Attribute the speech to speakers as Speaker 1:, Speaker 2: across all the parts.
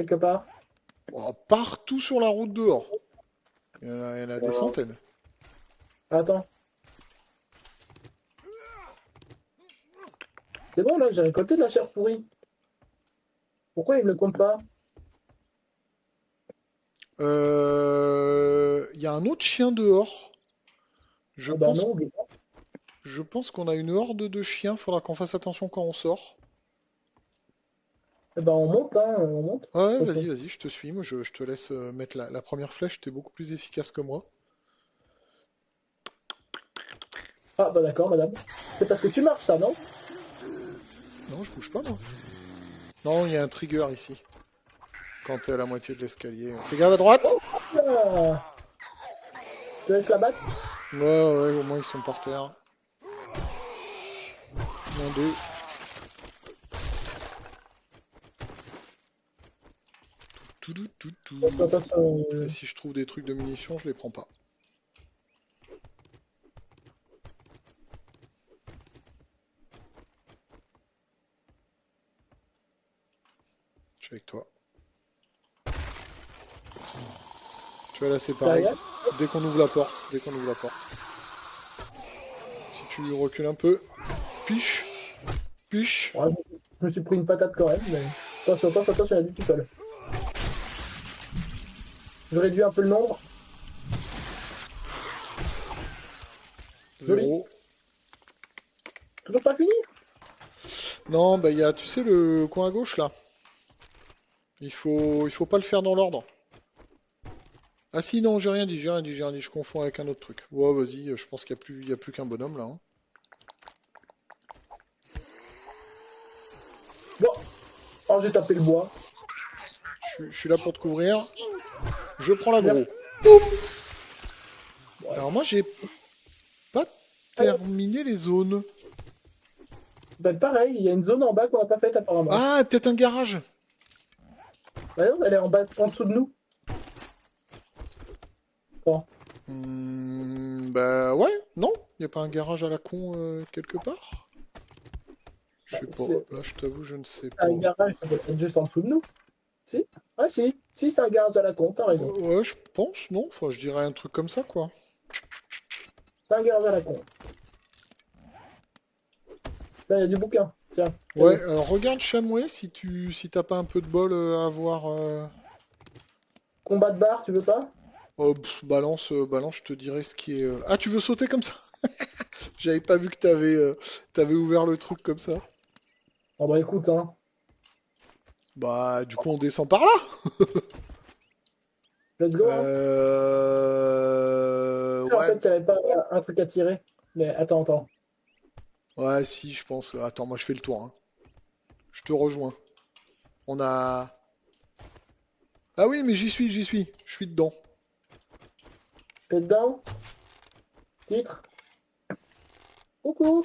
Speaker 1: quelque part?
Speaker 2: Oh, partout sur la route dehors. Il y en a des centaines.
Speaker 1: Attends. C'est bon, là, j'ai récolté de la chair pourrie. Pourquoi il me le compte pas?
Speaker 2: Il y a un autre chien dehors. Je
Speaker 1: Ah bah
Speaker 2: pense,
Speaker 1: non,
Speaker 2: je pense qu'on a une horde de chiens. Faudra qu'on fasse attention quand on sort.
Speaker 1: eh ben on monte, hein, on monte.
Speaker 2: Ouais,
Speaker 1: De toute
Speaker 2: vas-y,
Speaker 1: façon.
Speaker 2: vas-y, je te suis. Moi, je te laisse mettre la première flèche. T'es beaucoup plus efficace que moi.
Speaker 1: Ah bah d'accord, madame. C'est parce que tu marches, ça, non?
Speaker 2: Non, je bouge pas, moi. Non, il y a un trigger ici. Quand t'es à la moitié de l'escalier. Fais gaffe à droite!
Speaker 1: Ah, je te laisse la battre.
Speaker 2: Ouais, ouais, au moins ils sont par terre. Moins deux. Tout, tout, tout, tout.
Speaker 1: Attention,
Speaker 2: Et si je trouve des trucs de munitions, je les prends pas. Je suis avec toi. Tu vois, là, c'est pareil.
Speaker 1: derrière.
Speaker 2: Dès qu'on ouvre la porte, dès qu'on ouvre la porte. Si tu recules un peu. Piche, piche.
Speaker 1: Ouais, je me suis pris une patate quand même, mais... Attention, attention, attention, il y a du people. Je réduis un peu le nombre. Joli.
Speaker 2: Zéro.
Speaker 1: Toujours pas fini?
Speaker 2: Non, bah, il y a, tu sais, le coin à gauche, là. Il faut pas le faire dans l'ordre. Ah si, non, j'ai rien dit, j'ai rien dit, j'ai rien dit. Je confonds avec un autre truc. Ouais, vas-y, je pense qu'il y a plus qu'un bonhomme, là, hein.
Speaker 1: Bon. Oh, j'ai tapé le bois.
Speaker 2: Je suis là pour te couvrir. Je prends l'aggro.
Speaker 1: Merci.
Speaker 2: Alors moi, j'ai pas terminé les zones.
Speaker 1: Ben, pareil, il y a une zone en bas qu'on n'a pas faite apparemment.
Speaker 2: Ah, peut-être un garage.
Speaker 1: Bah non, elle est en bas, en dessous de nous. Bon.
Speaker 2: Bah ouais, non? Y a pas un garage à la con quelque part? Je
Speaker 1: Bah,
Speaker 2: sais pas.
Speaker 1: c'est
Speaker 2: Là, je t'avoue, je ne sais
Speaker 1: un
Speaker 2: pas.
Speaker 1: garage, ça doit être juste en dessous de nous. Si? Ah si, si, c'est un garage à la con, t'as raison.
Speaker 2: Ouais, je pense, non? Enfin, je dirais un truc comme ça, quoi.
Speaker 1: C'est un garage à la con. Là, il y a du bouquin. Tiens,
Speaker 2: Ouais,
Speaker 1: allez.
Speaker 2: alors regarde Chamouet si t'as pas un peu de bol à avoir.
Speaker 1: Combat de bar, tu veux pas?
Speaker 2: Oh, balance, balance, je te dirai ce qui est. Ah, tu veux sauter comme ça? J'avais pas vu que t'avais ouvert le truc comme ça.
Speaker 1: Oh bah écoute, hein.
Speaker 2: Bah, du coup, on descend par là.
Speaker 1: Let's go, hein. En
Speaker 2: Ouais,
Speaker 1: fait, il n'y avait pas un truc à tirer. Mais attends, attends.
Speaker 2: ouais, si, je pense. Attends, moi, je fais le tour, hein. Je te rejoins. On a. Ah oui, mais j'y suis, j'y suis. Je suis dedans.
Speaker 1: T'es dedans? Titre? Coucou!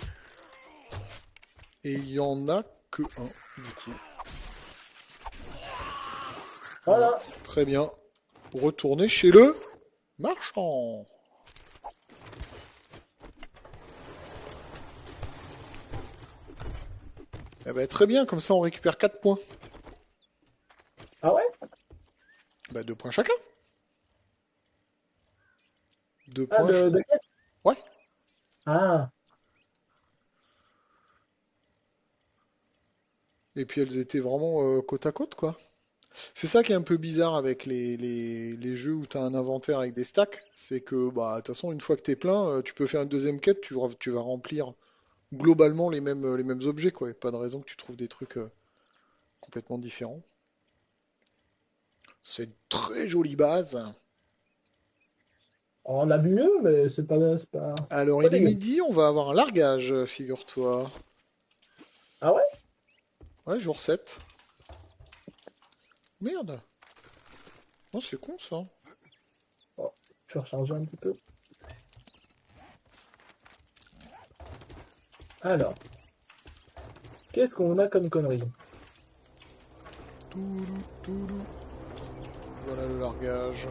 Speaker 2: Et il y en a que un, du coup. Voilà.
Speaker 1: Voilà.
Speaker 2: Très bien. Retourner chez le marchand. Eh ben, très bien, comme ça on récupère 4 points.
Speaker 1: Ah ouais?
Speaker 2: Bah, 2 points chacun. 2
Speaker 1: Ah,
Speaker 2: points.
Speaker 1: de quête?
Speaker 2: Ouais.
Speaker 1: Ah.
Speaker 2: Et puis elles étaient vraiment côte à côte, quoi. C'est ça qui est un peu bizarre avec les jeux où tu as un inventaire avec des stacks. C'est que, bah, de toute façon, une fois que t'es plein, tu peux faire une deuxième quête, tu vas remplir globalement les mêmes objets, quoi. Y a pas de raison que tu trouves des trucs complètement différents. C'est une très jolie base.
Speaker 1: On a vu mieux, mais c'est
Speaker 2: Alors,
Speaker 1: pas
Speaker 2: il est
Speaker 1: dégueu.
Speaker 2: midi, on va avoir un largage, figure-toi.
Speaker 1: Ah ouais?
Speaker 2: Ouais, jour 7. Merde. Non, c'est con ça.
Speaker 1: Oh, je vais recharger un petit peu. Alors, qu'est-ce qu'on a comme connerie?
Speaker 2: Toulou, toulou. Voilà le largage.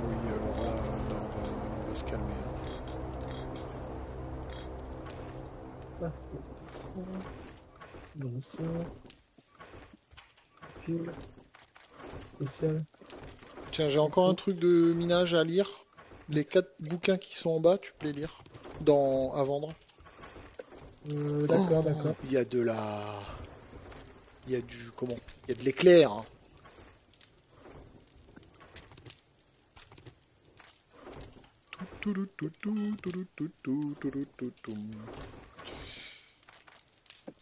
Speaker 2: Oui, alors là, on va se calmer, hein.
Speaker 1: Ah, munitions. fil, spécial.
Speaker 2: Tiens, j'ai encore un truc de minage à lire. Les 4 bouquins qui sont en bas, tu peux les lire à vendre.
Speaker 1: D'accord,
Speaker 2: Oh,
Speaker 1: d'accord.
Speaker 2: il y a de la... Il y a du... Comment? Il y a de l'éclair, hein.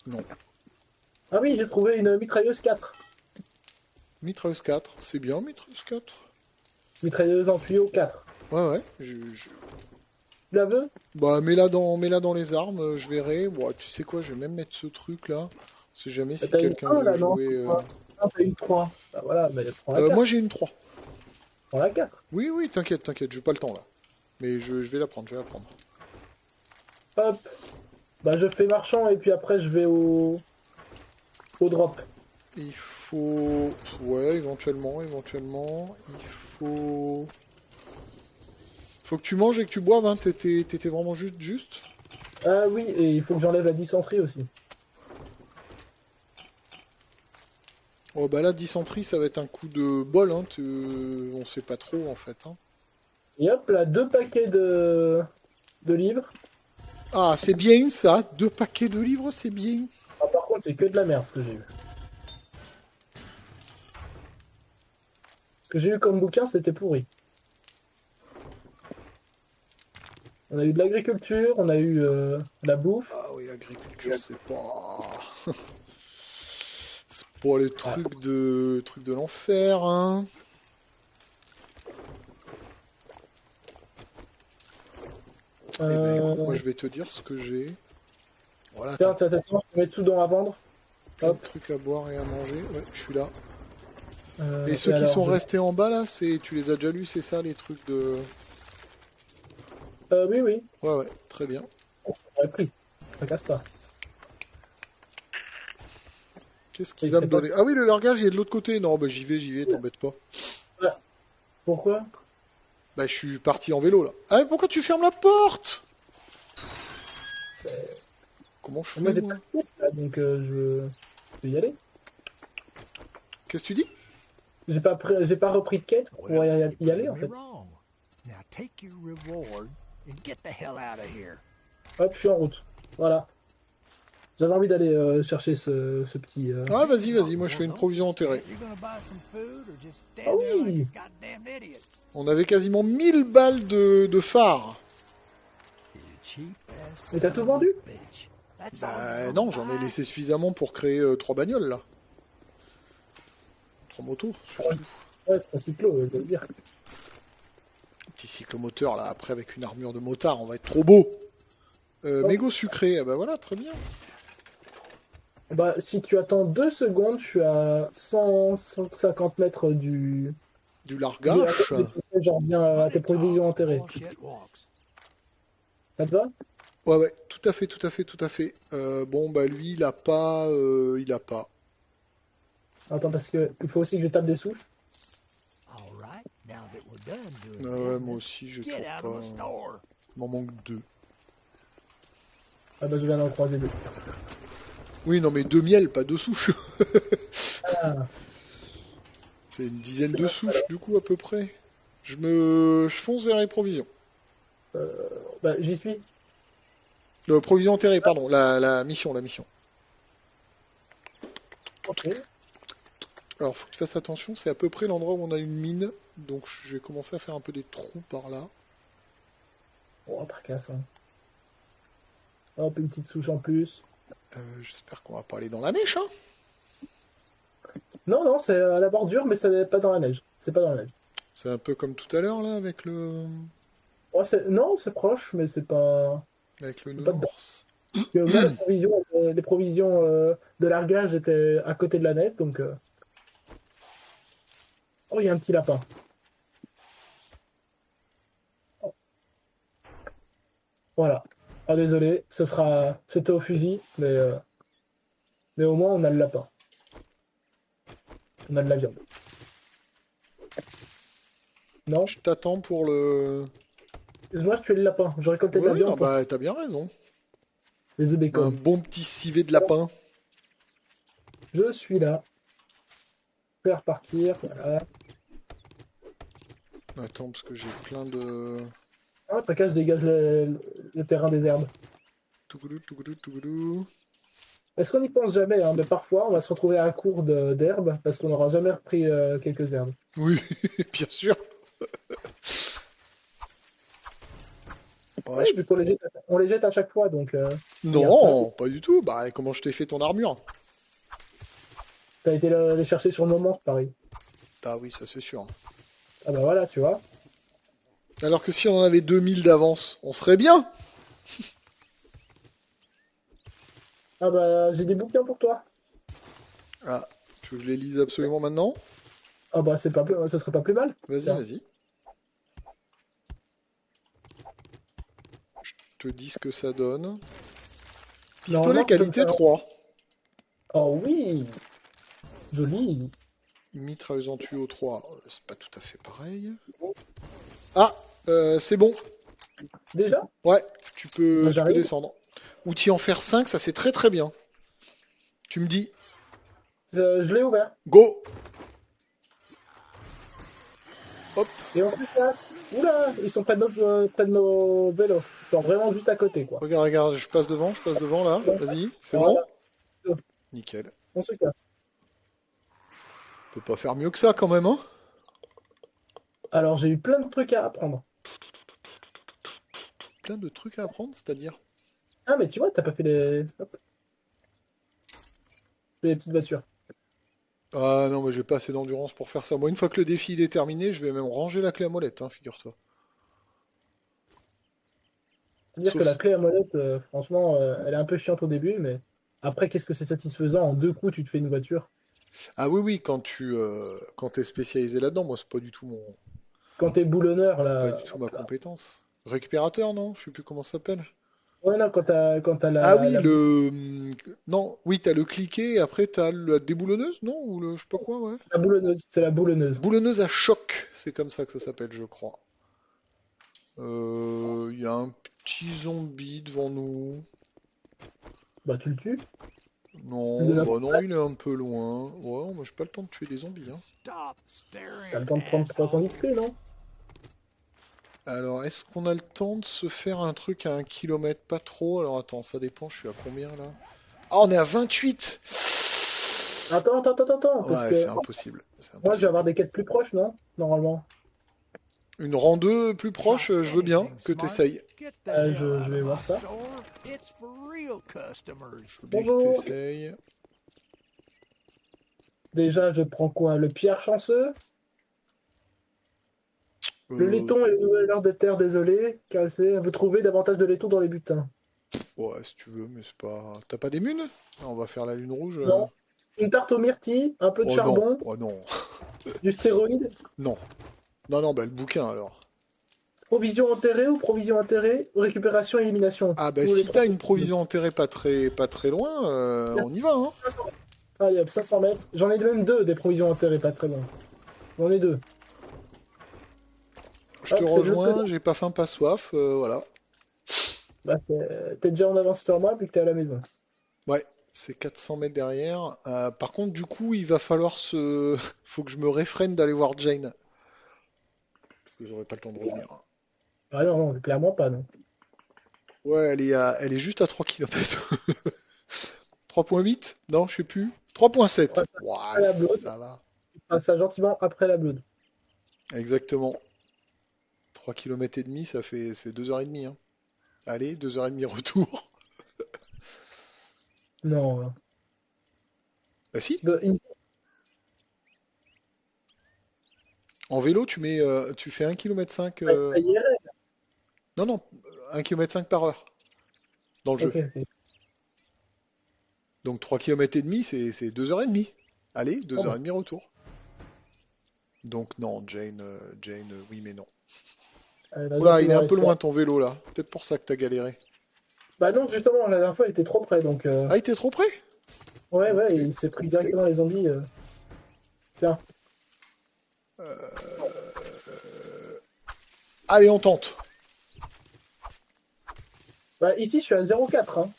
Speaker 2: Non.
Speaker 1: Ah oui, j'ai trouvé une mitrailleuse 4.
Speaker 2: Mitrailleuse 4, c'est bien Mitrailleuse 4.
Speaker 1: Mitrailleuse en tuyau 4.
Speaker 2: Ouais, ouais.
Speaker 1: Tu la veux?
Speaker 2: Bah, mets-la dans les armes, je verrai. Bon, tu sais quoi, je vais même mettre ce truc là. On sait jamais si
Speaker 1: T'as une
Speaker 2: quelqu'un
Speaker 1: 1
Speaker 2: veut
Speaker 1: là, non?
Speaker 2: jouer.
Speaker 1: Non, t'as une 3. Bah voilà, mais prends la
Speaker 2: Moi
Speaker 1: 4.
Speaker 2: j'ai une 3.
Speaker 1: Prends la 4.
Speaker 2: Oui, oui, t'inquiète, t'inquiète, j'ai pas le temps là. Mais je vais la prendre, je vais la prendre.
Speaker 1: Hop. Bah je fais marchand et puis après je vais au drop.
Speaker 2: Il faut... Ouais, éventuellement. Il faut... Faut que tu manges et que tu boives, hein. T'étais vraiment juste.
Speaker 1: Ah oui, et il faut que j'enlève la dysenterie aussi.
Speaker 2: Oh bah là, dysenterie, ça va être un coup de bol, hein. On sait pas trop en fait, hein.
Speaker 1: Et hop là, 2 paquets de livres.
Speaker 2: Ah, c'est bien ça. 2 paquets de livres, c'est bien.
Speaker 1: Ah, par contre, c'est que de la merde ce que j'ai eu. Ce que j'ai eu comme bouquin, c'était pourri. On a eu de l'agriculture, on a eu la bouffe.
Speaker 2: Ah oui, agriculture, c'est pas... C'est pas les
Speaker 1: Ah,
Speaker 2: trucs de l'enfer, hein. Eh ben écoute, moi
Speaker 1: euh,
Speaker 2: je vais te dire ce que j'ai. Voilà,
Speaker 1: Tiens, tiens, tiens, je mets tout dans à vendre.
Speaker 2: plein de
Speaker 1: Hop.
Speaker 2: trucs à boire et à manger. Ouais, je suis là. Et
Speaker 1: Et
Speaker 2: ceux qui
Speaker 1: alors,
Speaker 2: sont restés en bas là, tu les as déjà lus, c'est ça, les trucs de...
Speaker 1: oui, oui,
Speaker 2: Ouais, ouais, très bien.
Speaker 1: j'aurais pris. Ça casse pas.
Speaker 2: Qu'est-ce
Speaker 1: Et
Speaker 2: qu'il
Speaker 1: il
Speaker 2: va me
Speaker 1: serait pas...
Speaker 2: donner? Ah oui, le largage il est de l'autre côté. Non, bah j'y vais, t'embête pas.
Speaker 1: Ah, pourquoi?
Speaker 2: Bah je suis parti en vélo là. Ah mais pourquoi tu fermes la porte? Comment je
Speaker 1: Moi,
Speaker 2: fais
Speaker 1: j'ai pas
Speaker 2: moi?
Speaker 1: de tête, là, donc je vais y aller.
Speaker 2: Qu'est-ce que tu dis?
Speaker 1: J'ai pas repris de quête pour
Speaker 3: Well, you
Speaker 1: y aller
Speaker 3: proved
Speaker 1: en
Speaker 3: me
Speaker 1: fait.
Speaker 3: wrong. Now take your reward and get the hell out of here.
Speaker 1: Hop, je suis en route. Voilà. J'avais envie d'aller chercher ce petit.
Speaker 2: Ah vas-y,
Speaker 3: Well,
Speaker 2: moi je fais une
Speaker 3: don't
Speaker 2: provision
Speaker 3: you
Speaker 2: enterrée.
Speaker 3: stand- You're gonna buy some food or just
Speaker 1: Ah
Speaker 3: stand there like
Speaker 1: oui!
Speaker 3: a goddamn idiot.
Speaker 2: On avait quasiment 1000 balles de phare.
Speaker 3: You cheap ass
Speaker 1: Mais t'as
Speaker 3: son
Speaker 1: tout
Speaker 3: of a
Speaker 1: vendu?
Speaker 3: bitch. That's all
Speaker 2: Bah
Speaker 3: you're
Speaker 2: non,
Speaker 3: gonna
Speaker 2: j'en ai
Speaker 3: buy?
Speaker 2: laissé suffisamment pour créer 3 bagnoles là. 3 motos surtout.
Speaker 1: Ouais, c'est un cyclo, je veux dire.
Speaker 2: Petit cyclomoteur là, après avec une armure de motard, on va être trop beau.
Speaker 1: Oh.
Speaker 2: Mégot sucré, ah bah voilà, très bien.
Speaker 1: Bah, si tu attends 2 secondes, je suis à 150 mètres
Speaker 2: Du
Speaker 1: du
Speaker 2: largage.
Speaker 1: largage et puis après, j'en reviens à tes
Speaker 3: Money
Speaker 1: provisions
Speaker 3: talks,
Speaker 1: enterrées.
Speaker 3: bullshit walks.
Speaker 1: Ça te va?
Speaker 2: Ouais, ouais, tout à fait, tout à fait, tout à fait. Bon, bah lui, il a pas, il a pas.
Speaker 1: Attends, parce que il faut aussi que je tape des souches.
Speaker 3: All right, now that we're done doing
Speaker 2: Ouais, moi
Speaker 3: business,
Speaker 2: aussi, j'ai
Speaker 3: get
Speaker 2: toujours
Speaker 3: out
Speaker 2: pas.
Speaker 3: of the store.
Speaker 2: Il m'en manque 2.
Speaker 1: Ah bah, je viens d'en croiser 2.
Speaker 2: Oui, non, mais 2 miels, pas 2 souches.
Speaker 1: Ah,
Speaker 2: C'est une dizaine de souches, du coup, à peu près. Je fonce vers les provisions.
Speaker 1: bah, j'y suis.
Speaker 2: Provisions enterrées, pardon, la mission, la mission.
Speaker 1: Ok.
Speaker 2: Alors, faut que tu fasses attention, c'est à peu près l'endroit où on a une mine. Donc, je vais commencer à faire un peu des trous par là.
Speaker 1: Oh, tracasse, hein. Hop, une petite souche en plus.
Speaker 2: J'espère qu'on va pas aller dans la neige, hein.
Speaker 1: Non, non, c'est à la bordure, mais c'est pas dans la neige. C'est pas dans la neige.
Speaker 2: C'est un peu comme tout à l'heure, là, avec le
Speaker 1: Oh, non, c'est proche, mais c'est pas
Speaker 2: dedans.
Speaker 1: nounours. Parce que moi, les provisions de largage étaient à côté de la neige, donc. Oh, il y a un petit lapin. Oh. Voilà. Ah, désolé, c'était au fusil, mais au moins on a le lapin. On a de la viande. Non?
Speaker 2: Je t'attends pour le...
Speaker 1: Excuse-moi, je tuais le lapin. Je récoltais de la
Speaker 2: Oui,
Speaker 1: viande
Speaker 2: ah
Speaker 1: pour
Speaker 2: bah, t'as bien raison.
Speaker 1: les œufs
Speaker 2: Un
Speaker 1: bacon.
Speaker 2: bon petit civet de lapin.
Speaker 1: Je suis là. Prêt à repartir. Voilà.
Speaker 2: Attends, parce que j'ai plein de...
Speaker 1: Ah, Tracas, je dégage le terrain des herbes.
Speaker 2: Tougoulou, tougoulou, tougoulou.
Speaker 1: Est-ce qu'on n'y pense jamais, hein, mais parfois on va se retrouver à court d'herbes parce qu'on n'aura jamais repris quelques herbes.
Speaker 2: Oui, bien sûr. Ouais,
Speaker 1: Oui, vu on les jette à chaque fois, donc regarde ça.
Speaker 2: Non, pas du tout. Bah, comment je t'ai fait ton armure?
Speaker 1: T'as été les chercher sur le moment, pareil.
Speaker 2: Ah oui, ça c'est sûr.
Speaker 1: Ah bah voilà, tu vois.
Speaker 2: Alors que si on en avait 2000 d'avance, on serait bien.
Speaker 1: Ah bah j'ai des bouquins pour toi.
Speaker 2: Ah, tu veux que je les lise absolument maintenant?
Speaker 1: Ah bah c'est pas plus, ce serait pas plus mal.
Speaker 2: Vas-y,
Speaker 1: Tiens.
Speaker 2: vas-y. Je te dis ce que ça donne. Pistolet
Speaker 1: Normalement, tu peux me
Speaker 2: qualité
Speaker 1: faire.
Speaker 2: 3.
Speaker 1: Oh oui, joli.
Speaker 2: Mitrailleuse en tuyau 3. C'est pas tout à fait pareil. Ah, c'est bon.
Speaker 1: Déjà?
Speaker 2: Ouais,
Speaker 1: Bah
Speaker 2: tu peux
Speaker 1: j'arrive.
Speaker 2: descendre. Outil en fer 5, ça c'est très très bien. Tu me dis,
Speaker 1: Je l'ai ouvert.
Speaker 2: go. Hop,
Speaker 1: Et on se casse. Oula, ils sont près de nos vélos. Ils sont vraiment juste à côté, quoi.
Speaker 2: regarde, regarde, je passe devant là.
Speaker 1: Bon,
Speaker 2: Vas-y, c'est bon?
Speaker 1: voilà,
Speaker 2: Nickel.
Speaker 1: on se casse.
Speaker 2: On peut pas faire mieux que ça quand même, hein?
Speaker 1: Alors j'ai eu plein de trucs à apprendre.
Speaker 2: Plein de trucs à apprendre, c'est-à-dire.
Speaker 1: Ah mais tu vois, t'as pas fait hop, les petites voitures.
Speaker 2: Ah non, mais j'ai pas assez d'endurance pour faire ça. Moi, une fois que le défi il est terminé, je vais même ranger la clé à molette, hein, figure-toi.
Speaker 1: C'est-à-dire que
Speaker 2: Sauf
Speaker 1: la
Speaker 2: si...
Speaker 1: clé à molette, franchement, elle est un peu chiante au début, mais après, qu'est-ce que c'est satisfaisant? En 2 coups, tu te fais une voiture.
Speaker 2: Ah oui, oui, quand t'es spécialisé là-dedans, moi, c'est
Speaker 1: Quand t'es boulonneur,
Speaker 2: pas
Speaker 1: là.
Speaker 2: du tout ma compétence. Récupérateur, non? Je sais plus comment ça s'appelle.
Speaker 1: Ouais, non, quand t'as
Speaker 2: Ah oui,
Speaker 1: la
Speaker 2: Non, oui, t'as le cliquet, et après t'as la déboulonneuse, non? Ou le je sais pas quoi, ouais.
Speaker 1: boulonneuse, c'est la boulonneuse.
Speaker 2: Boulonneuse à choc, c'est comme ça que ça s'appelle, je crois. Il y a un petit zombie devant nous.
Speaker 1: Bah, tu le tues. Tu
Speaker 2: Non,
Speaker 1: le donnes
Speaker 2: bah non, il est un peu loin. Ouais, moi j'ai pas le temps de tuer des zombies, hein.
Speaker 3: Stop
Speaker 1: T'as
Speaker 3: staring,
Speaker 1: le temps de prendre 300
Speaker 3: asshole.
Speaker 1: XP, non?
Speaker 2: Alors, est-ce qu'on a le temps de se faire un truc à 1 kilomètre? Pas trop. Alors attends, ça dépend, je suis à combien là? Ah, on est à 28!
Speaker 1: Attends, parce
Speaker 2: Ouais, c'est
Speaker 1: que
Speaker 2: impossible. C'est
Speaker 1: moi, je vais
Speaker 2: impossible.
Speaker 1: avoir des quêtes plus proches, non? Normalement.
Speaker 2: Une rando plus
Speaker 3: Try
Speaker 2: proche, je veux bien
Speaker 3: anything
Speaker 2: que
Speaker 3: smart.
Speaker 2: t'essayes.
Speaker 3: Get the hell
Speaker 1: Je
Speaker 3: out
Speaker 1: vais
Speaker 3: of
Speaker 1: voir
Speaker 3: my
Speaker 1: ça.
Speaker 3: store. It's for real customers.
Speaker 2: Je veux bien que
Speaker 1: Bonjour.
Speaker 2: t'essayes.
Speaker 1: Déjà, je prends quoi? Le pierre chanceux? Le
Speaker 2: Euh,
Speaker 1: laiton et le nouvel ordre de terre, désolé. Cassé. Vous trouvez davantage de laiton dans les butins.
Speaker 2: ouais, si tu veux, mais c'est pas. T'as pas des munes? Ah, on va faire la lune rouge.
Speaker 1: Non. Une tarte aux myrtilles, un peu de
Speaker 2: Oh non,
Speaker 1: charbon,
Speaker 2: oh non,
Speaker 1: du stéroïde,
Speaker 2: non. Non, non, bah le bouquin alors.
Speaker 1: provision enterrée ou provision enterrée, récupération, élimination.
Speaker 2: Ah bah
Speaker 1: Ou les
Speaker 2: si
Speaker 1: trois
Speaker 2: t'as une
Speaker 1: possibles.
Speaker 2: provision enterrée pas très loin, on y va, hein.
Speaker 1: 500 mètres. Allez hop, 500 mètres. J'en ai même deux des provisions enterrées, pas très loin. J'en ai deux.
Speaker 2: Je te
Speaker 1: Hop, c'est de l'autre côté.
Speaker 2: rejoins, j'ai pas faim, pas soif, voilà.
Speaker 1: Bah, t'es déjà en avance sur moi vu que t'es à la maison.
Speaker 2: Ouais, c'est 400 mètres derrière. Par contre, du coup, il va falloir se... Faut que je me réfrène d'aller voir Jane. Parce que j'aurai pas le temps de revenir.
Speaker 1: Ah non, non, clairement pas, non.
Speaker 2: Ouais, elle est juste à 3 km. 3,8? Non, je sais plus. 3,7.
Speaker 1: Ouais,
Speaker 2: Ouah,
Speaker 1: après la blood,
Speaker 2: ça va.
Speaker 1: tu feras ça gentiment après la blood.
Speaker 2: Exactement. 3,5 km, ça fait 2h30, hein. Allez, 2h30 retour.
Speaker 1: Non.
Speaker 2: Bah si,
Speaker 1: De- in-
Speaker 2: en vélo, tu fais 1,5 km.
Speaker 1: ça irait.
Speaker 2: Non, non, 1,5 km par heure dans le jeu.
Speaker 1: Ok, ok.
Speaker 2: Donc 3,5 km, c'est 2h30. Allez,
Speaker 1: Oh,
Speaker 2: deux heures
Speaker 1: bah.
Speaker 2: 30 retour. Donc non, Jane, oui mais non.
Speaker 1: Vas-y,
Speaker 2: Oula,
Speaker 1: tu
Speaker 2: il est
Speaker 1: vas
Speaker 2: un peu
Speaker 1: rester.
Speaker 2: loin ton vélo là. Peut-être pour ça que t'as galéré.
Speaker 1: Bah non, justement, la dernière fois, il était trop près, donc...
Speaker 2: Ah, il était trop près?
Speaker 1: Ouais,
Speaker 2: Ok.
Speaker 1: ouais, il s'est pris directement les zombies. Tiens.
Speaker 2: Allez, on tente.
Speaker 1: Bah ici, je suis à 0,4, hein.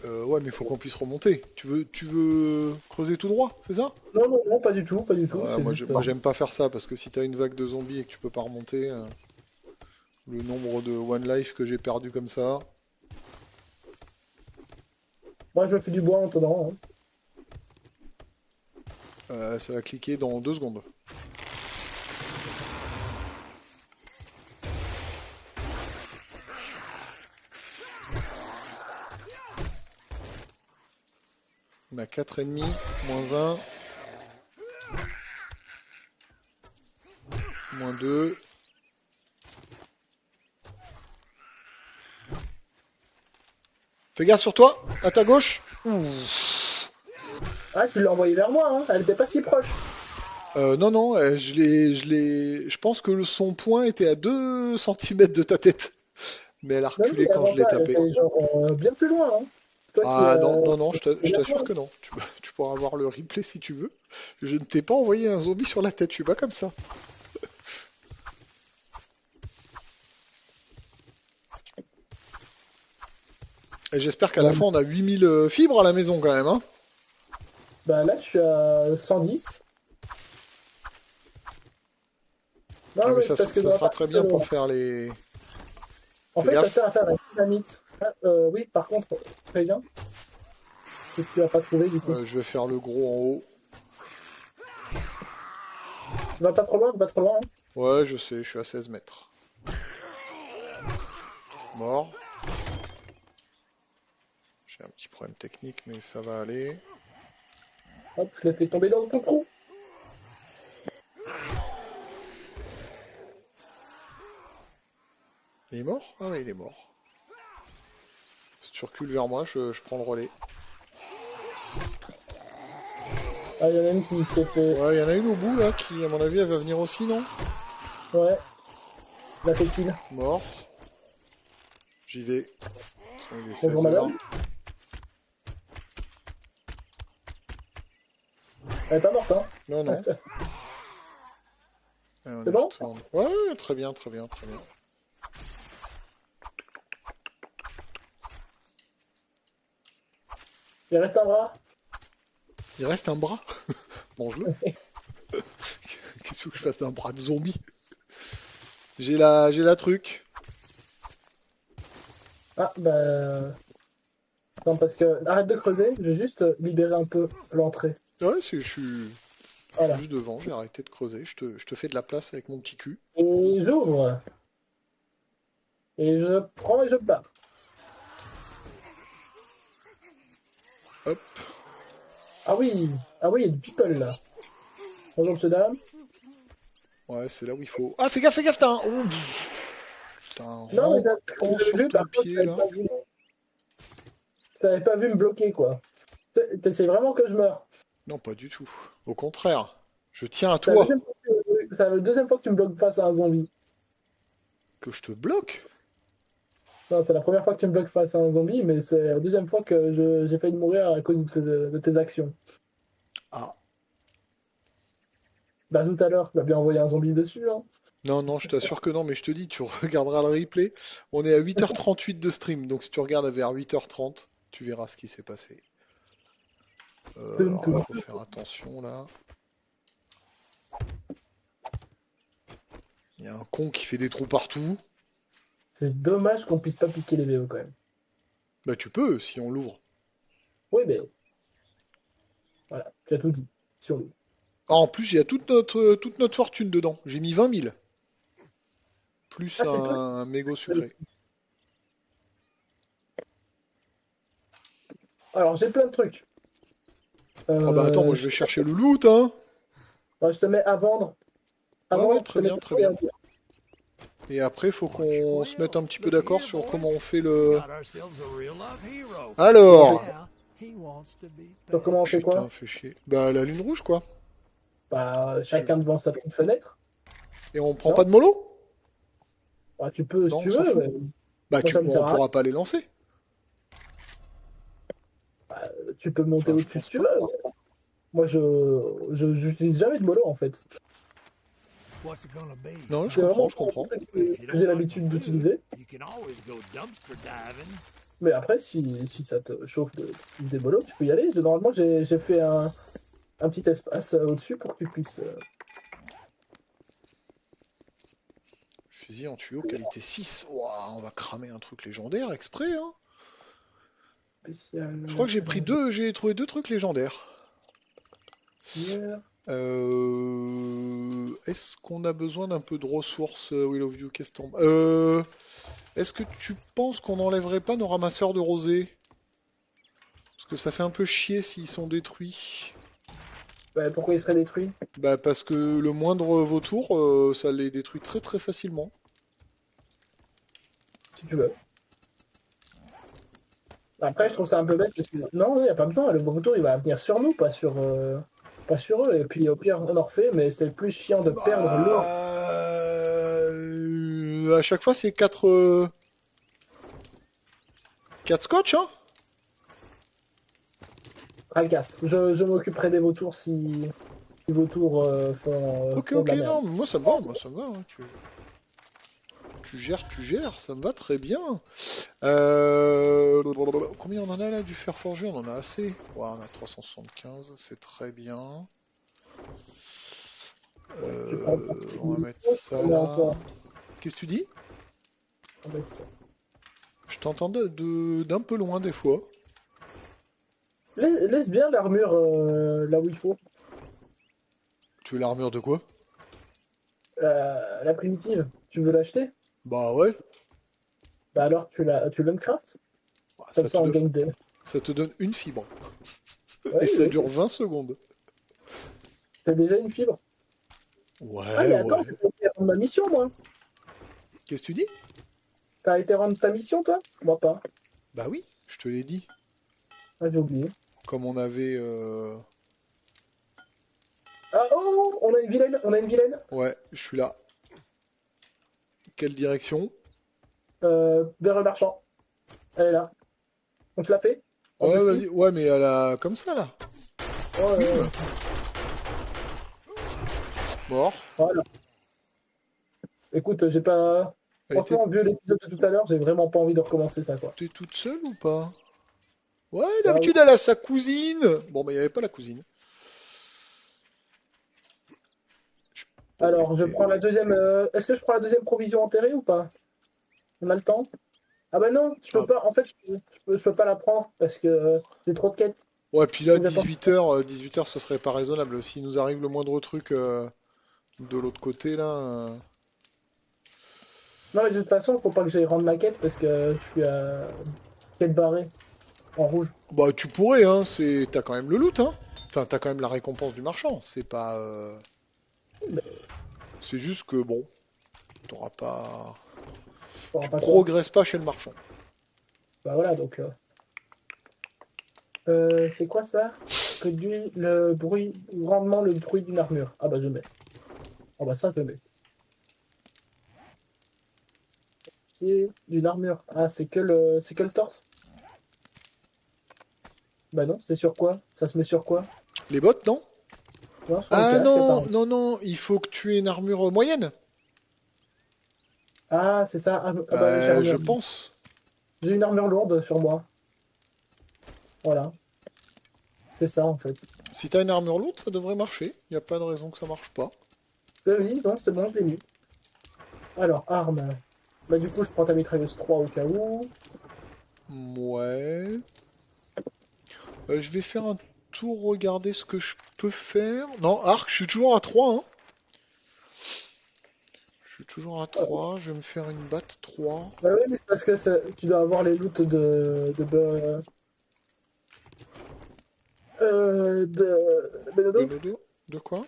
Speaker 2: Ouais, mais faut qu'on puisse remonter. Tu veux creuser tout droit, c'est ça?
Speaker 1: Non, non, non, pas du tout, pas du tout.
Speaker 2: Ouais,
Speaker 1: C'est
Speaker 2: moi,
Speaker 1: juste.
Speaker 2: moi j'aime pas faire ça parce que si t'as une vague de zombies et que tu peux pas remonter, le nombre de one life que j'ai perdu comme ça.
Speaker 1: Moi, je fais du bois en attendant. Hein.
Speaker 2: Ça va cliquer dans 2 secondes. On a 4 ennemis, moins 1, moins 2. Fais gaffe sur toi, à ta gauche. Ouh.
Speaker 1: Ah, tu l'as envoyé vers moi, hein. Elle était pas si proche.
Speaker 2: Non, non, je pense que son point était à 2 centimètres de ta tête. Mais elle a
Speaker 1: Non,
Speaker 2: reculé
Speaker 1: mais
Speaker 2: quand
Speaker 1: avant
Speaker 2: je l'ai
Speaker 1: ça, elle
Speaker 2: tapé.
Speaker 1: était genre bien plus loin. Hein. Toi qui.
Speaker 2: Ah non, non, non, je
Speaker 1: Vers
Speaker 2: t'assure
Speaker 1: moi.
Speaker 2: que non. Tu pourras avoir le replay si tu veux. Je ne t'ai pas envoyé un zombie sur la tête, je suis pas comme ça. Et j'espère qu'à la fin on a 8000 fibres à la maison quand même, hein.
Speaker 1: Bah là, je suis à 110.
Speaker 2: Ah
Speaker 1: Non,
Speaker 2: mais
Speaker 1: mais
Speaker 2: ça,
Speaker 1: c'est parce que
Speaker 2: ça
Speaker 1: dans la
Speaker 2: sera très
Speaker 1: partie
Speaker 2: bien
Speaker 1: solo.
Speaker 2: pour faire les...
Speaker 1: En
Speaker 2: Fais
Speaker 1: fait, ça
Speaker 2: gaffe.
Speaker 1: sert à faire la dynamite. Ah, oui, par contre, très bien. Que tu vas pas trouvé du coup.
Speaker 2: Je vais faire le gros en haut.
Speaker 1: Va pas trop loin, va pas trop loin. Hein.
Speaker 2: Ouais, je sais, je suis à 16 mètres. Mort. J'ai un petit problème technique, mais ça va aller.
Speaker 1: Hop, je l'ai fait tomber dans ton trou.
Speaker 2: Il est mort? Ah oui, il est mort. Si tu recules vers moi, je prends le relais.
Speaker 1: Ah, il y en a une qui s'est fait.
Speaker 2: Ouais, il y en a une au bout là qui, à mon avis, elle va venir aussi, non?
Speaker 1: Ouais, la fait kill.
Speaker 2: Mort. J'y vais. Il est 16
Speaker 1: Bonjour
Speaker 2: heures.
Speaker 1: madame. Elle est pas morte, hein.
Speaker 2: Non, non. Et on
Speaker 1: C'est
Speaker 2: y
Speaker 1: bon?
Speaker 2: retourne. Ouais, très bien, très bien, très bien.
Speaker 1: Il reste un bras.
Speaker 2: Il reste un bras. Mange-le. Qu'est-ce que tu veux que je fasse d'un bras de zombie? J'ai la truc.
Speaker 1: Ah, bah. Non, parce que. Arrête de creuser, je vais juste libérer un peu l'entrée.
Speaker 2: Ouais, je suis
Speaker 1: Voilà.
Speaker 2: juste devant, j'ai arrêté de creuser. Je te fais de la place avec mon petit cul.
Speaker 1: Et j'ouvre. Et je prends et je bats.
Speaker 2: Hop.
Speaker 1: Ah oui, ah oui, il y a du people là. Bonjour monsieur dame.
Speaker 2: Ouais, c'est là où il faut. Ah, fais gaffe, t'as un. Oh, t'as un
Speaker 1: Non, mais
Speaker 2: rampant
Speaker 1: vous avez
Speaker 2: sur
Speaker 1: vu,
Speaker 2: ton
Speaker 1: par contre,
Speaker 2: pied là.
Speaker 1: t'avais pas vu me bloquer quoi. T'essayes vraiment que je meure.
Speaker 2: Non, pas du tout. Au contraire, je tiens à
Speaker 1: C'est la
Speaker 2: toi.
Speaker 1: deuxième fois c'est la deuxième fois que tu me bloques face à un zombie.
Speaker 2: Que je te bloque?
Speaker 1: Non, c'est la première fois que tu me bloques face à un zombie, mais c'est la deuxième fois que j'ai failli mourir à cause de tes actions.
Speaker 2: Ah.
Speaker 1: Bah tout à l'heure, tu m'as bien envoyé un zombie dessus, hein.
Speaker 2: Non, non, je t'assure que non, mais je te dis, tu regarderas le replay. On est à 8h38 de stream, donc si tu regardes vers 8h30, tu verras ce qui s'est passé. Alors, il faut faire attention là. Il y a un con qui fait des trous partout.
Speaker 1: C'est dommage qu'on puisse pas piquer les VO quand même.
Speaker 2: Bah tu peux, si on l'ouvre.
Speaker 1: Oui, mais voilà, tu as tout dit. Si on l'ouvre.
Speaker 2: Ah, en plus, il y a toute notre fortune dedans. J'ai mis 20 000. Plus
Speaker 1: Ah, c'est toi.
Speaker 2: un mégot sucré.
Speaker 1: Alors j'ai plein de trucs.
Speaker 2: Ah bah attends, moi je vais chercher le loot, hein.
Speaker 1: Bah, je te mets à vendre. À
Speaker 2: Ouais,
Speaker 1: vendre,
Speaker 2: ouais,
Speaker 1: je
Speaker 2: très
Speaker 1: te mets
Speaker 2: bien,
Speaker 1: tout
Speaker 2: très
Speaker 1: et à
Speaker 2: bien.
Speaker 1: dire.
Speaker 2: Et après, faut qu'on se mette un petit peu d'accord sur comment on fait
Speaker 3: We
Speaker 2: le...
Speaker 3: got ourselves a real life hero.
Speaker 2: Alors!
Speaker 3: Now, he wants to be
Speaker 1: Donc comment on fait
Speaker 2: Putain,
Speaker 1: quoi?
Speaker 2: fait chier. Bah la lune rouge, quoi.
Speaker 1: Bah chacun devant sa petite fenêtre.
Speaker 2: Et on prend
Speaker 1: Non?
Speaker 2: pas de mollo?
Speaker 1: Bah, tu peux si
Speaker 2: Non,
Speaker 1: tu
Speaker 2: on s'en
Speaker 1: veux,
Speaker 2: fout.
Speaker 1: mais
Speaker 2: Bah
Speaker 1: moi ça me
Speaker 2: on
Speaker 1: sert à rien.
Speaker 2: pourra pas les lancer.
Speaker 1: Tu peux monter
Speaker 2: Enfin, je
Speaker 1: au-dessus si
Speaker 2: pense
Speaker 1: tu
Speaker 2: pas.
Speaker 1: veux. Moi j'utilise jamais de mollo en fait.
Speaker 3: What's it gonna be?
Speaker 2: Non, je
Speaker 1: C'est
Speaker 2: comprends,
Speaker 1: vraiment
Speaker 2: je
Speaker 1: pas un
Speaker 2: comprends.
Speaker 1: truc
Speaker 3: If you
Speaker 1: que
Speaker 3: don't
Speaker 1: j'ai
Speaker 3: like
Speaker 1: l'habitude
Speaker 3: my food,
Speaker 1: d'utiliser.
Speaker 3: you can always go dumpster diving.
Speaker 1: Mais après, si ça te chauffe des bolos, tu peux y aller. Normalement, j'ai fait un petit espace au-dessus pour que tu puisses.
Speaker 2: Fusil en tuyau qualité 6. Ouah, on va cramer un truc légendaire exprès, hein.
Speaker 1: Spécial.
Speaker 2: Je crois que j'ai trouvé deux trucs légendaires.
Speaker 1: Hier.
Speaker 2: Est-ce qu'on a besoin d'un peu de ressources, Will of You? Qu'est-ce que est-ce que tu penses qu'on n'enlèverait pas nos ramasseurs de rosée? Parce que ça fait un peu chier s'ils sont détruits.
Speaker 1: Bah, pourquoi il serait détruit?
Speaker 2: Bah parce que le moindre vautour, ça les détruit très très facilement.
Speaker 1: Si tu veux. Après, je trouve ça un peu bête parce que non, il n'y a pas besoin. Le retour, il va venir sur nous, pas sur eux. Et puis au pire, on en refait, mais c'est le plus chiant de perdre l'eau.
Speaker 2: À chaque fois, c'est 4 scotch, hein?
Speaker 1: Tracasse. Je m'occuperai des vautours si les vautours
Speaker 2: Ok,
Speaker 1: font de
Speaker 2: ok,
Speaker 1: la
Speaker 2: non,
Speaker 1: merde.
Speaker 2: mais moi ça me va, hein, tu gères, ça me va très bien. Combien on en a là du fer forgé? On en a assez. Ouais, on a 375, c'est très bien.
Speaker 1: Tu prends
Speaker 2: On va mettre ça
Speaker 1: on est
Speaker 2: là.
Speaker 1: encore.
Speaker 2: Qu'est-ce que tu dis?
Speaker 1: On met ça.
Speaker 2: Je t'entends d'un peu loin des fois.
Speaker 1: Laisse bien l'armure là où il faut.
Speaker 2: Tu veux l'armure de quoi?
Speaker 1: La primitive, tu veux l'acheter?
Speaker 2: Bah ouais.
Speaker 1: Bah alors tu l'uncraft.
Speaker 2: Bah,
Speaker 1: Comme ça on gagne de.
Speaker 2: ça te donne une fibre. Et
Speaker 1: Ouais,
Speaker 2: ça
Speaker 1: oui.
Speaker 2: dure 20 secondes.
Speaker 1: T'as déjà une fibre. Ah
Speaker 2: Ouais,
Speaker 1: mais attends,
Speaker 2: ouais.
Speaker 1: t'as été rendre ma mission moi.
Speaker 2: Qu'est-ce que tu dis?
Speaker 1: T'as été rendre ta mission toi? Moi pas.
Speaker 2: Bah oui, je te l'ai dit.
Speaker 1: Ah j'ai oublié.
Speaker 2: Comme on avait...
Speaker 1: Ah oh, on a une vilaine, on a une vilaine.
Speaker 2: Ouais, je suis là. Quelle direction?
Speaker 1: Vers le marchand. Elle est là. On te l'a fait? En deux
Speaker 2: Ouais,
Speaker 1: skis?
Speaker 2: vas-y. Ouais, mais elle a... Comme ça, là.
Speaker 1: Oh,
Speaker 2: Plume. Mort.
Speaker 1: voilà. Écoute, j'ai pas.
Speaker 2: Elle était...
Speaker 1: Franchement, vu l'épisode de tout à l'heure, j'ai vraiment pas envie de recommencer ça quoi.
Speaker 2: T'es toute seule ou pas? Ouais,
Speaker 1: Bah oui.
Speaker 2: d'habitude, elle a sa cousine. Bon, bah, il n'y avait pas la cousine. Je peux
Speaker 1: Alors, je
Speaker 2: mettez.
Speaker 1: prends la deuxième. Est-ce que je prends la deuxième provision enterrée ou pas? On a le temps? Ah bah non, je peux
Speaker 2: Ah,
Speaker 1: pas. En fait, je peux pas la prendre parce que j'ai trop de quêtes.
Speaker 2: ouais, puis là,
Speaker 1: Faut que j'attende.
Speaker 2: 18h, 18h, ce serait pas raisonnable. S'il nous arrive le moindre truc de l'autre côté, là...
Speaker 1: Non, mais de toute façon, faut pas que j'aille rendre ma quête parce que je suis à quête barrée en rouge.
Speaker 2: Bah, tu pourrais, hein. T'as quand même le loot, hein. Enfin, t'as quand même la récompense du marchand. C'est pas...
Speaker 1: Mais
Speaker 2: C'est juste que, bon, t'auras pas...
Speaker 1: on
Speaker 2: Tu
Speaker 1: pas quoi.
Speaker 2: progresses pas chez le marchand.
Speaker 1: Bah voilà, donc. C'est quoi ça? Réduit le bruit, grandement le bruit d'une armure. Ah bah je mets. Ah bah ça je mets. C'est d'une armure. Ah c'est que le torse? Bah non, c'est sur quoi? Ça se met sur quoi?
Speaker 2: Les bottes, non?
Speaker 1: Non, sur le
Speaker 2: Ah
Speaker 1: casque
Speaker 2: non,
Speaker 1: apparemment.
Speaker 2: non, non, il faut que tu aies une armure moyenne.
Speaker 1: Ah c'est ça. Ah bah
Speaker 2: Je pense.
Speaker 1: j'ai une armure lourde sur moi. Voilà, c'est ça en fait.
Speaker 2: Si t'as une armure lourde, ça devrait marcher. Il n'y a pas de raison que ça marche pas.
Speaker 1: Oui, non, c'est bon, je l'ai mis. Alors, arme. Bah du coup je prends ta mitrailleuse 3 au cas où.
Speaker 2: Ouais. Je vais faire un tour, regarder ce que je peux faire. Non, arc, je suis toujours à 3, hein. Je suis toujours à 3. Je vais me faire une batte 3.
Speaker 1: Bah oui, mais c'est parce que tu dois avoir les loots de
Speaker 2: De
Speaker 1: Benodo.
Speaker 2: nos deux. De quoi?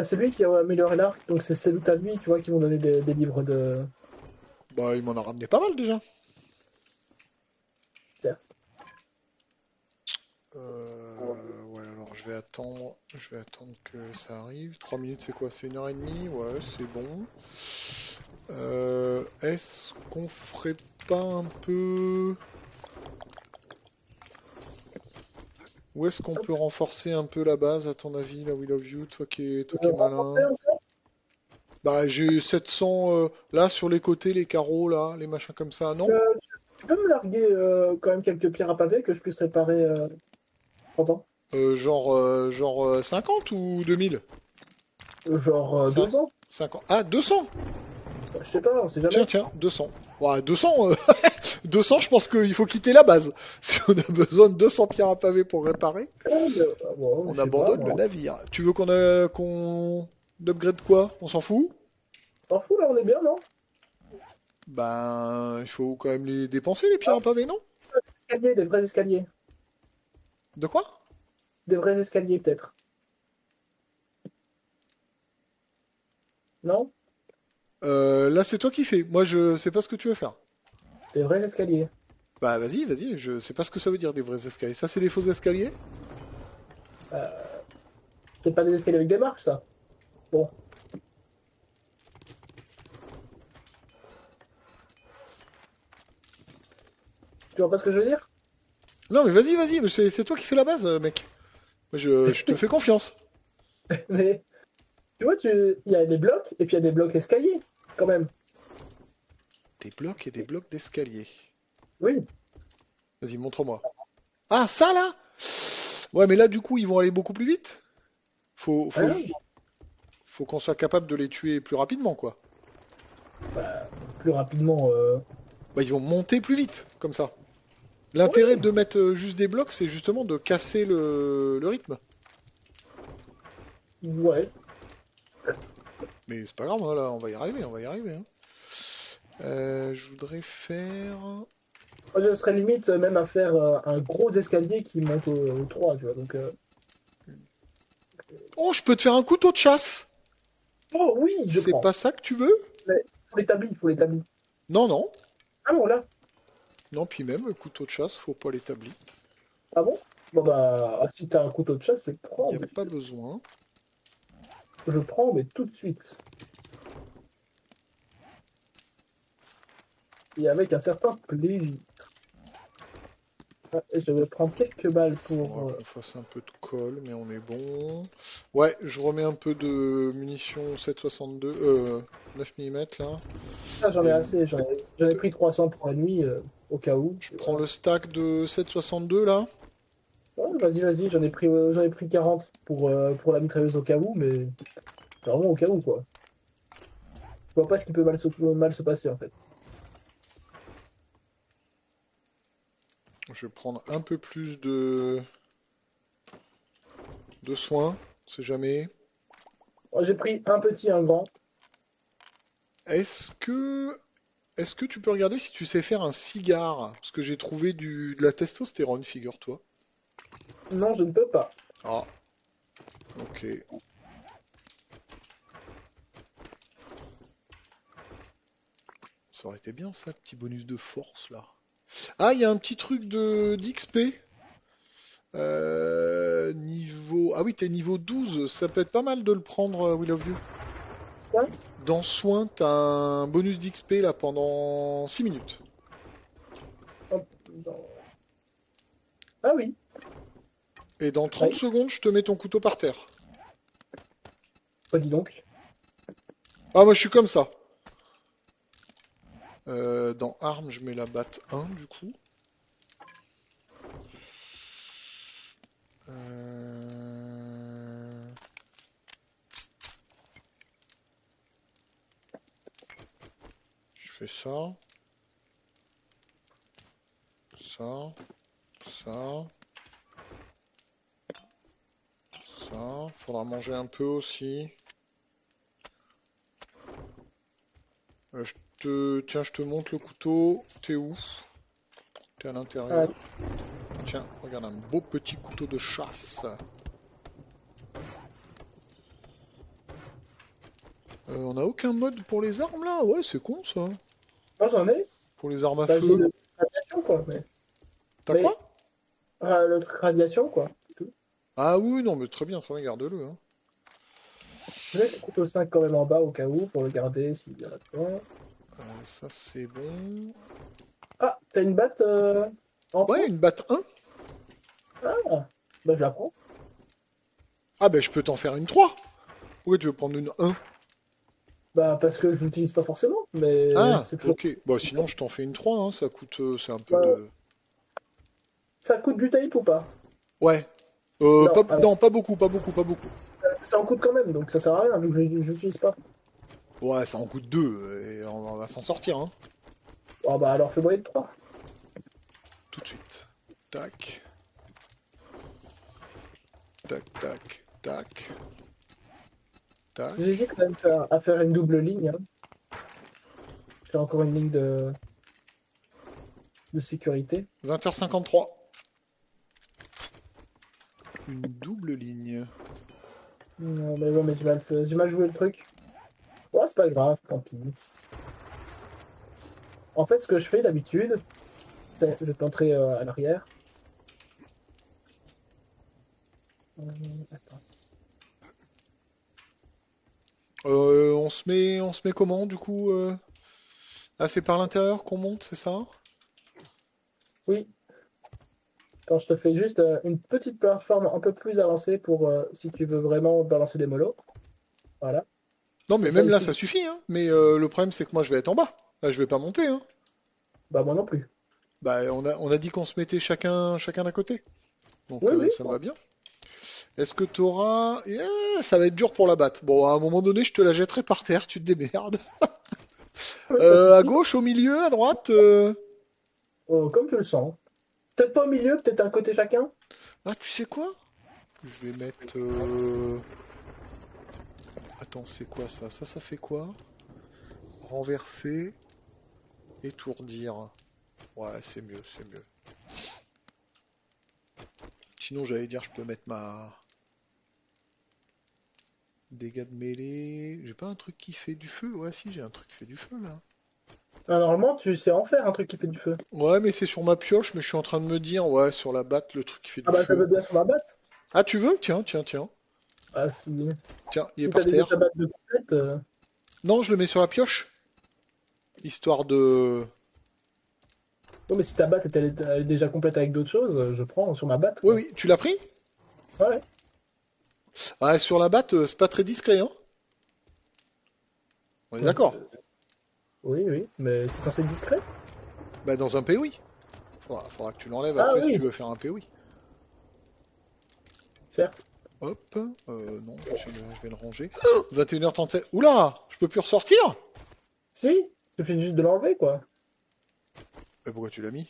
Speaker 1: C'est lui qui a amélioré l'arc, donc c'est loots à lui, tu vois, qui vont donner des livres de.
Speaker 2: Bah, il m'en a ramené pas mal déjà.
Speaker 1: Certes.
Speaker 2: Ouais, alors je vais attendre que ça arrive. 3 minutes, c'est quoi? C'est 1h30? Ouais, c'est bon. Est-ce qu'on ferait pas un peu... Où est-ce qu'on peut renforcer un peu la base, à ton avis, la Will of You, toi qui es
Speaker 1: Renforcer
Speaker 2: malin?
Speaker 1: encore.
Speaker 2: Bah, j'ai 700, là, sur les côtés, les carreaux, là, les machins comme ça, non?
Speaker 1: Tu peux me larguer quand même quelques pierres à pavé que je puisse réparer pendant?
Speaker 2: Genre 50 ou 2000?
Speaker 1: Genre
Speaker 2: 5,
Speaker 1: 200?
Speaker 2: 50. Ah, 200!
Speaker 1: Je sais pas, on sait
Speaker 2: Tiens,
Speaker 1: jamais.
Speaker 2: tiens, 200. Ouais, 200, 200, je pense qu'il faut quitter la base. Si on a besoin de 200 pierres à pavé pour réparer,
Speaker 1: Bon,
Speaker 2: on
Speaker 1: je sais pas,
Speaker 2: abandonne le
Speaker 1: moi.
Speaker 2: navire. Tu veux qu'on upgrade quoi? On s'en fout?
Speaker 1: T'en fous là, on est bien, non?
Speaker 2: Ben, il faut quand même les dépenser, les pierres à pavé, non?
Speaker 1: Escaliers, des vrais escaliers.
Speaker 2: De quoi?
Speaker 1: Des vrais escaliers, peut-être. Non?
Speaker 2: Là, c'est toi qui fais. Moi, je sais pas ce que tu veux faire.
Speaker 1: Des vrais escaliers.
Speaker 2: Bah, vas-y, vas-y, je sais pas ce que ça veut dire des vrais escaliers. Ça, c'est des faux escaliers?
Speaker 1: Euh, c'est pas des escaliers avec des marches, ça. Bon, tu vois pas ce que je veux dire?
Speaker 2: Non, mais vas-y, vas-y, mais c'est toi qui fais la base, mec. Moi, je te fais confiance.
Speaker 1: Mais, tu vois, il y a des blocs, et puis il y a des blocs escaliers, quand même.
Speaker 2: Des blocs et des blocs d'escalier.
Speaker 1: Oui.
Speaker 2: Vas-y, montre-moi. Ah, ça, là? Ouais, mais là, du coup, ils vont aller beaucoup plus vite. Faut, faut,
Speaker 1: Hein?
Speaker 2: ju- faut qu'on soit capable de les tuer plus rapidement, quoi.
Speaker 1: Bah, plus rapidement.
Speaker 2: Bah, ils vont monter plus vite, comme ça. L'intérêt de mettre juste des blocs, c'est justement de casser le rythme.
Speaker 1: Ouais.
Speaker 2: Mais c'est pas grave, hein, là, on va y arriver, on va y arriver, hein. Je voudrais faire...
Speaker 1: Moi, je serais limite même à faire un gros escalier qui monte au 3, tu vois. Donc,
Speaker 2: Oh, je peux te faire un couteau de chasse!
Speaker 1: oh oui, je
Speaker 2: C'est
Speaker 1: prends.
Speaker 2: pas ça que tu veux?
Speaker 1: Mais faut l'établir, il faut l'établir.
Speaker 2: Non, non.
Speaker 1: Ah bon, là?
Speaker 2: Non, puis même, le couteau de chasse, faut pas l'établir.
Speaker 1: Ah bon? Bon
Speaker 2: Non,
Speaker 1: bah, si t'as un couteau de chasse, je
Speaker 2: il
Speaker 1: prends.
Speaker 2: n'y a pas besoin.
Speaker 1: Je prends, mais tout de suite. Et avec un certain plaisir. Ah, et je vais prendre quelques balles
Speaker 2: Faudra
Speaker 1: pour...
Speaker 2: qu'on fasse un peu de colle, mais on est bon. Ouais, je remets un peu de munitions 7,62, 9 mm là.
Speaker 1: Ah, j'en ai
Speaker 2: Et
Speaker 1: assez, j'en ai pris 300 pour la nuit, au cas où.
Speaker 2: je
Speaker 1: Et
Speaker 2: prends
Speaker 1: voilà.
Speaker 2: le stack de 7,62 là.
Speaker 1: Ouais, vas-y, j'en ai pris 40 pour la mitrailleuse au cas où, mais vraiment au cas où, quoi. Je vois pas ce qui peut mal se passer, en fait.
Speaker 2: Je vais prendre un peu plus de soins, on sait jamais.
Speaker 1: Moi, j'ai pris un petit, un grand.
Speaker 2: Est-ce que, est-ce que tu peux regarder si tu sais faire un cigare? Parce que j'ai trouvé de la testostérone, figure-toi.
Speaker 1: Non, je ne peux pas.
Speaker 2: Ah, ok. Ça aurait été bien ça, petit bonus de force là. Ah, il y a un petit truc de d'XP. Niveau... Ah oui, t'es niveau 12, ça peut être pas mal de le prendre, We Love You.
Speaker 1: Ouais.
Speaker 2: Dans Soin, t'as un bonus d'XP là pendant 6 minutes.
Speaker 1: Hop, Ah oui,
Speaker 2: Et dans 30
Speaker 1: ouais.
Speaker 2: secondes, je te mets ton couteau par terre.
Speaker 1: Bah, dis donc.
Speaker 2: Ah, moi je suis comme ça. Dans Armes, je mets la batte 1 du coup. Euh, Je fais ça, ça, ça, ça. Faudra manger un peu aussi. Tiens, je te montre le couteau. T'es où? T'es à
Speaker 1: Ah,
Speaker 2: l'intérieur. Tiens, regarde un beau petit couteau de chasse. On a aucun mode pour les armes là? Ouais, c'est con ça.
Speaker 1: moi, j'en ai.
Speaker 2: Pour les armes à
Speaker 1: Bah, j'ai
Speaker 2: feu.
Speaker 1: le radiation, quoi. Mais,
Speaker 2: T'as
Speaker 1: mais
Speaker 2: quoi?
Speaker 1: le truc radiation, quoi. C'est tout.
Speaker 2: Ah oui, non, mais très bien, garde-le, hein.
Speaker 1: Je vais mettre le couteau 5 quand même en bas au cas où pour le garder s'il y en a besoin.
Speaker 2: Ça c'est bon.
Speaker 1: Ah, t'as une batte en
Speaker 2: Ouais,
Speaker 1: trop?
Speaker 2: une batte 1.
Speaker 1: Ah, bah je la prends.
Speaker 2: Ah ben je peux t'en faire une 3. Ouais, tu veux prendre une 1.
Speaker 1: Bah, parce que je l'utilise pas forcément, mais
Speaker 2: Ah,
Speaker 1: c'est toujours.
Speaker 2: ok. Bah sinon je t'en fais une 3, hein, ça coûte, c'est un peu
Speaker 1: Bah,
Speaker 2: de...
Speaker 1: ça coûte du type ou pas?
Speaker 2: Ouais.
Speaker 1: Non, alors,
Speaker 2: Non, pas beaucoup, pas beaucoup, pas beaucoup.
Speaker 1: ça en coûte quand même, donc ça sert à rien, vu que je l'utilise pas.
Speaker 2: Ouais, ça en coûte 2, et on va s'en sortir, hein.
Speaker 1: Ah bah, alors fais-moi une 3.
Speaker 2: Tout de suite. Tac, tac, tac, tac, tac.
Speaker 1: J'hésite quand même à faire une double ligne, hein. Faire encore une ligne de sécurité.
Speaker 2: 20h53. Une double ligne.
Speaker 1: Non, mais ouais, mais j'ai mal joué le truc. Ouais, c'est pas grave, tant pis. En fait, ce que je fais d'habitude, c'est je planterai à l'arrière. Attends.
Speaker 2: On se met comment du coup Ah, c'est par l'intérieur qu'on monte, c'est ça?
Speaker 1: Oui, quand je te fais juste une petite plateforme un peu plus avancée pour si tu veux vraiment balancer des molos. Voilà.
Speaker 2: Non, mais
Speaker 1: Comme ça,
Speaker 2: même là,
Speaker 1: ici,
Speaker 2: ça suffit, hein. Mais le problème, c'est que moi, je vais être en bas. Là, je vais pas monter, hein.
Speaker 1: bah moi non plus.
Speaker 2: Bah, on a dit qu'on se mettait chacun d'un côté. Donc,
Speaker 1: Oui, oui.
Speaker 2: ça me va bien. Est-ce que t'auras... ça va être dur pour la batte. Bon, à un moment donné, je te la jetterai par terre, tu te démerdes.
Speaker 1: Oui, pas de
Speaker 2: À
Speaker 1: souci.
Speaker 2: gauche, au milieu, à droite
Speaker 1: Comme tu le sens. Peut-être pas au milieu, peut-être un côté chacun.
Speaker 2: Ah, tu sais quoi? Je vais mettre... Attends, c'est quoi ça? Ça fait quoi? Renverser, étourdir. Ouais, c'est mieux, c'est mieux. Sinon, j'allais dire, je peux mettre ma... Dégâts de mêlée. J'ai pas un truc qui fait du feu? Ouais, si, j'ai un truc qui fait du feu, là.
Speaker 1: Ah, normalement, tu sais en faire un truc qui fait du feu.
Speaker 2: Ouais, mais c'est sur ma pioche, mais je suis en train de me dire, ouais, sur la batte, le truc qui fait
Speaker 1: Ah
Speaker 2: du
Speaker 1: bah ça
Speaker 2: feu.
Speaker 1: veut bien sur ma batte.
Speaker 2: Ah, tu veux? Tiens, tiens, tiens.
Speaker 1: Ah si.
Speaker 2: Tiens, il est
Speaker 1: Si t'as
Speaker 2: par
Speaker 1: déjà ta
Speaker 2: terre.
Speaker 1: batte de complète.
Speaker 2: Non, je le mets sur la pioche. Histoire de...
Speaker 1: Oui, mais si ta batte elle est déjà complète avec d'autres choses, je prends sur ma batte,
Speaker 2: Oui,
Speaker 1: quoi.
Speaker 2: oui, tu l'as pris?
Speaker 1: Ouais.
Speaker 2: Ah, sur la batte, c'est pas très discret, hein. On est
Speaker 1: Ouais.
Speaker 2: d'accord.
Speaker 1: Oui, oui, mais c'est censé être discret.
Speaker 2: Bah, dans un POI. Faudra que tu l'enlèves
Speaker 1: Ah
Speaker 2: après si tu
Speaker 1: oui,
Speaker 2: veux faire un POI.
Speaker 1: certes.
Speaker 2: Hop, non, je vais le ranger. 21h37. Oula, je peux plus ressortir?
Speaker 1: Si, il suffit juste de l'enlever, quoi.
Speaker 2: Pourquoi tu l'as mis?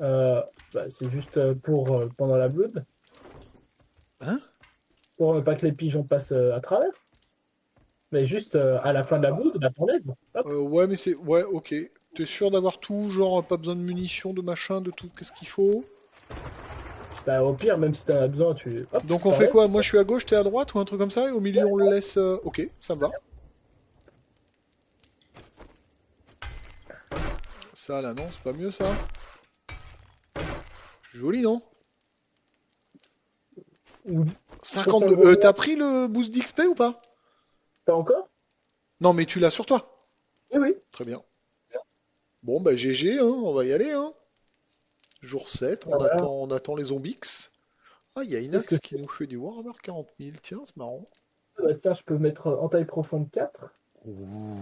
Speaker 1: Euh, Bah, c'est juste pour pendant la blood,
Speaker 2: Hein?
Speaker 1: pour pas que les pigeons passent à travers. Mais juste à la fin de la blood, bah, t'enlèves. Hop.
Speaker 2: Ouais, mais c'est... Ouais, ok. T'es sûr d'avoir tout? Genre, pas besoin de munitions, de machin, de tout? Qu'est-ce qu'il faut?
Speaker 1: Bah, au pire, même si t'en as besoin, tu hop,
Speaker 2: Donc on fait
Speaker 1: t'enlèves.
Speaker 2: quoi? Moi je suis à gauche, t'es à droite ou un truc comme ça? Et au milieu on le laisse... Ok, ça me va. Ça là, non, c'est pas mieux ça? Joli, non?
Speaker 1: Ou
Speaker 2: 52. T'as pris le boost d'XP ou pas?
Speaker 1: pas encore?
Speaker 2: Non, mais tu l'as sur toi.
Speaker 1: Oui, oui.
Speaker 2: Très bien. Bon, bah GG, hein, on va y aller, hein. Jour 7,
Speaker 1: Ah, voilà.
Speaker 2: on attend les zombies. Ah, il y a
Speaker 1: Qu'est-ce que
Speaker 2: Inax qui
Speaker 1: c'est?
Speaker 2: nous fait du Warhammer 40 000. Tiens, c'est marrant.
Speaker 1: Bah, tiens, je peux mettre en taille profonde 4
Speaker 2: Ouh.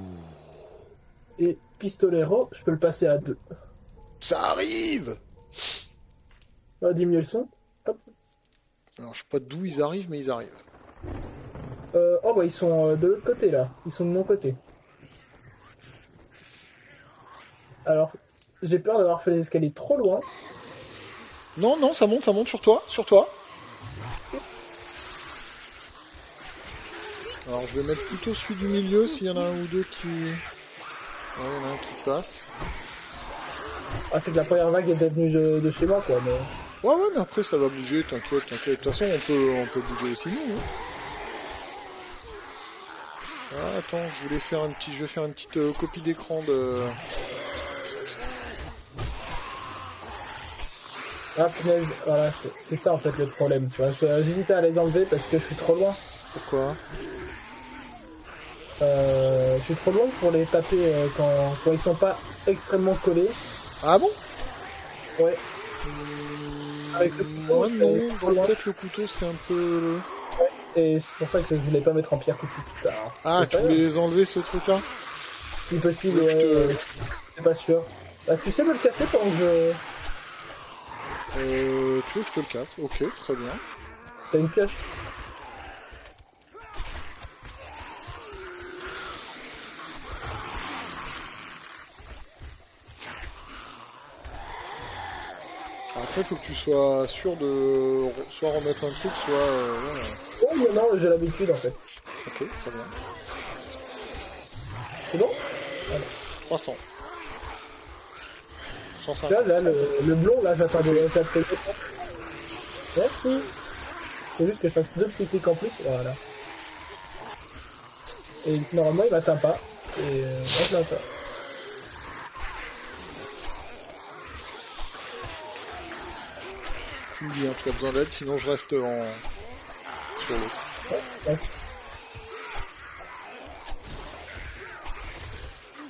Speaker 1: et pistolero, je peux le passer à 2.
Speaker 2: Ça arrive!
Speaker 1: On va diminuer le son. Hop.
Speaker 2: Alors, je sais pas d'où ils arrivent, mais ils arrivent.
Speaker 1: Oh, bah, ils sont de l'autre côté, là. Ils sont de mon côté. Alors, j'ai peur d'avoir fait les escaliers trop loin.
Speaker 2: Non, non, ça monte sur toi, sur toi. Alors je vais mettre plutôt celui du milieu s'il y en a un ou deux qui... Ouais, il y en a un qui passe.
Speaker 1: Ah, c'est que la première vague était venue de chez moi, quoi. Mais...
Speaker 2: Ouais, ouais, mais après ça va bouger, t'inquiète, t'inquiète. De toute façon, on peut bouger aussi nous. Hein. Ah, attends, je vais faire une petite copie d'écran de...
Speaker 1: Ah, punaise, voilà, c'est ça en fait le problème. Tu vois, j'hésitais à les enlever parce que je suis trop loin.
Speaker 2: Pourquoi?
Speaker 1: Je suis trop loin pour les taper quand ils sont pas extrêmement collés.
Speaker 2: Ah bon?
Speaker 1: Ouais. Avec le couteau,
Speaker 2: Moi
Speaker 1: je peux aller
Speaker 2: non,
Speaker 1: trop loin.
Speaker 2: peut-être le couteau c'est un peu...
Speaker 1: Et c'est pour ça que je voulais pas mettre en pierre tout de suite. Alors,
Speaker 2: Ah,
Speaker 1: c'est
Speaker 2: tu
Speaker 1: pas
Speaker 2: voulais
Speaker 1: grave.
Speaker 2: les enlever ce truc-là?
Speaker 1: Si possible,
Speaker 2: Tu veux que
Speaker 1: ouais,
Speaker 2: je
Speaker 1: c'est pas sûr. Bah, tu sais me le casser pendant que je...
Speaker 2: Tu veux que je te le casse? Ok, très bien.
Speaker 1: T'as une pioche.
Speaker 2: Après, faut que tu sois sûr de soit remettre un truc, soit... voilà.
Speaker 1: Oh non, non, j'ai l'habitude en fait.
Speaker 2: Ok, très bien.
Speaker 1: C'est bon?
Speaker 2: 300.
Speaker 1: Tu vois,
Speaker 2: 150.
Speaker 1: là, le blond, là, j'attendais 4 secondes. Merci. Faut juste que je fasse 2 petits clics en plus. Voilà. Et normalement, il m'atteint pas. Et moi, je l'atteins.
Speaker 2: Tu me dis, hein, tu as besoin d'aide, sinon je reste en... sur l'autre.
Speaker 1: Merci.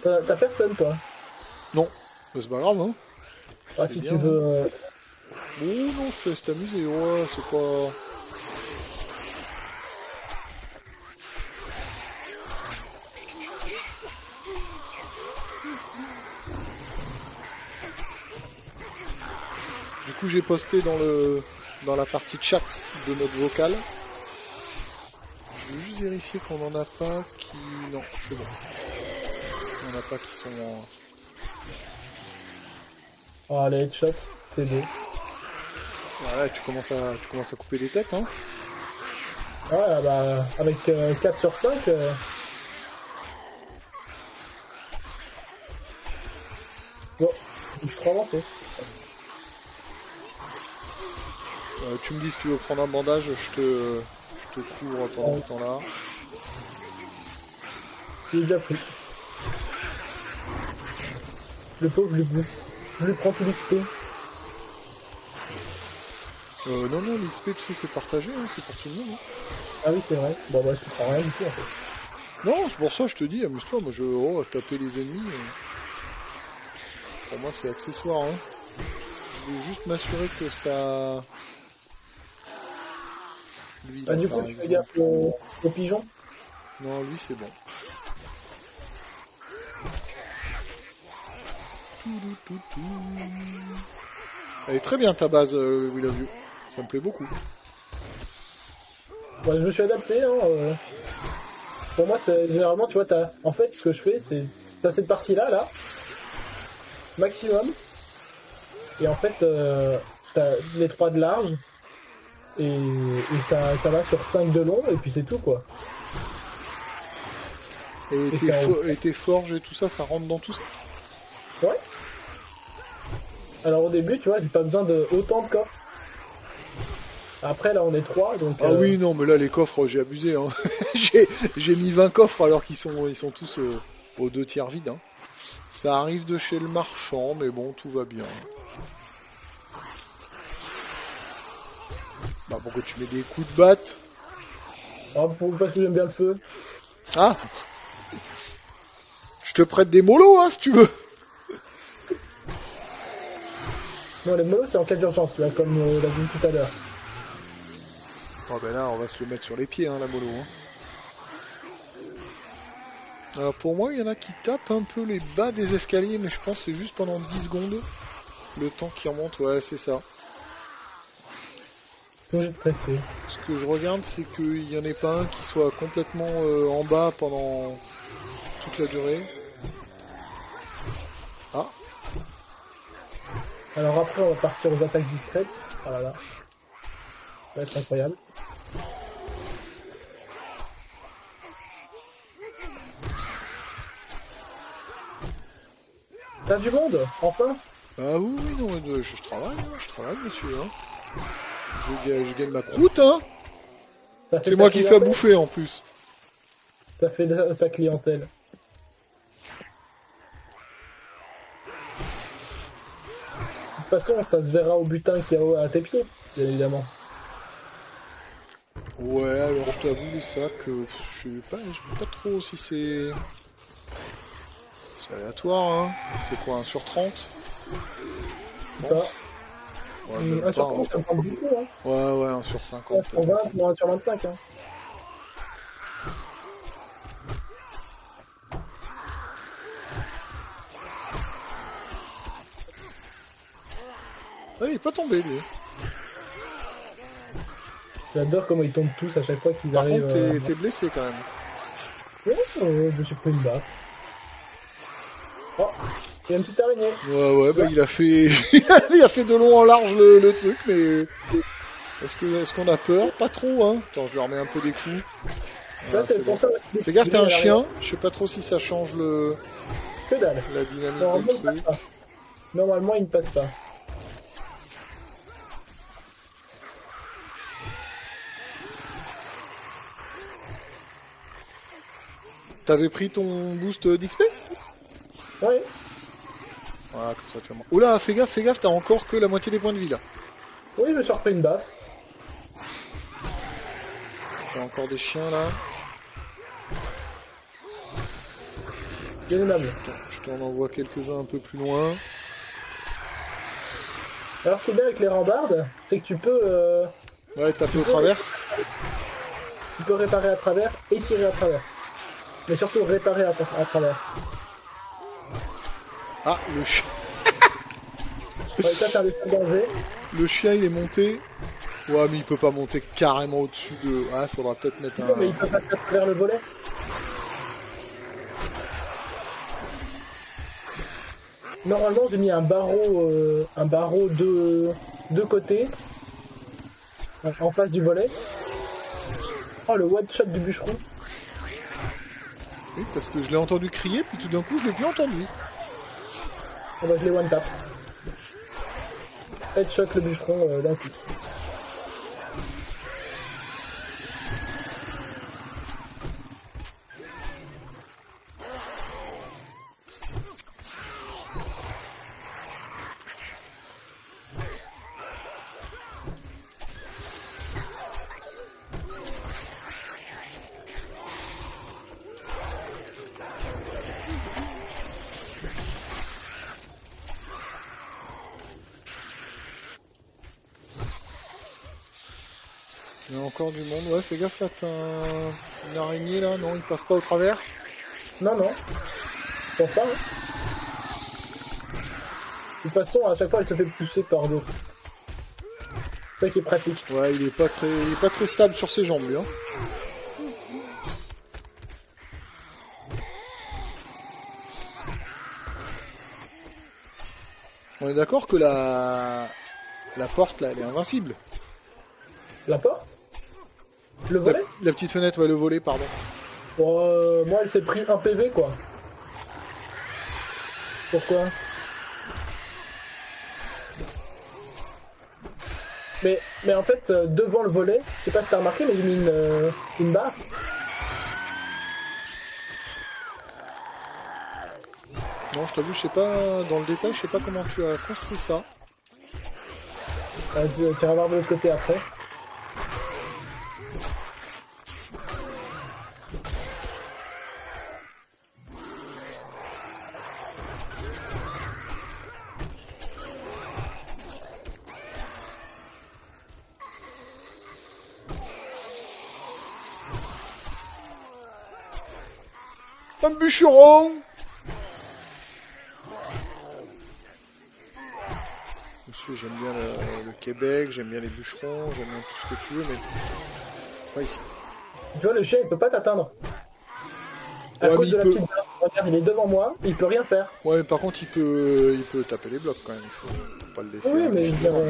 Speaker 1: T'as personne, toi.
Speaker 2: Non, mais c'est pas grave, hein.
Speaker 1: Ah,
Speaker 2: C'est
Speaker 1: si
Speaker 2: bien,
Speaker 1: tu veux...
Speaker 2: Oh non, je te laisse t'amuser, ouais, c'est pas... Du coup, j'ai posté dans la partie chat de notre vocal. Je veux juste vérifier qu'on en a pas qui... Non, c'est bon. On en a pas qui sont...
Speaker 1: Oh, allez, headshot. C'est beau.
Speaker 2: Ouais, tu commences à couper des têtes, hein.
Speaker 1: Ouais, bah, avec 4 sur 5... Bon, je crois avancer.
Speaker 2: Tu me dis si tu veux prendre un bandage, je te couvre pendant ce temps-là.
Speaker 1: J'ai déjà pris. Le pauvre, je lui prends tout l'XP.
Speaker 2: Non, non, l'XP, tu sais, c'est partagé, hein, c'est pour tout le monde. Hein.
Speaker 1: Ah oui, c'est vrai. Bon, bah, je prends rien du tout, en fait.
Speaker 2: Non, c'est pour ça que je te dis, amuse-toi, moi taper les ennemis, pour moi c'est accessoire. Hein. Je veux juste m'assurer que ça... Lui,
Speaker 1: Ah,
Speaker 2: là,
Speaker 1: du
Speaker 2: par
Speaker 1: coup, tu fais
Speaker 2: exemple.
Speaker 1: gaffe au pigeon.
Speaker 2: Non, lui c'est bon. Elle est très bien ta base, We Love You. Ça me plaît beaucoup.
Speaker 1: Ouais, je me suis adapté, hein. Pour moi, c'est généralement, tu vois, en fait, ce que je fais, c'est t'as cette partie-là, là, maximum, et en fait, t'as les 3 de large, et ça va sur 5 de long, et puis c'est tout, quoi.
Speaker 2: Et
Speaker 1: Et ça-
Speaker 2: tes forges et tout ça, ça rentre dans tout ça.
Speaker 1: Ouais. Alors au début, tu vois, j'ai pas besoin de autant de coffres. Après, là, on est 3, donc...
Speaker 2: Ah oui, non, mais là, les coffres, j'ai abusé. Hein. J'ai mis 20 coffres alors qu'ils sont tous aux 2 tiers vides. Hein. Ça arrive de chez le marchand, mais bon, tout va bien. Bah, pourquoi tu mets des coups de batte?
Speaker 1: Parce que j'aime bien le feu.
Speaker 2: Ah, je te prête des molos, hein, si tu veux.
Speaker 1: Non, les molos, c'est en cas d'urgence, là, comme l'a dit tout à l'heure.
Speaker 2: Oh, ben là, on va se le mettre sur les pieds, hein, la molo. Hein. Alors, pour moi, il y en a qui tapent un peu les bas des escaliers, mais je pense que c'est juste pendant 10 secondes. Le temps qui remonte, ouais, c'est ça.
Speaker 1: Faut juste presser.
Speaker 2: Ce que je regarde, c'est qu'il n'y en ait pas un qui soit complètement en bas pendant toute la durée. Ah,
Speaker 1: Alors après, on va partir aux attaques discrètes. Ah là là. Ça va être incroyable. T'as du monde, enfin.
Speaker 2: ah oui, oui, non, je travaille, monsieur. Hein. Je gagne ma croûte, hein.
Speaker 1: T'as fait
Speaker 2: C'est
Speaker 1: sa
Speaker 2: moi qui fais à
Speaker 1: clientèle.
Speaker 2: bouffer en plus.
Speaker 1: T'as fait sa clientèle. De toute façon, ça se verra au butin qu'il y a à tes pieds, bien évidemment.
Speaker 2: Ouais, alors je t'avoue ça que je sais pas trop si c'est aléatoire, hein. C'est quoi, 1 sur 30?
Speaker 1: Pas.
Speaker 2: Ouais, même
Speaker 1: 1 sur
Speaker 2: pas,
Speaker 1: 30, ça me parle beaucoup, hein.
Speaker 2: hein. Ouais, 1 sur 50
Speaker 1: 1 sur 20 ou 1 sur 25, hein.
Speaker 2: Ah, il est pas tombé lui.
Speaker 1: J'adore comment ils tombent tous à chaque fois qu'ils
Speaker 2: Par
Speaker 1: arrivent.
Speaker 2: contre, t'es blessé quand même.
Speaker 1: Ouais, je me suis pris une baffe. Oh, il y a une petite araignée.
Speaker 2: Ouais, bah il a fait, il a fait de long en large le truc, mais est-ce qu'on a peur? Pas trop, hein. Attends, je lui remets un peu des coups.
Speaker 1: Là,
Speaker 2: Ah,
Speaker 1: c'est
Speaker 2: c'est
Speaker 1: pour
Speaker 2: bon.
Speaker 1: ça aussi.
Speaker 2: Fais gaffe, t'es un
Speaker 1: Lui, elle
Speaker 2: chien.
Speaker 1: arrive.
Speaker 2: Je sais pas trop si ça change
Speaker 1: Que dalle.
Speaker 2: la dynamique
Speaker 1: Normalement,
Speaker 2: du
Speaker 1: il passe
Speaker 2: truc.
Speaker 1: pas. Normalement, il ne passe pas.
Speaker 2: T'avais pris ton boost d'XP?
Speaker 1: Ouais.
Speaker 2: Voilà, comme ça tu vas. Oula, fais gaffe, t'as encore que la moitié des points de vie là.
Speaker 1: Oui, je me suis repris une baffe.
Speaker 2: T'as encore des chiens là.
Speaker 1: Bien aimable.
Speaker 2: Attends, je t'en envoie quelques-uns un peu plus loin.
Speaker 1: Alors, ce qui est bien avec les rambardes, c'est que
Speaker 2: Ouais, taper au travers.
Speaker 1: tu peux réparer à travers et tirer à travers. Mais surtout réparer à travers.
Speaker 2: Ah, le chien.
Speaker 1: Ouais, ça, c'est un des seuls dangers.
Speaker 2: Le chien il est monté. Ouais, mais il peut pas monter carrément au-dessus de. Ouais, faudra peut-être mettre
Speaker 1: Non, mais
Speaker 2: un.
Speaker 1: il peut passer à travers le volet. Normalement, j'ai mis un barreau de côté, en face du volet. Oh, le one shot du bûcheron.
Speaker 2: Oui, parce que je l'ai entendu crier, puis tout d'un coup je l'ai plus entendu.
Speaker 1: Oh, bah, je l'ai one tap. Headshot le bûcheron d'un coup.
Speaker 2: Il y a encore du monde. Ouais, fais gaffe là, t'as une araignée là. Non, il passe pas au travers.
Speaker 1: Non, non. Je pense pas. Hein. De toute façon, à chaque fois, elle se fait pousser par d'autres. C'est ça qui est pratique.
Speaker 2: Ouais, il est pas très stable sur ses jambes lui. Hein. On est d'accord que la porte là, elle est invincible.
Speaker 1: La porte? Le volet?
Speaker 2: La petite fenêtre, ouais, le volet, pardon.
Speaker 1: Bon, moi, elle s'est pris un PV, quoi. Pourquoi? Mais en fait, devant le volet, je sais pas si t'as remarqué, mais j'ai mis une barre.
Speaker 2: Non, je t'avoue, je sais pas, dans le détail, je sais pas comment tu as construit ça.
Speaker 1: Tu vas voir de l'autre côté après.
Speaker 2: Un bûcheron! Monsieur, j'aime bien le Québec, j'aime bien les bûcherons, j'aime bien tout ce que tu veux, mais pas ici.
Speaker 1: Tu vois, le chien, il peut pas t'atteindre. À
Speaker 2: Ouais,
Speaker 1: cause
Speaker 2: mais
Speaker 1: de la
Speaker 2: il peut.
Speaker 1: petite barre. Regarde, il est devant moi, il peut rien faire.
Speaker 2: Ouais, mais par contre, il peut taper les blocs quand même. Faut pas le laisser.
Speaker 1: Oui, mais
Speaker 2: indifférent.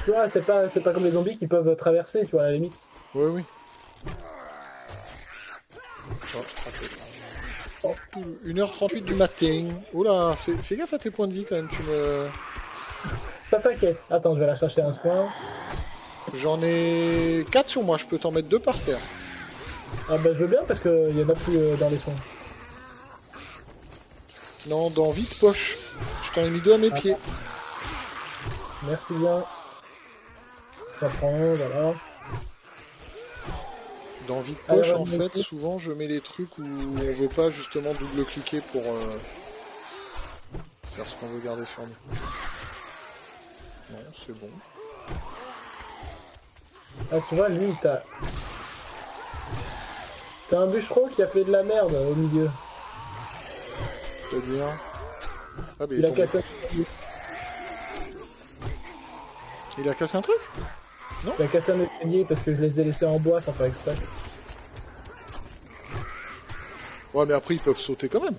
Speaker 1: tu vois, c'est pas comme les zombies qui peuvent traverser, tu vois, à la limite.
Speaker 2: Ouais, oui. Oh, raté.
Speaker 1: Oh.
Speaker 2: 1h38 du matin. Oula, fais gaffe à tes points de vie quand même.
Speaker 1: Ça t'inquiète. Attends, je vais la chercher un coin.
Speaker 2: J'en ai 4 sur moi, je peux t'en mettre 2 par terre.
Speaker 1: Ah bah je veux bien parce qu'il y en a plus dans les soins.
Speaker 2: Non, dans vide poche. Je t'en ai mis 2 à mes pieds.
Speaker 1: Merci bien. Ça prend, voilà.
Speaker 2: Dans vide poche,
Speaker 1: Alors,
Speaker 2: en fait, souvent je mets les trucs où on veut pas justement double-cliquer pour faire ce qu'on veut garder sur nous. Non, c'est bon.
Speaker 1: Ah tu vois, lui, t'as un bûcheron qui a fait de la merde au milieu.
Speaker 2: C'est-à-dire... Ah, mais
Speaker 1: Il a
Speaker 2: tombé.
Speaker 1: cassé.
Speaker 2: Il a cassé un truc?
Speaker 1: Il a cassé un escalier parce que je les ai laissés en bois sans faire exprès.
Speaker 2: Ouais, mais après, ils peuvent sauter quand même.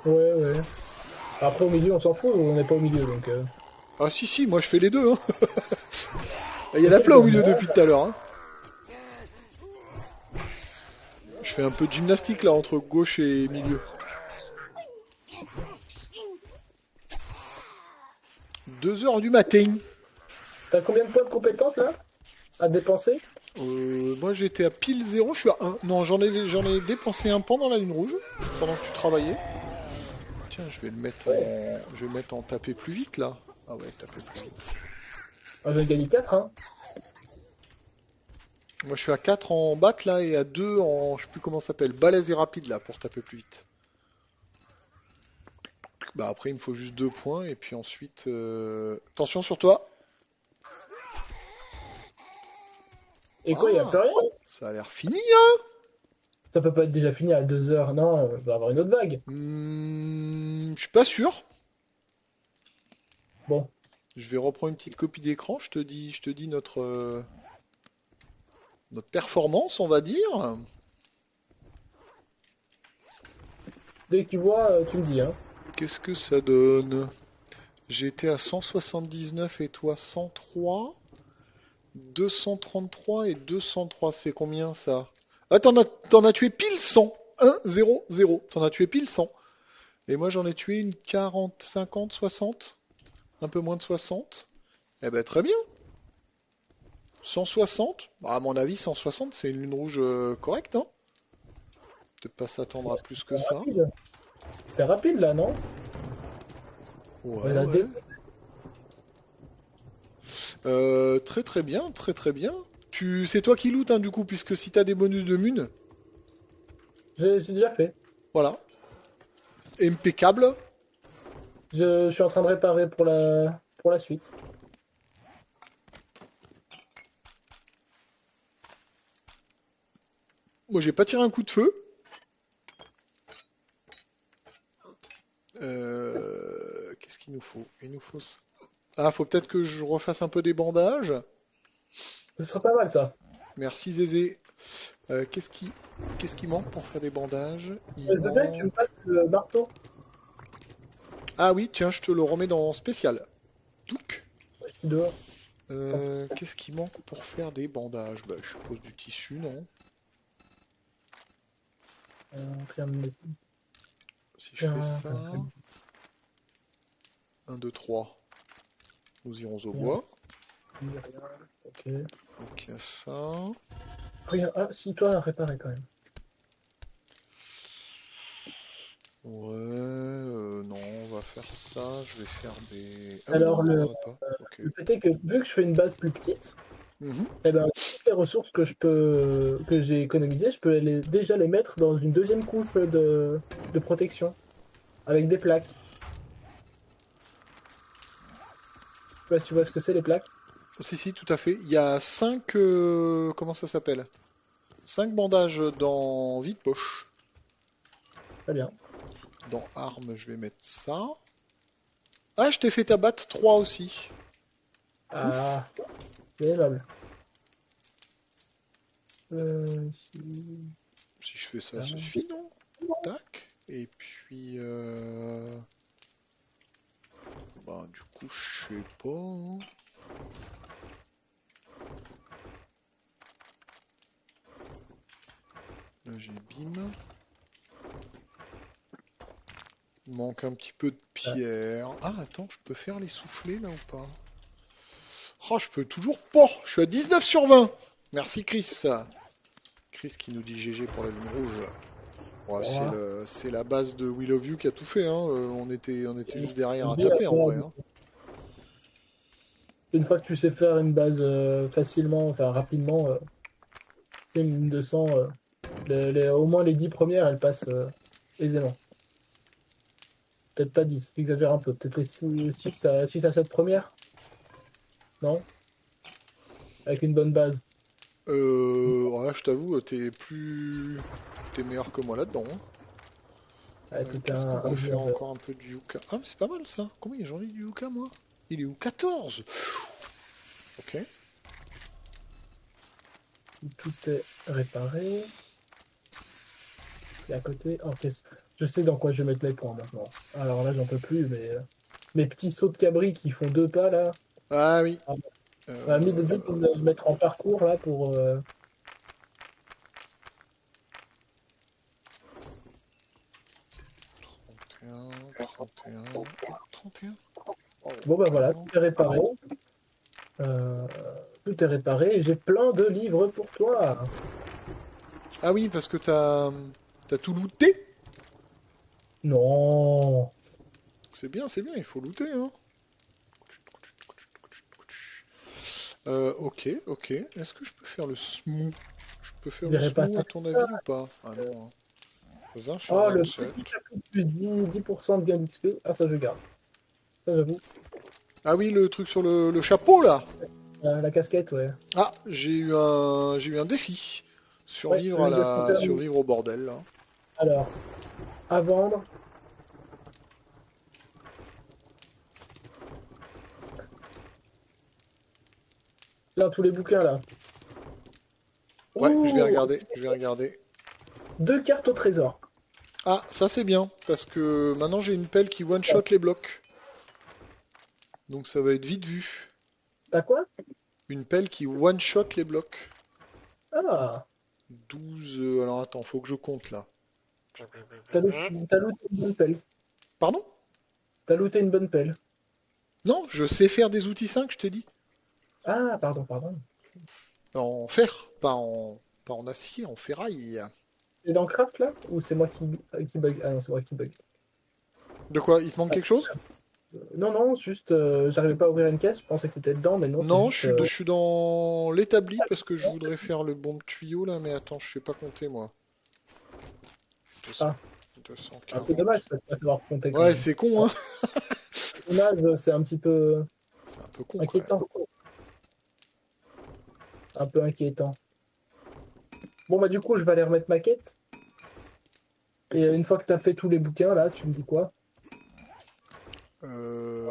Speaker 1: Ouais. Après, au milieu, on s'en fout, on n'est pas au milieu, donc...
Speaker 2: Ah si, moi je fais les deux. Hein. Il y en a plein au milieu depuis tout à l'heure. Hein. Je fais un peu de gymnastique là entre gauche et milieu. 2h du matin.
Speaker 1: T'as combien de points de compétences, là? À dépenser?
Speaker 2: Moi j'étais à pile 0, je suis à 1. Non, j'en ai dépensé un pendant la ligne rouge, pendant que tu travaillais. Tiens, je vais le mettre en taper plus vite là. Ah ouais, taper plus vite.
Speaker 1: Ah, j'ai gagné 4, hein.
Speaker 2: Moi je suis à 4 en batte là et à 2 en, je sais plus comment ça s'appelle, balèze et rapide là pour taper plus vite. Bah après il me faut juste 2 points et puis ensuite... Attention sur toi.
Speaker 1: Et quoi, il a plus rien?
Speaker 2: Ça a l'air fini hein.
Speaker 1: Ça peut pas être déjà fini à 2 heures, non, il va y avoir une autre vague.
Speaker 2: Je suis pas sûr.
Speaker 1: Bon.
Speaker 2: Je vais reprendre une petite copie d'écran, je te dis notre performance, on va dire.
Speaker 1: Dès que tu vois, tu me dis, hein.
Speaker 2: Qu'est-ce que ça donne? J'étais à 179 et toi 103. 233 et 203, ça fait combien ça? Ah, t'en as tué pile 100. 1, 0, 0. T'en as tué pile 100. Et moi j'en ai tué une 40, 50, 60. Un peu moins de 60. Eh ben très bien. 160. Bah, à mon avis, 160, c'est une lune rouge correcte, hein? Peut-être pas s'attendre à plus que ça.
Speaker 1: Rapide. C'est rapide, là, non?
Speaker 2: Ouais. Très très bien, très très bien. C'est toi qui loot, hein, du coup, puisque si t'as des bonus de mun,
Speaker 1: J'ai déjà fait.
Speaker 2: voilà. Impeccable.
Speaker 1: Je suis en train de réparer pour la suite.
Speaker 2: Moi, j'ai pas tiré un coup de feu. Qu'est-ce qu'il nous faut? Il nous faut ça. Ah, faut peut-être que je refasse un peu des bandages.
Speaker 1: Ce serait pas mal, ça.
Speaker 2: Merci Zézé. Qu'est-ce qui manque pour faire des bandages? Il
Speaker 1: Tu me passes le marteau?
Speaker 2: Ah oui, tiens, je te le remets dans spécial. Touc.
Speaker 1: Je suis dehors.
Speaker 2: Qu'est-ce qui manque pour faire des bandages? Bah, je suppose du tissu, non? Si je fais ça... 1, 2, 3. Nous irons au bois.
Speaker 1: Ok.
Speaker 2: Donc il y a ça.
Speaker 1: Rien. Ah, si, toi, réparer quand même.
Speaker 2: Ouais, non, on va faire ça. Je vais faire des... Ah,
Speaker 1: Alors,
Speaker 2: non,
Speaker 1: le
Speaker 2: on va pas. Ok.
Speaker 1: fait est que vu que je fais une base plus petite,
Speaker 2: Mhm.
Speaker 1: eh ben, toutes les ressources que j'ai économisées, je peux déjà les mettre dans une deuxième couche de protection avec des plaques. Je sais pas si tu vois ce que c'est les plaques.
Speaker 2: Si, tout à fait. Il y a 5... comment ça s'appelle? 5 bandages dans vide poche.
Speaker 1: Très bien.
Speaker 2: Dans armes, je vais mettre ça. Ah, je t'ai fait abattre 3 aussi.
Speaker 1: Ah, c'est aimable.
Speaker 2: Si je fais ça, ça suffit, non? Tac. Et puis... Bah, du coup, je sais pas... hein. Là, j'ai bim. Il manque un petit peu de pierre. Ah, attends, je peux faire les soufflets, là, ou pas? Oh, je peux toujours pas. Je suis à 19 sur 20. Merci, Chris. Chris qui nous dit GG pour la ligne rouge. Ouais, c'est la base de We Love You qui a tout fait. Hein. On était juste derrière à taper, en vrai. Hein.
Speaker 1: Une fois que tu sais faire une base facilement, enfin rapidement, une 200, au moins les 10 premières, elles passent aisément. Peut-être pas 10, j'exagère un peu. Peut-être les 6 à 7 premières. Non? Avec une bonne base.
Speaker 2: Ouais, je t'avoue, t'es meilleur que moi là-dedans. Hein. Qu'est-ce qu'on peut faire encore un peu de yucca? Ah, mais c'est pas mal ça. Combien j'en ai du yucca, moi? Il est où? 14! Ok.
Speaker 1: Tout est réparé. Et à côté, oh, je sais dans quoi je vais mettre mes points maintenant. Alors là, j'en peux plus, mais mes petits sauts de cabri qui font 2 pas là.
Speaker 2: Ah oui.
Speaker 1: Ah, on a mis de vite
Speaker 2: Euh,
Speaker 1: de me mettre en parcours là pour.
Speaker 2: 31, 31. Oh,
Speaker 1: Bon bah voilà,
Speaker 2: carrément.
Speaker 1: tout est réparé. Euh, Tout est réparé et j'ai plein de livres pour toi.
Speaker 2: Ah oui, parce que t'as tout looté.
Speaker 1: Non.
Speaker 2: C'est bien, il faut looter, hein. Ok, ok. Est-ce que je peux faire le smooth? Je peux faire
Speaker 1: Je
Speaker 2: le
Speaker 1: verrai pas
Speaker 2: smooth
Speaker 1: ça.
Speaker 2: à ton avis ou pas? Ah non, hein. 20 sur
Speaker 1: Oh, le
Speaker 2: 27.
Speaker 1: petit chapeau plus 10% de gain d'XP. Ah, ça, je garde. Ça, j'avoue.
Speaker 2: Ah oui, le truc sur le chapeau là.
Speaker 1: La casquette, ouais.
Speaker 2: Ah, j'ai eu un défi.
Speaker 1: Ouais, je viens de faire.
Speaker 2: Survivre au bordel là.
Speaker 1: Alors, à vendre. Là, tous les bouquins, là.
Speaker 2: Ouais, je vais
Speaker 1: Ouh,
Speaker 2: regarder, je vais regarder.
Speaker 1: 2 cartes au trésor.
Speaker 2: Ah, ça c'est bien, parce que maintenant j'ai une pelle qui
Speaker 1: Ah,
Speaker 2: one-shot les blocs. Donc ça va être vite vu.
Speaker 1: t'as quoi?
Speaker 2: Une pelle qui one-shot les blocs.
Speaker 1: Ah,
Speaker 2: 12. Alors attends, faut que je compte là.
Speaker 1: t'as looté une bonne pelle.
Speaker 2: Pardon?
Speaker 1: T'as looté une bonne pelle.
Speaker 2: Non, je sais faire des outils 5, je t'ai dit.
Speaker 1: Ah, pardon, pardon.
Speaker 2: En fer, pas en acier, en ferraille.
Speaker 1: C'est dans Craft, là? Ou c'est moi qui bug? Ah non, c'est moi qui bug.
Speaker 2: De quoi? Il te manque
Speaker 1: Ah,
Speaker 2: quelque chose?
Speaker 1: non, non, juste, j'arrivais pas à ouvrir une caisse. Je pensais que t'étais dedans, mais non, c'est
Speaker 2: Non,
Speaker 1: juste.
Speaker 2: je suis dans l'établi parce que je voudrais faire le bon tuyau là, mais attends, je sais pas compter moi. 200,
Speaker 1: Ah, un peu
Speaker 2: 240.
Speaker 1: dommage, ça va falloir compter quand
Speaker 2: Ouais,
Speaker 1: même.
Speaker 2: c'est con,
Speaker 1: Alors,
Speaker 2: hein?
Speaker 1: l'image, c'est un petit peu
Speaker 2: C'est un peu con quand même.
Speaker 1: inquiétant. Un peu inquiétant. Bon, bah, du coup, je vais aller remettre ma quête. Et une fois que t'as fait tous les bouquins, là, tu me dis quoi?
Speaker 2: Euh...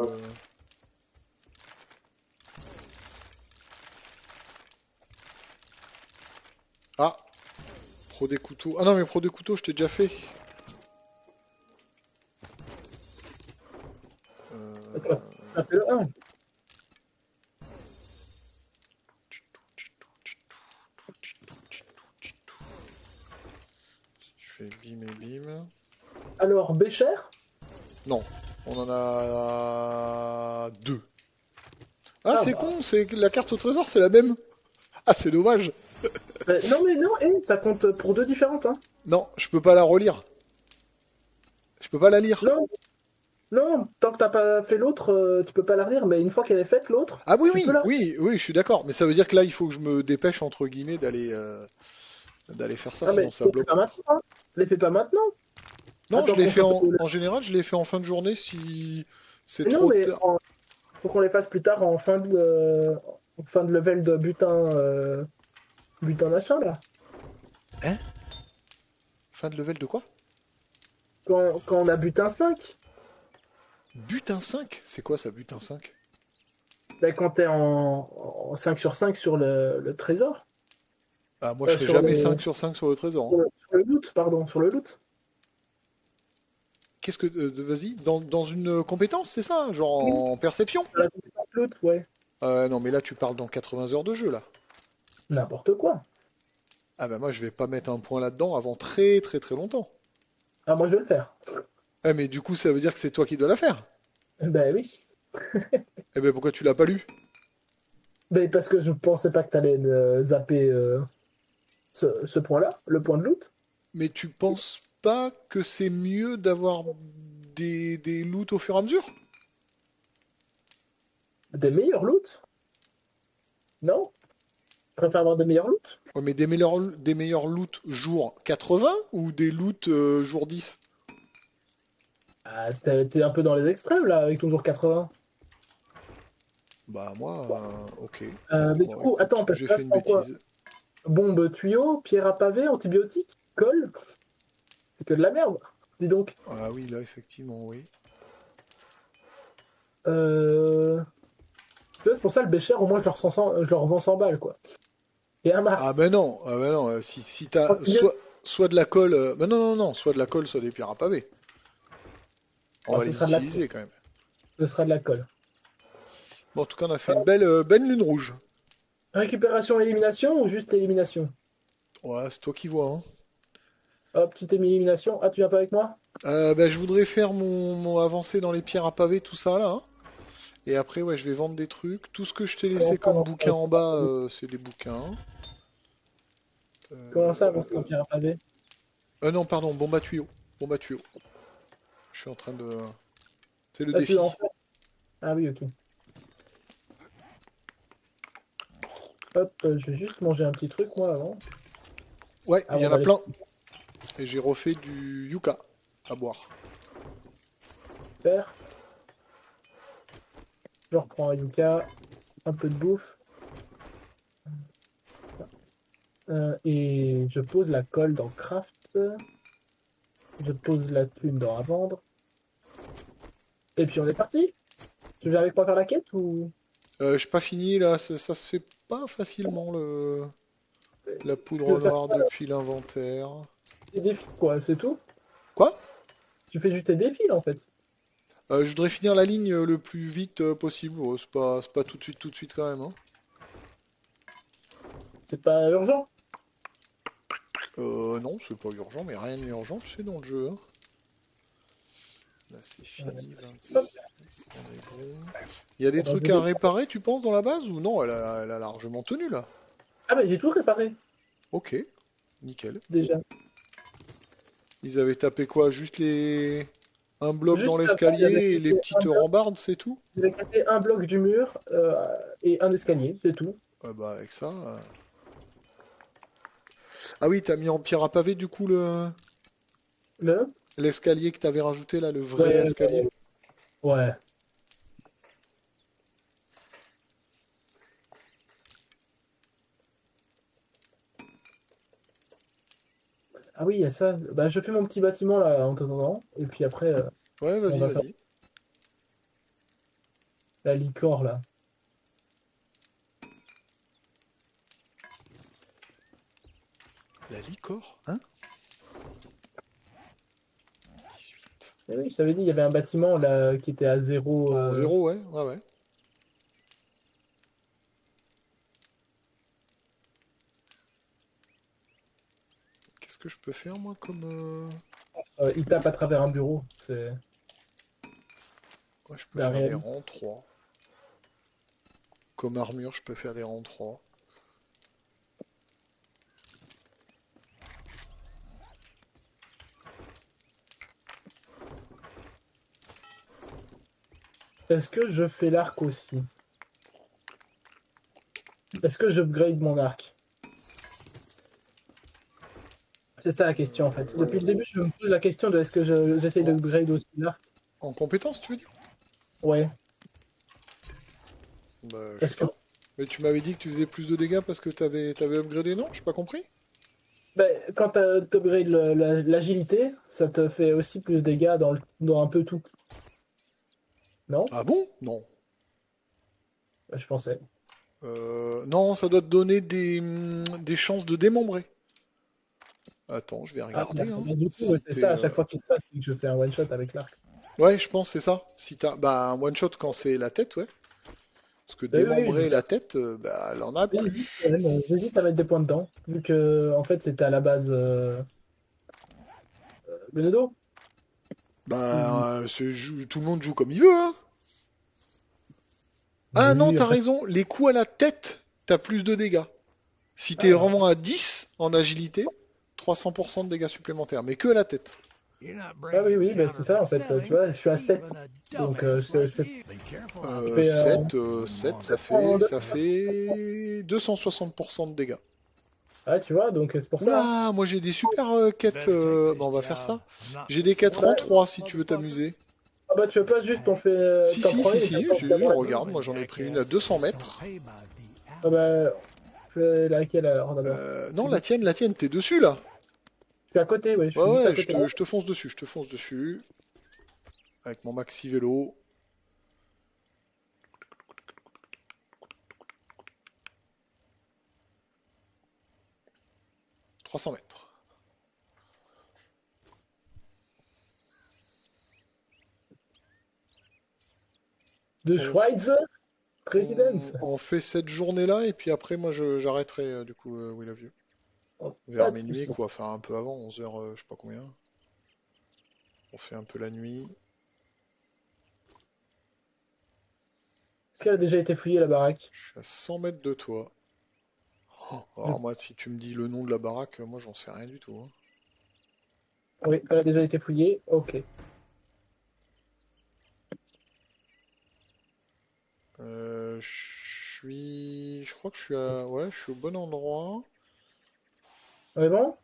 Speaker 2: Ah, pro des couteaux. Ah non, mais pro des couteaux, je t'ai déjà fait.
Speaker 1: Attends, t'as fait le 1.
Speaker 2: Je fais bim et bim.
Speaker 1: Alors, Bécher?
Speaker 2: Non, on en a deux. Ah,
Speaker 1: Ah,
Speaker 2: c'est
Speaker 1: bah.
Speaker 2: con, c'est la carte au trésor, c'est la même. Ah, c'est dommage.
Speaker 1: Non, mais non, ça compte pour 2 différentes, hein.
Speaker 2: Non, je peux pas la relire. Je peux pas la lire.
Speaker 1: Non, non, tant que t'as pas fait l'autre, tu peux pas la relire, mais une fois qu'elle est faite, l'autre,
Speaker 2: Ah oui,
Speaker 1: tu peux
Speaker 2: oui,
Speaker 1: la relire.
Speaker 2: oui, oui, je suis d'accord. Mais ça veut dire que là, il faut que je me dépêche, entre guillemets, d'aller faire ça,
Speaker 1: Ah,
Speaker 2: sinon
Speaker 1: mais
Speaker 2: ça
Speaker 1: les fais
Speaker 2: bloque.
Speaker 1: pas maintenant, hein. Les fais pas maintenant.
Speaker 2: Non, je
Speaker 1: Attends
Speaker 2: l'ai
Speaker 1: qu'on
Speaker 2: fait
Speaker 1: chope
Speaker 2: en général, je l'ai fait en fin de journée si c'est
Speaker 1: Mais non,
Speaker 2: trop
Speaker 1: mais
Speaker 2: tard.
Speaker 1: faut qu'on les fasse plus tard en fin de level de butin, butin machin, là.
Speaker 2: Hein? Fin de level de quoi?
Speaker 1: Quand on a butin 5,
Speaker 2: Butin 5? C'est quoi ça, butin 5?
Speaker 1: ben, quand t'es en 5 sur 5 sur le trésor,
Speaker 2: Ah, moi, je serai
Speaker 1: sur
Speaker 2: jamais
Speaker 1: le,
Speaker 2: 5 sur 5 sur le trésor, hein.
Speaker 1: sur le loot, pardon, sur le loot.
Speaker 2: Qu'est-ce que... vas-y, dans une compétence, c'est ça? Genre
Speaker 1: Oui.
Speaker 2: en perception?
Speaker 1: Sur la compétence loot, ouais.
Speaker 2: Non, mais là, tu parles dans 80 heures de jeu, là.
Speaker 1: N'importe quoi.
Speaker 2: Ah bah moi, je vais pas mettre un point là-dedans avant très très très longtemps.
Speaker 1: Ah, moi, je vais le faire.
Speaker 2: Ah, mais du coup, ça veut dire que c'est toi qui dois la faire.
Speaker 1: Ben oui.
Speaker 2: Eh ben, pourquoi tu l'as pas lu?
Speaker 1: Ben, parce que je pensais pas que t'allais zapper ce point-là, le point de loot.
Speaker 2: Mais tu penses pas que c'est mieux d'avoir des loots au fur et à mesure?
Speaker 1: Des meilleurs loot. Non? Je préfère avoir des meilleurs loot.
Speaker 2: Ouais, mais des meilleurs loots jour 80 ou des loots jour 10?
Speaker 1: Ah, t'es un peu dans les extrêmes, là, avec ton jour 80.
Speaker 2: Bah moi, ok.
Speaker 1: Mais du
Speaker 2: Bon,
Speaker 1: coup,
Speaker 2: écoute,
Speaker 1: attends, parce
Speaker 2: j'ai
Speaker 1: que là,
Speaker 2: fait
Speaker 1: je
Speaker 2: une
Speaker 1: prends quoi?
Speaker 2: bêtise.
Speaker 1: Bombe, tuyau, pierre à pavé, antibiotique, colle. C'est que de la merde. Dis donc.
Speaker 2: Ah oui, là, effectivement, oui.
Speaker 1: Euh... Tu vois, c'est pour ça le bécher, au moins je leur vends 100 balles, quoi. Et un
Speaker 2: Ah
Speaker 1: mars.
Speaker 2: ben non, si t'as
Speaker 1: Portugais,
Speaker 2: soit de la colle, ben non, soit de la colle, soit des pierres à pavé. On
Speaker 1: oh,
Speaker 2: va
Speaker 1: ce
Speaker 2: les
Speaker 1: sera de la colle.
Speaker 2: utiliser quand même.
Speaker 1: Ce sera de la colle.
Speaker 2: Bon, en tout cas, on a fait une
Speaker 1: Hop,
Speaker 2: belle lune rouge.
Speaker 1: récupération, élimination ou juste élimination?
Speaker 2: Ouais, c'est toi qui vois, hein.
Speaker 1: Hop, petite élimination. Ah, tu viens pas avec moi?
Speaker 2: Ben, je voudrais faire mon avancée dans les pierres à pavé, tout ça là, hein. Et après, ouais, je vais vendre des trucs. Tout ce que je t'ai
Speaker 1: Comment
Speaker 2: laissé
Speaker 1: ça,
Speaker 2: comme
Speaker 1: avancer dans
Speaker 2: bouquin
Speaker 1: le
Speaker 2: en
Speaker 1: pierre à
Speaker 2: bas,
Speaker 1: pavé?
Speaker 2: c'est des bouquins.
Speaker 1: Comment ça, avancer dans
Speaker 2: Euh,
Speaker 1: le pierre à pavé?
Speaker 2: non, pardon, bombe à tuyaux. Bombe à tuyaux. Je suis en train de... C'est le
Speaker 1: Ah, tu veux en
Speaker 2: défi.
Speaker 1: faire? Ah oui, ok. Hop, je vais juste manger un petit truc, moi,
Speaker 2: Ouais, il y
Speaker 1: avant
Speaker 2: en a
Speaker 1: d'aller
Speaker 2: plein. Et j'ai refait du yucca à boire.
Speaker 1: faire. Je reprends un yucca, un peu de bouffe, et je pose la colle dans craft. Je pose la thune dans à vendre. Et puis on est parti. Tu viens avec moi faire la quête ou
Speaker 2: J'ai pas fini là, ça se fait pas facilement la
Speaker 1: tu
Speaker 2: poudre
Speaker 1: veux faire
Speaker 2: noire depuis l'inventaire.
Speaker 1: tes défis, quoi, c'est tout?
Speaker 2: Quoi?
Speaker 1: Tu fais juste tes défis, là, en fait.
Speaker 2: Je voudrais finir la ligne le plus vite possible. Oh, c'est pas tout de suite quand même, hein.
Speaker 1: C'est pas urgent.
Speaker 2: Non, c'est pas urgent, mais rien n'est urgent, tu sais, dans le jeu, hein. Là, c'est fini,
Speaker 1: Hop,
Speaker 2: 26, on est bon. Il y a des
Speaker 1: on a
Speaker 2: trucs à
Speaker 1: deux.
Speaker 2: réparer, tu penses, dans la base ou non? Elle a largement tenu là.
Speaker 1: Ah, bah j'ai tout réparé,
Speaker 2: Ok, nickel.
Speaker 1: déjà.
Speaker 2: Ils avaient tapé quoi? Juste les... Un bloc dans
Speaker 1: Juste avant,
Speaker 2: l'escalier et les petites rambardes, c'est tout?
Speaker 1: j'avais cassé un bloc du mur et un escalier, c'est tout.
Speaker 2: Bah, avec ça. Ah oui, t'as mis en pierre à pavé du coup
Speaker 1: Le?
Speaker 2: l'escalier que t'avais rajouté là, le vrai
Speaker 1: Ouais,
Speaker 2: escalier.
Speaker 1: ouais. Ah oui, il y a ça. Bah, je fais mon petit bâtiment là en attendant. Et puis après,
Speaker 2: Ouais,
Speaker 1: on
Speaker 2: vas-y,
Speaker 1: va faire
Speaker 2: vas-y.
Speaker 1: la licorne là.
Speaker 2: La licore, hein? 18.
Speaker 1: Et oui, je t'avais dit, il y avait un bâtiment là qui était à zéro.
Speaker 2: En zéro, ouais, ouais, ouais. Qu'est-ce que je peux faire moi comme...
Speaker 1: Il tape à travers un bureau. C'est
Speaker 2: Ouais, je peux
Speaker 1: la
Speaker 2: faire des
Speaker 1: réalité.
Speaker 2: rangs 3. Comme armure, je peux faire des rangs 3.
Speaker 1: Est-ce que je fais l'arc aussi? Est-ce que j'upgrade mon arc? C'est ça la question en fait. Depuis le début, je me pose la question de est-ce que j'essaye
Speaker 2: En,
Speaker 1: d'upgrade aussi l'arc?
Speaker 2: en compétence, tu veux dire?
Speaker 1: Ouais.
Speaker 2: Bah, je sais
Speaker 1: Parce que
Speaker 2: pas. Mais tu m'avais dit que tu faisais plus de dégâts parce que t'avais upgradé, non? J'ai pas compris?
Speaker 1: ben, quand tu upgrades l'agilité, ça te fait aussi plus de dégâts dans un peu tout. Non?
Speaker 2: Ah bon? Non.
Speaker 1: Ben, je pensais.
Speaker 2: Non, ça doit te donner des chances de démembrer. Attends, je vais
Speaker 1: Ah,
Speaker 2: regarder, hein.
Speaker 1: ben, du coup,
Speaker 2: Si
Speaker 1: c'est ça,
Speaker 2: t'es,
Speaker 1: à chaque fois qu'il se passe, c'est que je fais un one shot avec l'arc.
Speaker 2: Ouais, je pense que c'est ça. Si t'as... Bah, un one shot quand c'est la tête, ouais. Parce que
Speaker 1: Ben, oui,
Speaker 2: démembrer la tête, bah, elle en a
Speaker 1: j'hésite
Speaker 2: plus.
Speaker 1: quand même, j'hésite à mettre des points dedans, vu que en fait c'était à la base le Nodo.
Speaker 2: Bah, tout le monde joue comme il veut, hein. Ah non,
Speaker 1: Oui,
Speaker 2: t'as
Speaker 1: après.
Speaker 2: raison, les coups à la tête, t'as plus de dégâts. Si t'es
Speaker 1: Ah,
Speaker 2: vraiment à 10 en agilité, 300% de dégâts supplémentaires, mais que à la tête.
Speaker 3: You're not
Speaker 1: ah oui,
Speaker 3: bringing
Speaker 1: oui,
Speaker 3: them
Speaker 1: ben
Speaker 3: down
Speaker 1: c'est
Speaker 3: or
Speaker 1: ça
Speaker 3: for
Speaker 1: en fait. Tu
Speaker 3: selling.
Speaker 1: vois, je suis à 7.
Speaker 3: Even a
Speaker 1: Donc
Speaker 3: dumbass
Speaker 1: je
Speaker 3: like
Speaker 1: fais,
Speaker 3: you. Be careful
Speaker 1: je
Speaker 3: out there.
Speaker 1: fais
Speaker 2: 7, ça
Speaker 1: 400
Speaker 2: fait,
Speaker 1: de-
Speaker 2: ça fait 260% de dégâts.
Speaker 1: Ah, tu vois, donc c'est pour ça.
Speaker 2: Oula, moi j'ai des super quêtes.
Speaker 3: Better take
Speaker 2: Bah,
Speaker 3: this
Speaker 2: on va faire
Speaker 3: job.
Speaker 2: ça.
Speaker 3: I'm not
Speaker 2: J'ai des quêtes
Speaker 3: for
Speaker 2: rang
Speaker 1: Ouais.
Speaker 2: 3
Speaker 3: you,
Speaker 2: si tu veux
Speaker 3: motherfucker.
Speaker 2: t'amuser.
Speaker 1: Ah bah tu veux pas juste
Speaker 2: Si,
Speaker 1: t'en
Speaker 2: si,
Speaker 1: prends
Speaker 2: si,
Speaker 1: une et
Speaker 2: si,
Speaker 1: t'attends que ça passe.
Speaker 2: regarde, moi j'en ai pris une à
Speaker 3: Jackass.
Speaker 2: 200
Speaker 3: Don't
Speaker 2: mètres.
Speaker 3: pay by the
Speaker 1: Ah
Speaker 3: hour.
Speaker 1: bah je fais laquelle alors d'abord?
Speaker 2: Non,
Speaker 1: Je dis-
Speaker 2: la tienne, t'es dessus là.
Speaker 1: je suis à côté, oui, je
Speaker 2: Ouais,
Speaker 1: suis juste à
Speaker 2: ouais,
Speaker 1: côté.
Speaker 2: je te fonce dessus, avec mon maxi vélo. 300 mètres.
Speaker 1: De Schweizer Residence.
Speaker 2: On fait cette journée-là et puis après moi j'arrêterai du coup We Love You.
Speaker 1: Oh,
Speaker 2: Vers
Speaker 1: pas de
Speaker 2: minuit
Speaker 1: soucis.
Speaker 2: quoi, enfin un peu avant, 11h je sais pas combien. On fait un peu la nuit.
Speaker 1: Est-ce qu'elle a déjà été fouillée la baraque?
Speaker 2: Je suis à 100 mètres de toi. Oh, alors moi si tu me dis le nom de la baraque, moi j'en sais rien du tout, hein.
Speaker 1: Oui, elle a déjà été fouillée. Ok.
Speaker 2: Je crois que je suis à... Ouais, je suis au bon endroit.
Speaker 1: On est bon?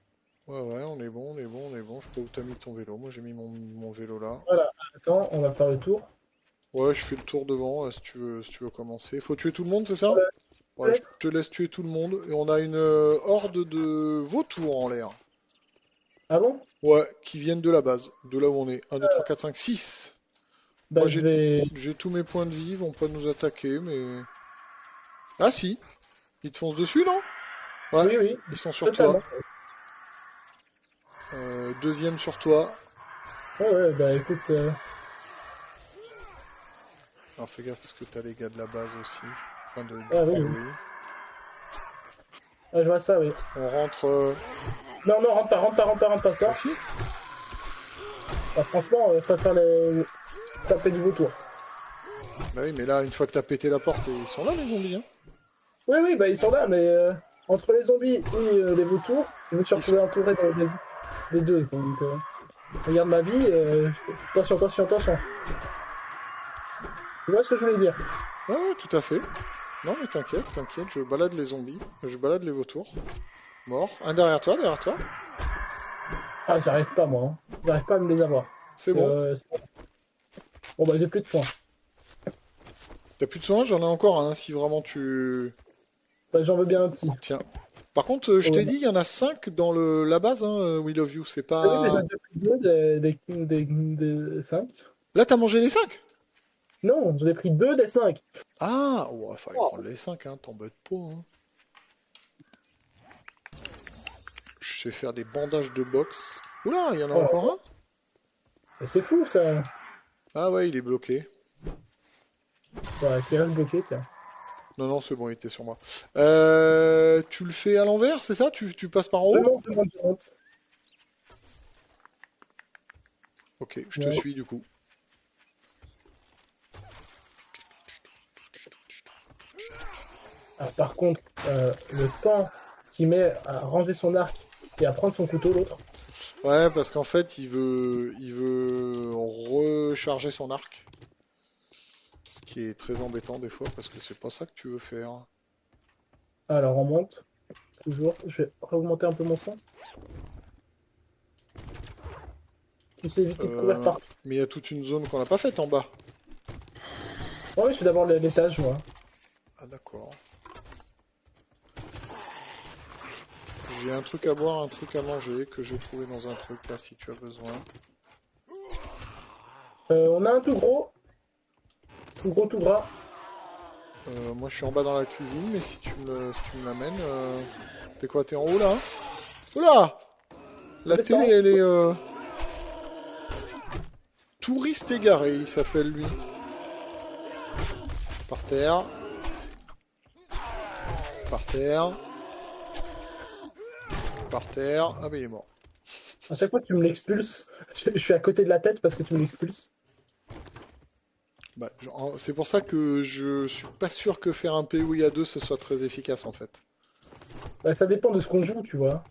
Speaker 2: Ouais, ouais, on est bon, on est bon, on est bon. Je sais pas où t'as mis ton vélo. Moi, j'ai mis mon vélo là.
Speaker 1: Voilà. Attends, on va faire le tour.
Speaker 2: Ouais, je fais le tour devant si tu veux commencer. Faut tuer tout le monde, c'est ça? Ouais, je
Speaker 1: Ouais.
Speaker 2: te laisse tuer tout le monde. Et on a une horde de vautours en l'air.
Speaker 1: Ah bon?
Speaker 2: Ouais, qui viennent de la base, de là où on est. 1, 2, 3, 4, 5, 6.
Speaker 1: Bah,
Speaker 2: Moi,
Speaker 1: je vais.
Speaker 2: j'ai tous mes points de vie, ils vont pas nous attaquer, mais... Ah si, ils te foncent dessus, non? Ouais,
Speaker 1: Oui, oui,
Speaker 2: ils sont sur toi.
Speaker 1: totalement.
Speaker 2: Deuxième sur toi.
Speaker 1: Ouais, ouais, bah écoute.
Speaker 2: Alors fais gaffe parce que t'as les gars de la base aussi. Enfin du
Speaker 1: Ah oui, oui.
Speaker 2: POE.
Speaker 1: Ah, je vois ça, oui.
Speaker 2: On rentre
Speaker 1: Non, non, rentre pas, rentre pas, rentre pas, rentre pas, ça.
Speaker 2: ici.
Speaker 1: Bah, franchement, je préfère les... taper du vautour.
Speaker 2: Bah oui, mais là, une fois que t'as pété la porte, ils sont là les zombies, hein.
Speaker 1: Oui, oui, bah ils sont là, mais entre les zombies et les vautours, je me suis
Speaker 2: Ils sont...
Speaker 1: retrouvé entouré des deux. Donc, regarde ma vie. Attention, attention, attention. Tu vois ce que je voulais dire?
Speaker 2: Ouais, ouais, tout à fait. Non mais t'inquiète, t'inquiète, je balade les zombies. Je balade les vautours. Mort. Un derrière toi, derrière toi.
Speaker 1: Ah, j'arrive pas, moi. Hein. J'arrive pas à me les avoir.
Speaker 2: C'est bon.
Speaker 1: Bon, bah j'ai plus de points.
Speaker 2: T'as plus de soins, j'en ai encore un si vraiment tu...
Speaker 1: Bah, j'en veux bien un petit.
Speaker 2: Tiens. Par contre, je
Speaker 1: Oh,
Speaker 2: t'ai
Speaker 1: non.
Speaker 2: dit, il y en a 5 dans la base, hein, We Love You, c'est
Speaker 1: Ah oui, mais j'en
Speaker 2: pas...
Speaker 1: ai déjà pris deux des cinq.
Speaker 2: Là, t'as mangé les 5?
Speaker 1: Non, j'en ai pris deux des cinq.
Speaker 2: Ah, ouais, fallait prendre les 5, hein, t'embêtes pas, hein. Je sais faire des bandages de boxe. Oula, il y en a
Speaker 1: Oh,
Speaker 2: encore un?
Speaker 1: mais c'est fou, ça.
Speaker 2: Ah ouais, il est bloqué.
Speaker 1: Ouais, qui reste bloqué, tiens.
Speaker 2: Non, non, c'est bon, il était sur moi. Tu le fais à l'envers, c'est ça? Tu passes par en
Speaker 1: Je
Speaker 2: haut?
Speaker 1: monte, je monte, je monte.
Speaker 2: Ok, je te
Speaker 1: Ouais.
Speaker 2: suis du coup.
Speaker 1: Alors, par contre, le temps qu'il met à ranger son arc et à prendre son couteau, l'autre.
Speaker 2: Ouais, parce qu'en fait, il veut recharger son arc. Ce qui est très embêtant des fois, parce que c'est pas ça que tu veux faire.
Speaker 1: Alors, on monte. Toujours. Je vais augmenter un peu mon son. Tu sais éviter de courir partout.
Speaker 2: Mais il y a toute une zone qu'on n'a pas faite en bas.
Speaker 1: Ouais, oui, je fais d'abord l'étage, moi.
Speaker 2: Ah d'accord. J'ai un truc à boire, un truc à manger que j'ai trouvé dans un truc là si tu as besoin.
Speaker 1: On a un tout gros. Tout gros, tout gras.
Speaker 2: Moi je suis en bas dans la cuisine, mais si tu me l'amènes, t'es quoi, t'es en haut là? Oula! La
Speaker 1: Descends.
Speaker 2: télé elle est touriste égaré, il s'appelle lui. Par terre. Par terre. Par terre. Ah bah il est mort.
Speaker 1: À chaque fois que tu me l'expulses, je suis à côté de la tête parce que tu me l'expulses.
Speaker 2: Bah, c'est pour ça que je suis pas sûr que faire un POI à 2 ce soit très efficace en fait.
Speaker 1: Bah, ça dépend de ce qu'on joue, tu vois.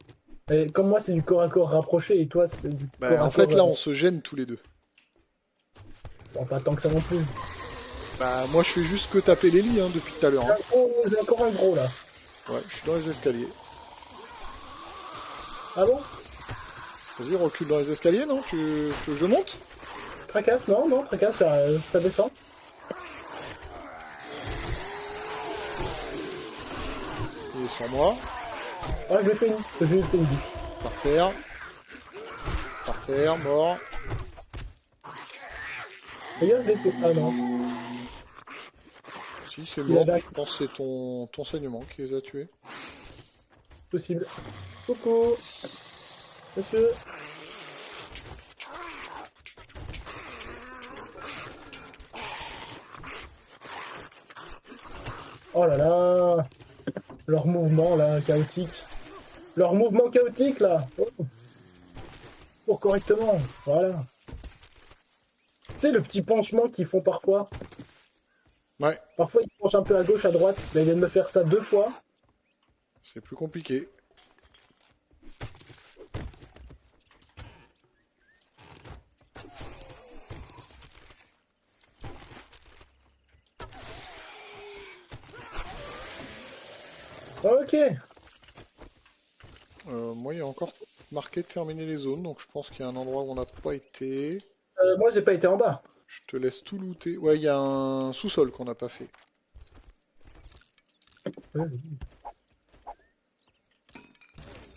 Speaker 1: Et comme moi, c'est du corps à corps rapproché et toi, c'est du
Speaker 2: Bah
Speaker 1: corps à
Speaker 2: en fait
Speaker 1: corps.
Speaker 2: là on se gêne tous les deux.
Speaker 1: Bon, pas tant que ça non plus.
Speaker 2: Bah moi je fais juste que taper les lits hein, depuis tout à l'heure, hein.
Speaker 1: J'ai encore un gros là.
Speaker 2: Ouais, je suis dans les escaliers.
Speaker 1: Ah bon?
Speaker 2: Vas-y, recule dans les escaliers, non? Tu veux que je monte?
Speaker 1: Tracasse? Non, non, tracasse, ça descend.
Speaker 2: Il est sur moi.
Speaker 1: Ah, je lui ai fait une bite.
Speaker 2: Par terre. Par terre, mort.
Speaker 1: Regarde, je l'ai fait. Ah non.
Speaker 2: Si, c'est
Speaker 1: Il a
Speaker 2: mort.
Speaker 1: back.
Speaker 2: Je pense que c'est ton saignement qui les a tués.
Speaker 1: Possible. Coucou. Monsieur. Oh là là. Leur mouvement là, chaotique. Leur mouvement chaotique là. Oh. Pour correctement. Voilà. Tu sais le petit penchement qu'ils font parfois.
Speaker 2: Ouais,
Speaker 1: Parfois ils penchent un peu à gauche, à droite. Là ils viennent me faire ça 2 fois.
Speaker 2: c'est plus compliqué.
Speaker 1: Ok.
Speaker 2: Moi, il y a encore marqué terminer les zones, donc je pense qu'il y a un endroit où on n'a pas été.
Speaker 1: Moi j'ai pas été en bas.
Speaker 2: Je te laisse tout looter. Ouais, il y a un sous-sol qu'on n'a pas fait.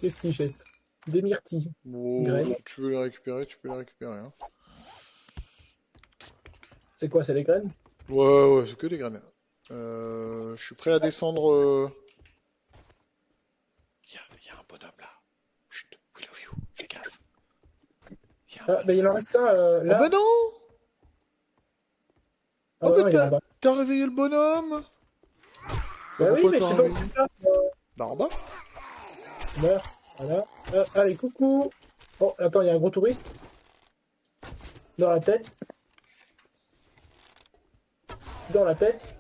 Speaker 1: Qu'est-ce qu'ils jettent? Des myrtilles.
Speaker 2: Bon,
Speaker 1: Graines.
Speaker 2: si tu veux les récupérer, tu peux les récupérer, hein.
Speaker 1: C'est quoi, c'est les graines?
Speaker 2: Ouais, ouais, c'est que des graines. Je suis prêt à descendre. Il y a un bonhomme là. Chut, we love you, fais gaffe. Il y a un
Speaker 1: Ah,
Speaker 2: bonhomme.
Speaker 1: bah il en reste un
Speaker 2: Oh
Speaker 1: là.
Speaker 2: bah non!
Speaker 1: Ah
Speaker 2: Oh
Speaker 1: bah
Speaker 2: bah
Speaker 1: non, il est en bas.
Speaker 2: t'as réveillé le bonhomme! Bah
Speaker 1: Bah oui,
Speaker 2: pourquoi
Speaker 1: mais je
Speaker 2: t'as
Speaker 1: sais pas où
Speaker 2: réveillé?
Speaker 1: c'est ça.
Speaker 2: Bah en bas?
Speaker 1: Meurs. Voilà. Allez, coucou. Oh, attends, il y a un gros touriste. Dans la tête. Dans la tête.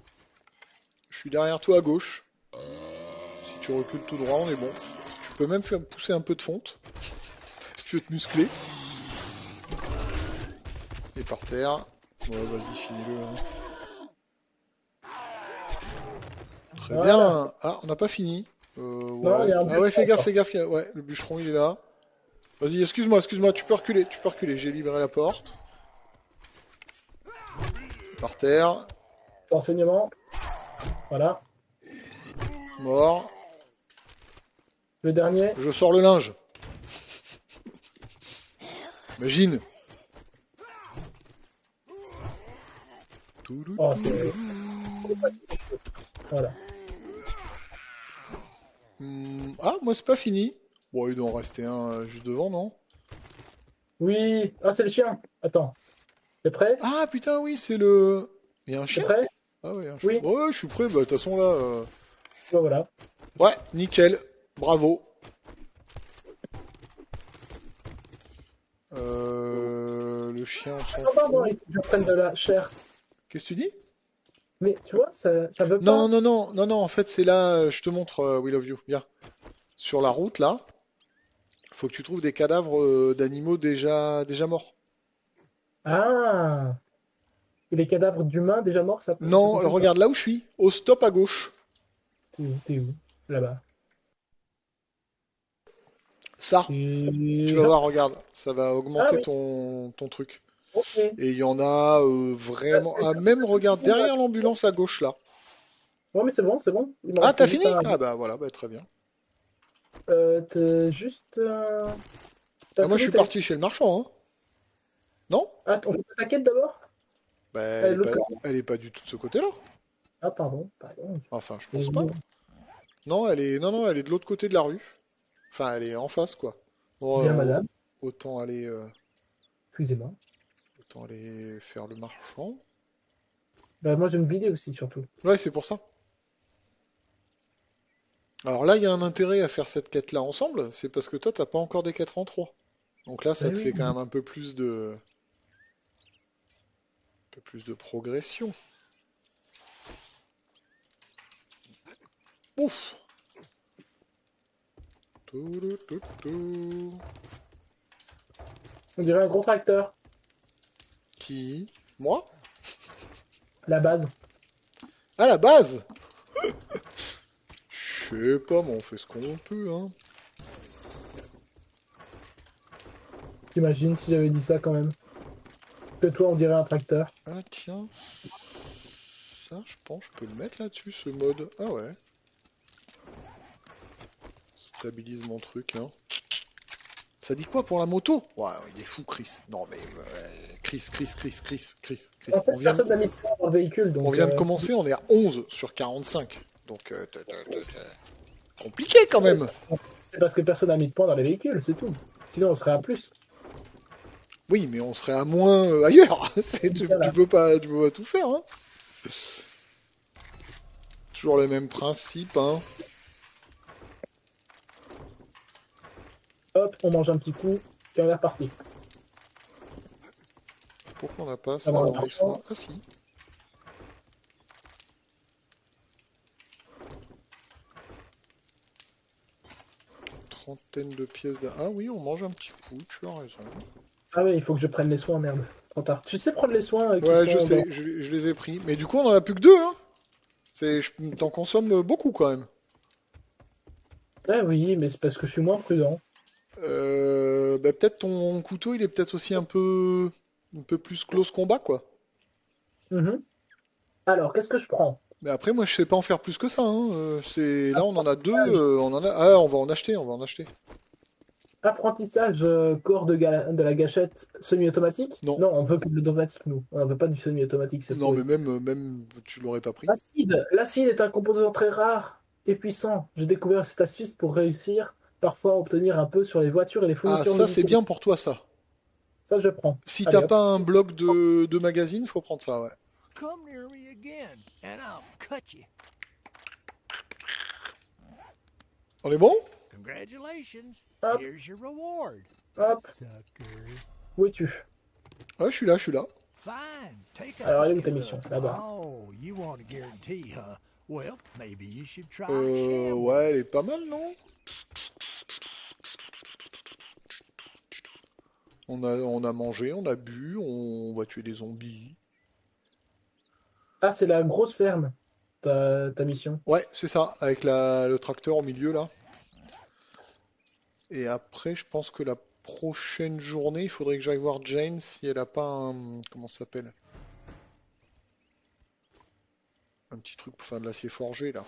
Speaker 2: Je suis derrière toi à gauche. Si tu recules tout droit, on est bon. Tu peux même faire pousser un peu de fonte. Si tu veux te muscler. Et par terre. Ouais, vas-y, finis-le, hein. Très
Speaker 1: Voilà.
Speaker 2: bien. Ah, on n'a pas fini.
Speaker 1: Non, il y
Speaker 2: Ouais.
Speaker 1: a un
Speaker 2: Ah ouais, fais
Speaker 1: bûcheron,
Speaker 2: gaffe, fais gaffe. Ouais, le bûcheron, il est là. Vas-y, excuse-moi, tu peux reculer, J'ai libéré la porte. Par terre.
Speaker 1: Renseignement. Voilà.
Speaker 2: Mort.
Speaker 1: Le dernier.
Speaker 2: Je sors le linge. Imagine.
Speaker 1: Oh, c'est... Voilà.
Speaker 2: Ah, moi, c'est pas fini. Bon, il doit en rester un juste devant, non?
Speaker 1: Oui. Ah, c'est le chien. Attends. T'es prêt?
Speaker 2: Ah, putain, oui, c'est le... Il y a un
Speaker 1: T'es
Speaker 2: chien?
Speaker 1: prêt?
Speaker 2: Ah ouais, un chien.
Speaker 1: Oui.
Speaker 2: Ouais, je suis prêt, bah, de toute façon, là...
Speaker 1: Bah, voilà.
Speaker 2: Ouais, nickel. Bravo. Le chien, on s'en
Speaker 1: Ah, pardon,
Speaker 2: fout.
Speaker 1: il faut que je prenne de la chair.
Speaker 2: Qu'est-ce que tu dis?
Speaker 1: Mais tu vois, ça veut
Speaker 2: Non,
Speaker 1: pas.
Speaker 2: non, non, non, non, en fait, c'est là, je te montre, We Love You. Viens. Sur la route, là, faut que tu trouves des cadavres d'animaux déjà morts.
Speaker 1: Ah! Et les cadavres d'humains déjà morts, ça
Speaker 2: Non,
Speaker 1: fonctionne pas.
Speaker 2: regarde là où je suis, au stop à gauche.
Speaker 1: T'es où? T'es où? Là-bas.
Speaker 2: Ça, tu
Speaker 1: Et...
Speaker 2: vas
Speaker 1: hop.
Speaker 2: voir, regarde, ça va
Speaker 1: Ah
Speaker 2: augmenter
Speaker 1: oui,
Speaker 2: ton truc.
Speaker 1: ok.
Speaker 2: Et il y en a vraiment...
Speaker 1: Est-ce
Speaker 2: Ah,
Speaker 1: que
Speaker 2: même, regarde,
Speaker 1: tu
Speaker 2: derrière l'ambulance à gauche, là.
Speaker 1: Ouais, mais c'est bon, c'est bon. Il me
Speaker 2: Ah,
Speaker 1: reste
Speaker 2: t'as
Speaker 1: juste
Speaker 2: fini?
Speaker 1: un.
Speaker 2: Ah bah voilà, bah très bien.
Speaker 1: T'as juste.
Speaker 2: Ah,
Speaker 1: T'as
Speaker 2: moi,
Speaker 1: tout
Speaker 2: je suis
Speaker 1: looté.
Speaker 2: parti chez le marchand, hein. Non?
Speaker 1: Ah, on fait ta quête d'abord?
Speaker 2: Bah,
Speaker 1: De l'autre côté.
Speaker 2: elle est pas du tout de ce côté-là.
Speaker 1: Ah, pardon, pardon.
Speaker 2: Enfin, je
Speaker 1: Et
Speaker 2: pense pas. Non, non, elle est de l'autre côté de la rue. Enfin, elle est en face, quoi.
Speaker 1: bien,
Speaker 2: Bon,
Speaker 1: madame.
Speaker 2: autant aller,
Speaker 1: Excusez-moi.
Speaker 2: autant aller faire le marchand.
Speaker 1: Bah, moi, j'ai une vidéo aussi, surtout.
Speaker 2: Ouais, c'est pour ça. Alors là, il y a un intérêt à faire cette quête-là ensemble, c'est parce que toi, t'as pas encore des 4 en 3. Donc là,
Speaker 1: Bah
Speaker 2: ça te
Speaker 1: oui.
Speaker 2: fait quand même un peu plus de progression. Ouf! Touloutou.
Speaker 1: On dirait un gros tracteur.
Speaker 2: Qui? Moi?
Speaker 1: La base.
Speaker 2: À la base! Je sais pas, mais on fait ce qu'on peut, hein.
Speaker 1: T'imagines si j'avais dit ça quand même. Que toi, on dirait un tracteur.
Speaker 2: Ah tiens, ça je pense je peux le mettre là-dessus ce mode. Ah ouais. Stabilise mon truc hein. Ça dit quoi pour la moto? Ouais, il est fou Chris. Non mais Chris.
Speaker 1: En fait, personne n'a mis de points dans le véhicule, donc.
Speaker 2: On vient de commencer, on est à 11 sur 45. Donc compliqué quand même.
Speaker 1: C'est parce que personne n'a mis de points dans les véhicules, c'est tout. Sinon, on serait à plus.
Speaker 2: Oui, mais on serait à moins ailleurs. Tu
Speaker 1: Voilà.
Speaker 2: peux pas tout faire, hein. Toujours le même principe, hein.
Speaker 1: Hop, on mange un petit coup, et on est reparti.
Speaker 2: Pourquoi on n'a pas
Speaker 1: Ah
Speaker 2: ça
Speaker 1: bon,
Speaker 2: dans les soins? Ah si. Trentaine de pièces de... Ah oui, on mange un petit coup, tu as raison.
Speaker 1: Ah ouais, il faut que je prenne les soins, merde. Trop tard. Tu sais prendre les soins qui
Speaker 2: Ouais,
Speaker 1: sont
Speaker 2: je sais,
Speaker 1: dans...
Speaker 2: je les ai pris. Mais du coup, on en a plus que deux, hein. T'en consommes beaucoup quand même.
Speaker 1: Ouais, oui, mais c'est parce que je suis moins prudent.
Speaker 2: Bah, peut-être ton couteau, il est peut-être aussi un peu plus close combat, quoi.
Speaker 1: Mhm. Alors, qu'est-ce que je prends?
Speaker 2: Mais après, moi, je sais pas en faire plus que ça, hein. Là, on en a deux,
Speaker 1: Apprentissage,
Speaker 2: on en a... Ah, on va en acheter, on va en acheter.
Speaker 1: apprentissage corps de la gâchette semi-automatique?
Speaker 2: Non,
Speaker 1: Non, on veut que de l'automatique, nous. On veut pas du semi-automatique, c'est
Speaker 2: non, mais
Speaker 1: pourri.
Speaker 2: même, tu l'aurais pas pris.
Speaker 1: L'acide. L'acide est un composant très rare et puissant. J'ai découvert cette astuce pour réussir parfois à obtenir un peu sur les voitures et les
Speaker 2: Ah,
Speaker 1: fournitures
Speaker 2: ça, c'est
Speaker 1: médicales.
Speaker 2: bien pour toi, ça.
Speaker 1: Ça, je prends.
Speaker 2: Si t'as
Speaker 1: Allez, hop.
Speaker 2: pas un bloc de magazine, faut prendre ça, ouais.
Speaker 3: Come near me again, and I'll cut you.
Speaker 2: On est bon?
Speaker 3: Congratulations.
Speaker 1: Hop,
Speaker 3: Here's your reward.
Speaker 1: hop.
Speaker 3: Sucker.
Speaker 1: Où es-tu?
Speaker 2: Ouais, je suis là, je suis là.
Speaker 3: Fine. Take a
Speaker 1: Alors, elle est où ta
Speaker 3: look.
Speaker 1: mission? Là-bas.
Speaker 3: Oh, you want a guarantee, huh? Well, maybe you should try a shamble.
Speaker 2: Ouais, elle est pas mal, non? On a mangé, on a bu, on va tuer des zombies.
Speaker 1: Ah, c'est la grosse ferme, ta mission.
Speaker 2: Ouais, c'est ça, avec le tracteur au milieu, là. Et après, je pense que la prochaine journée, il faudrait que j'aille voir Jane si elle a pas un... Comment ça s'appelle? Un petit truc pour faire de l'acier forgé, là.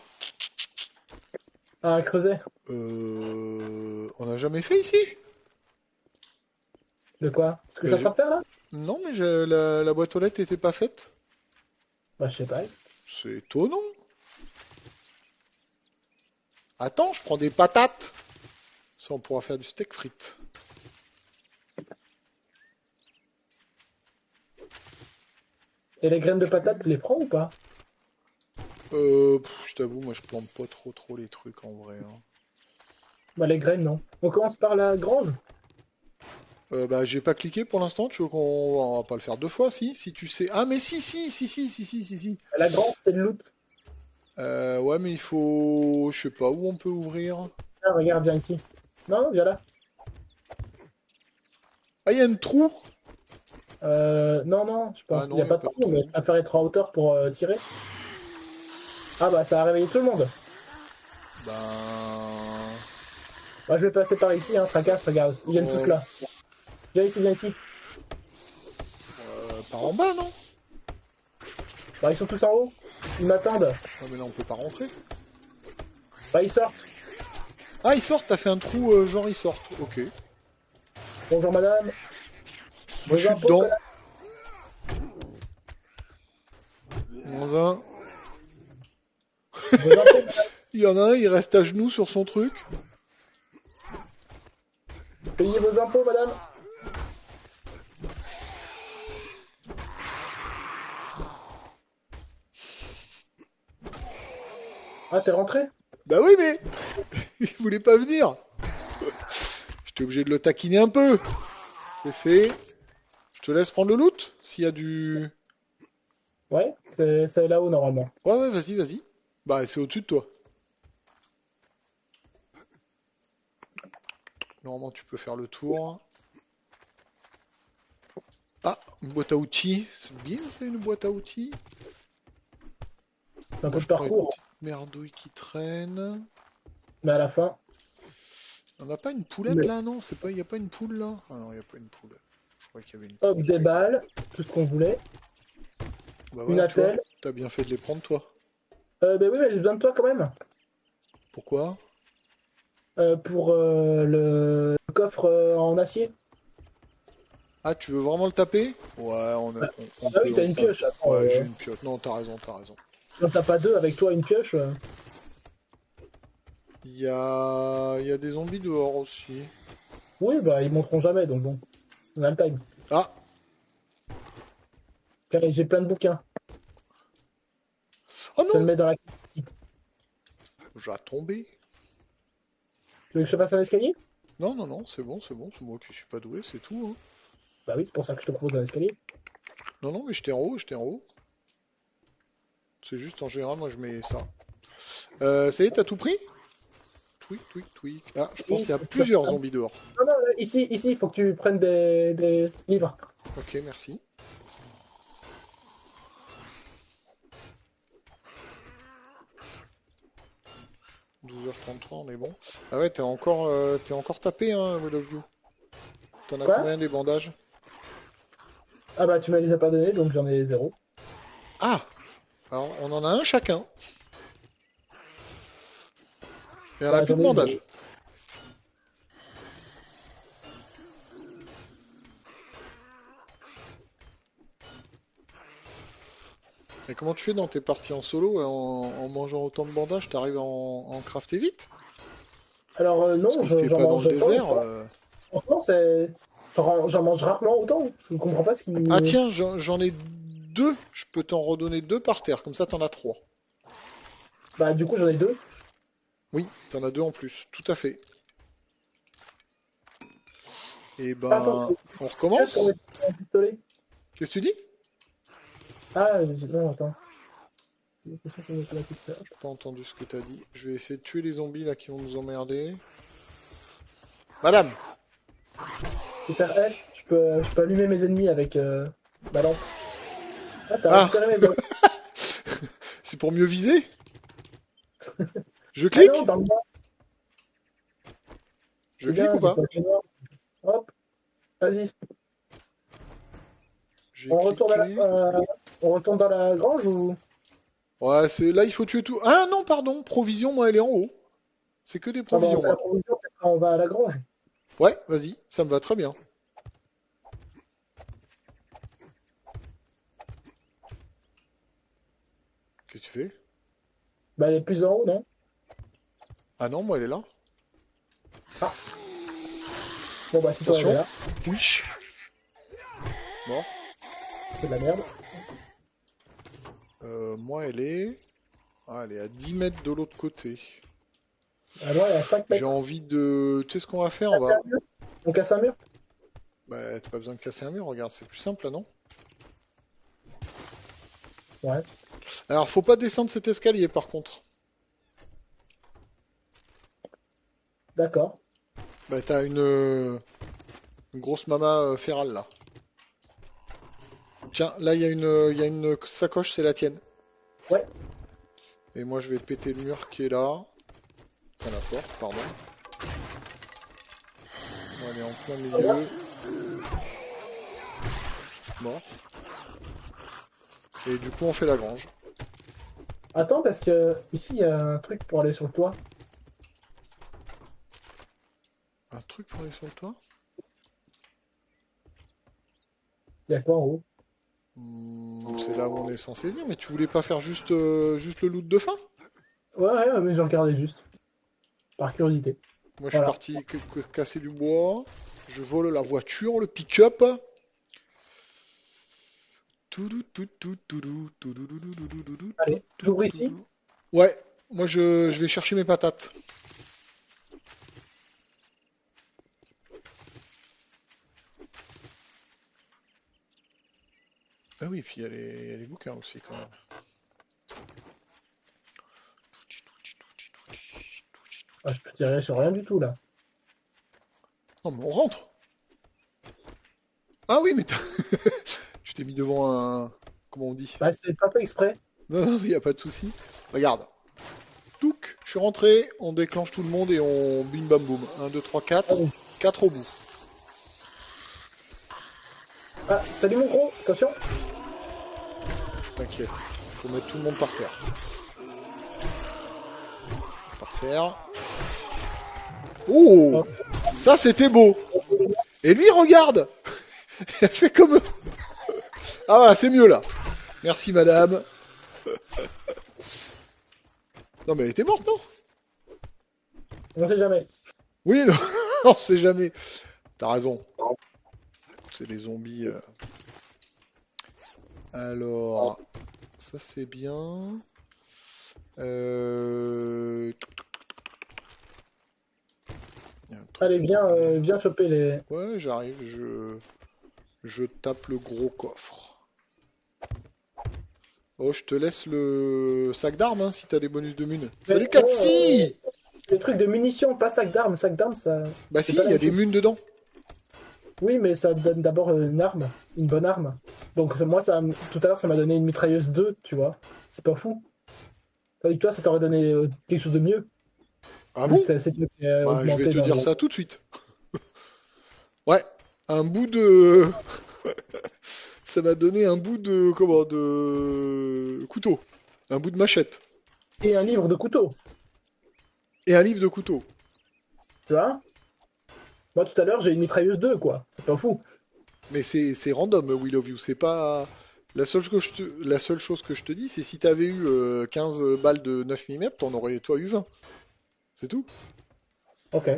Speaker 1: Ah, creuset.
Speaker 2: On n'a jamais fait ici?
Speaker 1: De quoi? Ce que je
Speaker 2: Bah,
Speaker 1: suis en train de faire là?
Speaker 2: Non, mais la boîte aux lettres était pas faite.
Speaker 1: Bah, je sais pas.
Speaker 2: C'est étonnant. Attends, je prends des patates. Ça, on pourra faire du steak frites.
Speaker 1: Et les graines de patate, tu les prends ou pas?
Speaker 2: Je t'avoue, moi, je plante pas trop les trucs en vrai, hein.
Speaker 1: Bah, les graines, non. On commence par la grange.
Speaker 2: Bah, j'ai pas cliqué pour l'instant. Tu veux qu'on va pas le faire deux fois, si tu sais. Ah, mais si.
Speaker 1: La grange, c'est le loot.
Speaker 2: Ouais, mais il faut, je sais pas où on peut ouvrir.
Speaker 1: Ah, regarde, viens ici. Non, viens là.
Speaker 2: Ah, il y a un trou.
Speaker 1: Non, je pense
Speaker 2: Ah
Speaker 1: qu'il n'y
Speaker 2: non,
Speaker 1: a
Speaker 2: il y a
Speaker 1: pas de
Speaker 2: pas de
Speaker 1: trou, mais je
Speaker 2: trou.
Speaker 1: préfère être en hauteur pour tirer. Ah bah ça a réveillé tout le monde.
Speaker 2: Ben,
Speaker 1: Bah je vais passer par ici, hein, tracasse, regarde. Ils viennent tous là. Viens ici, viens ici.
Speaker 2: par en bas, non?
Speaker 1: Bah ils sont tous en haut. Ils m'attendent.
Speaker 2: Ah, mais là, on peut pas rentrer.
Speaker 1: Bah ils sortent.
Speaker 2: Ah, ils sortent. T'as fait un trou, genre ils sortent. Ok.
Speaker 1: Bonjour madame.
Speaker 2: Moi, je suis
Speaker 1: Vos impôts,
Speaker 2: dedans.
Speaker 1: connard.
Speaker 2: Dans un.
Speaker 1: Vos impôts, madame.
Speaker 2: Il y en a un, il reste à genoux sur son truc.
Speaker 1: Payez vos impôts madame. Ah t'es rentré?
Speaker 2: Bah oui, mais il voulait pas venir. J'étais obligé de le taquiner un peu. C'est fait. Je te laisse prendre le loot s'il y a du.
Speaker 1: Ouais, c'est là-haut normalement.
Speaker 2: Ouais, vas-y. Bah, c'est au-dessus de toi. Normalement, tu peux faire le tour. Ah, une boîte à outils. C'est bien, c'est une boîte à outils.
Speaker 1: C'est un
Speaker 2: Moi,
Speaker 1: peu
Speaker 2: je
Speaker 1: de
Speaker 2: prends une
Speaker 1: parcours.
Speaker 2: petite merdouille qui traîne.
Speaker 1: Mais à la fin.
Speaker 2: On n'a pas une poulette
Speaker 1: Mais
Speaker 2: là, non? C'est pas, y a pas une poule là? Ah non, y a pas une poule. Je crois qu'il y avait une
Speaker 1: hop,
Speaker 2: poule.
Speaker 1: des balles, tout ce qu'on voulait.
Speaker 2: Bah
Speaker 1: Une
Speaker 2: voilà, tu vois.
Speaker 1: attelle.
Speaker 2: T'as bien fait de les prendre, toi.
Speaker 1: Bah oui, mais j'ai besoin de toi quand même.
Speaker 2: Pourquoi?
Speaker 1: Pour le coffre en acier.
Speaker 2: Ah, tu veux vraiment le taper? Ouais, on
Speaker 1: Ah oui,
Speaker 2: peut.
Speaker 1: t'as une pioche. Attends,
Speaker 2: Ouais, j'ai une pioche. Non, t'as raison.
Speaker 1: quand t'as pas deux avec toi une pioche.
Speaker 2: Il y a des zombies dehors aussi.
Speaker 1: Oui, bah ils monteront jamais, donc bon. On a le time.
Speaker 2: Ah!
Speaker 1: Tiens, j'ai plein de bouquins.
Speaker 2: Oh
Speaker 1: Je te le
Speaker 2: non!
Speaker 1: mets dans la...
Speaker 2: J'ai tombé.
Speaker 1: Tu veux que je te passe un escalier?
Speaker 2: Non, non, non, c'est bon, c'est moi qui suis pas doué, c'est tout, hein.
Speaker 1: Bah oui, c'est pour ça que je te propose un escalier.
Speaker 2: Non, non, mais j'étais en haut, j'étais en haut. C'est juste en général, moi je mets ça. Ça y est, t'as tout pris? Tweak, tweak, tweak. Ah, je pense
Speaker 1: Oui,
Speaker 2: qu'il y a plusieurs zombies dehors.
Speaker 1: non, non, ici, il faut que tu prennes des livres.
Speaker 2: Ok, merci. « 12h33, on est bon. Ah ouais, t'es encore tapé, hein, We Love You. T'en as
Speaker 1: Quoi?
Speaker 2: combien des bandages?
Speaker 1: Ah bah tu me les as pas donnés, donc j'en ai 0.
Speaker 2: Ah! Alors, on en a un chacun. Et on a
Speaker 1: Bah
Speaker 2: plus
Speaker 1: j'en
Speaker 2: de
Speaker 1: ai
Speaker 2: bandages.
Speaker 1: 0.
Speaker 2: Et comment tu fais dans tes parties en solo en mangeant autant de bandages, t'arrives en crafter vite?
Speaker 1: Alors
Speaker 2: Parce
Speaker 1: non,
Speaker 2: que si t'es
Speaker 1: j'en
Speaker 2: pas dans le
Speaker 1: mange pas
Speaker 2: désert.
Speaker 1: autant. Franchement, c'est... J'en mange rarement autant. Je comprends pas ce qui...
Speaker 2: Ah tiens, j'en ai deux. Je peux t'en redonner deux par terre. Comme ça, t'en as trois.
Speaker 1: Bah du coup j'en ai 2.
Speaker 2: Oui, t'en as deux en plus. Tout à fait. Et
Speaker 1: Attends,
Speaker 2: ben, on
Speaker 1: c'est pour
Speaker 2: recommence?
Speaker 1: mettre un pistolet.
Speaker 2: Qu'est-ce que tu dis?
Speaker 1: Ah, non, attends. J'ai l'impression qu'on mettait la petite fleur.
Speaker 2: J'ai pas entendu ce que t'as dit. Je vais essayer de tuer les zombies là qui vont nous emmerder. Madame!
Speaker 1: Je peux faire F, je peux allumer mes ennemis avec ma lampe. Ah, t'as
Speaker 2: Ah!
Speaker 1: récupéré mes balles.
Speaker 2: C'est pour mieux viser? Je
Speaker 1: Ah non,
Speaker 2: clique?
Speaker 1: dans le noir.
Speaker 2: Je
Speaker 1: C'est
Speaker 2: clique
Speaker 1: bien,
Speaker 2: ou
Speaker 1: j'ai
Speaker 2: pas?
Speaker 1: pas le noir. Hop, vas-y.
Speaker 2: J'ai
Speaker 1: On retourne
Speaker 2: cliqué.
Speaker 1: on retourne dans la grange ou...
Speaker 2: Ouais, c'est là il faut tuer tout. Ah non, pardon, provision, moi elle est en haut. C'est que des
Speaker 1: Ah bah on
Speaker 2: provisions,
Speaker 1: fait la
Speaker 2: moi.
Speaker 1: provision, puis après on va à la grange.
Speaker 2: Ouais, vas-y, ça me va très bien. Qu'est-ce que tu fais?
Speaker 1: Bah elle est plus en haut, non?
Speaker 2: Ah non, moi elle est là.
Speaker 1: Ah, bon bah si toi elle est
Speaker 2: Attention.
Speaker 1: là,
Speaker 2: Wish. Mort.
Speaker 1: c'est de la merde.
Speaker 2: Moi elle est. Ah, elle est à 10 mètres de l'autre côté.
Speaker 1: Ah non, elle est à 5
Speaker 2: J'ai
Speaker 1: mètres.
Speaker 2: envie de. Tu sais ce qu'on va faire?
Speaker 1: Casser un mur. On casse un mur?
Speaker 2: Bah, t'as pas besoin de casser un mur, regarde, c'est plus simple là, non?
Speaker 1: Ouais,
Speaker 2: Alors, faut pas descendre cet escalier par contre.
Speaker 1: d'accord.
Speaker 2: Bah, t'as une grosse mama férale là. Tiens, là il y a une sacoche, c'est la tienne.
Speaker 1: Ouais,
Speaker 2: Et moi je vais péter le mur qui est là. Enfin la porte, pardon. On va aller en plein milieu. Mort. Et du coup on fait la grange.
Speaker 1: attends parce que ici il y a un truc pour aller sur le toit.
Speaker 2: Un truc pour aller sur le toit?
Speaker 1: Il y a quoi en haut?
Speaker 2: C'est là où on est censé venir, mais tu voulais pas faire juste, juste le loot de fin?
Speaker 1: Ouais, ouais, mais j'ai regardé juste. Par curiosité.
Speaker 2: Moi je suis
Speaker 1: Voilà.
Speaker 2: parti casser du bois. Je vole la voiture, le pick-up.
Speaker 1: Allez, j'ouvre ici.
Speaker 2: Ouais, moi je vais chercher mes patates. Ah oui, puis il y a les bouquins aussi quand même.
Speaker 1: Ah, je peux tirer sur rien du tout là.
Speaker 2: Non mais on rentre. Ah oui, mais tu t'es mis devant un... Comment on dit?
Speaker 1: Bah c'est pas fait exprès.
Speaker 2: Non, non, mais y a pas de souci. Regarde. Touc, je suis rentré, on déclenche tout le monde et on bim bam boum. 1, 2, 3, 4.
Speaker 1: Ah, oui.
Speaker 2: 4 au bout.
Speaker 1: Ah, salut mon gros, attention.
Speaker 2: T'inquiète, faut mettre tout le monde par terre. Par terre. Oh!
Speaker 1: Oh.
Speaker 2: Ça c'était beau! Et lui, regarde! Elle fait comme... Ah voilà, c'est mieux là. Merci madame. Non mais elle était morte, non?
Speaker 1: On sait jamais.
Speaker 2: Oui, non, on sait jamais. T'as raison. C'est des zombies. Alors, ça c'est bien. Euh... il y a un truc
Speaker 1: Allez,
Speaker 2: à
Speaker 1: viens,
Speaker 2: couper.
Speaker 1: viens choper les.
Speaker 2: Ouais, j'arrive. Je tape le gros coffre. Oh, je te laisse le sac d'armes hein, si t'as des bonus de mun.
Speaker 1: Mais
Speaker 2: Salut
Speaker 1: non,
Speaker 2: Katsi!
Speaker 1: les trucs de munitions, pas sac d'armes. Sac d'armes, ça.
Speaker 2: Bah
Speaker 1: C'est
Speaker 2: si,
Speaker 1: pas
Speaker 2: il
Speaker 1: la
Speaker 2: y a
Speaker 1: même
Speaker 2: des
Speaker 1: chose.
Speaker 2: munes dedans.
Speaker 1: Oui, mais ça donne d'abord une arme, une bonne arme. Donc moi, tout à l'heure, ça m'a donné une mitrailleuse 2, tu vois. C'est pas fou. Tandis que toi, ça t'aurait donné quelque chose de mieux,
Speaker 2: Ah
Speaker 1: vu
Speaker 2: bon?
Speaker 1: que c'est toi qui est
Speaker 2: Bah je vais
Speaker 1: augmenté
Speaker 2: te
Speaker 1: dans
Speaker 2: dire
Speaker 1: les...
Speaker 2: ça tout de suite. Ouais, un bout de... Ça m'a donné un bout de... Comment? De... Couteau. Un bout de machette.
Speaker 1: Et un livre de couteau,
Speaker 2: Et un livre de couteau.
Speaker 1: tu vois. Moi, tout à l'heure, j'ai une mitrailleuse 2, quoi. C'est pas fou.
Speaker 2: Mais c'est random, We Love You. C'est pas... La seule chose que je te dis, c'est si t'avais eu 15 balles de 9 mm, t'en aurais toi eu 20. C'est tout.
Speaker 1: Ok.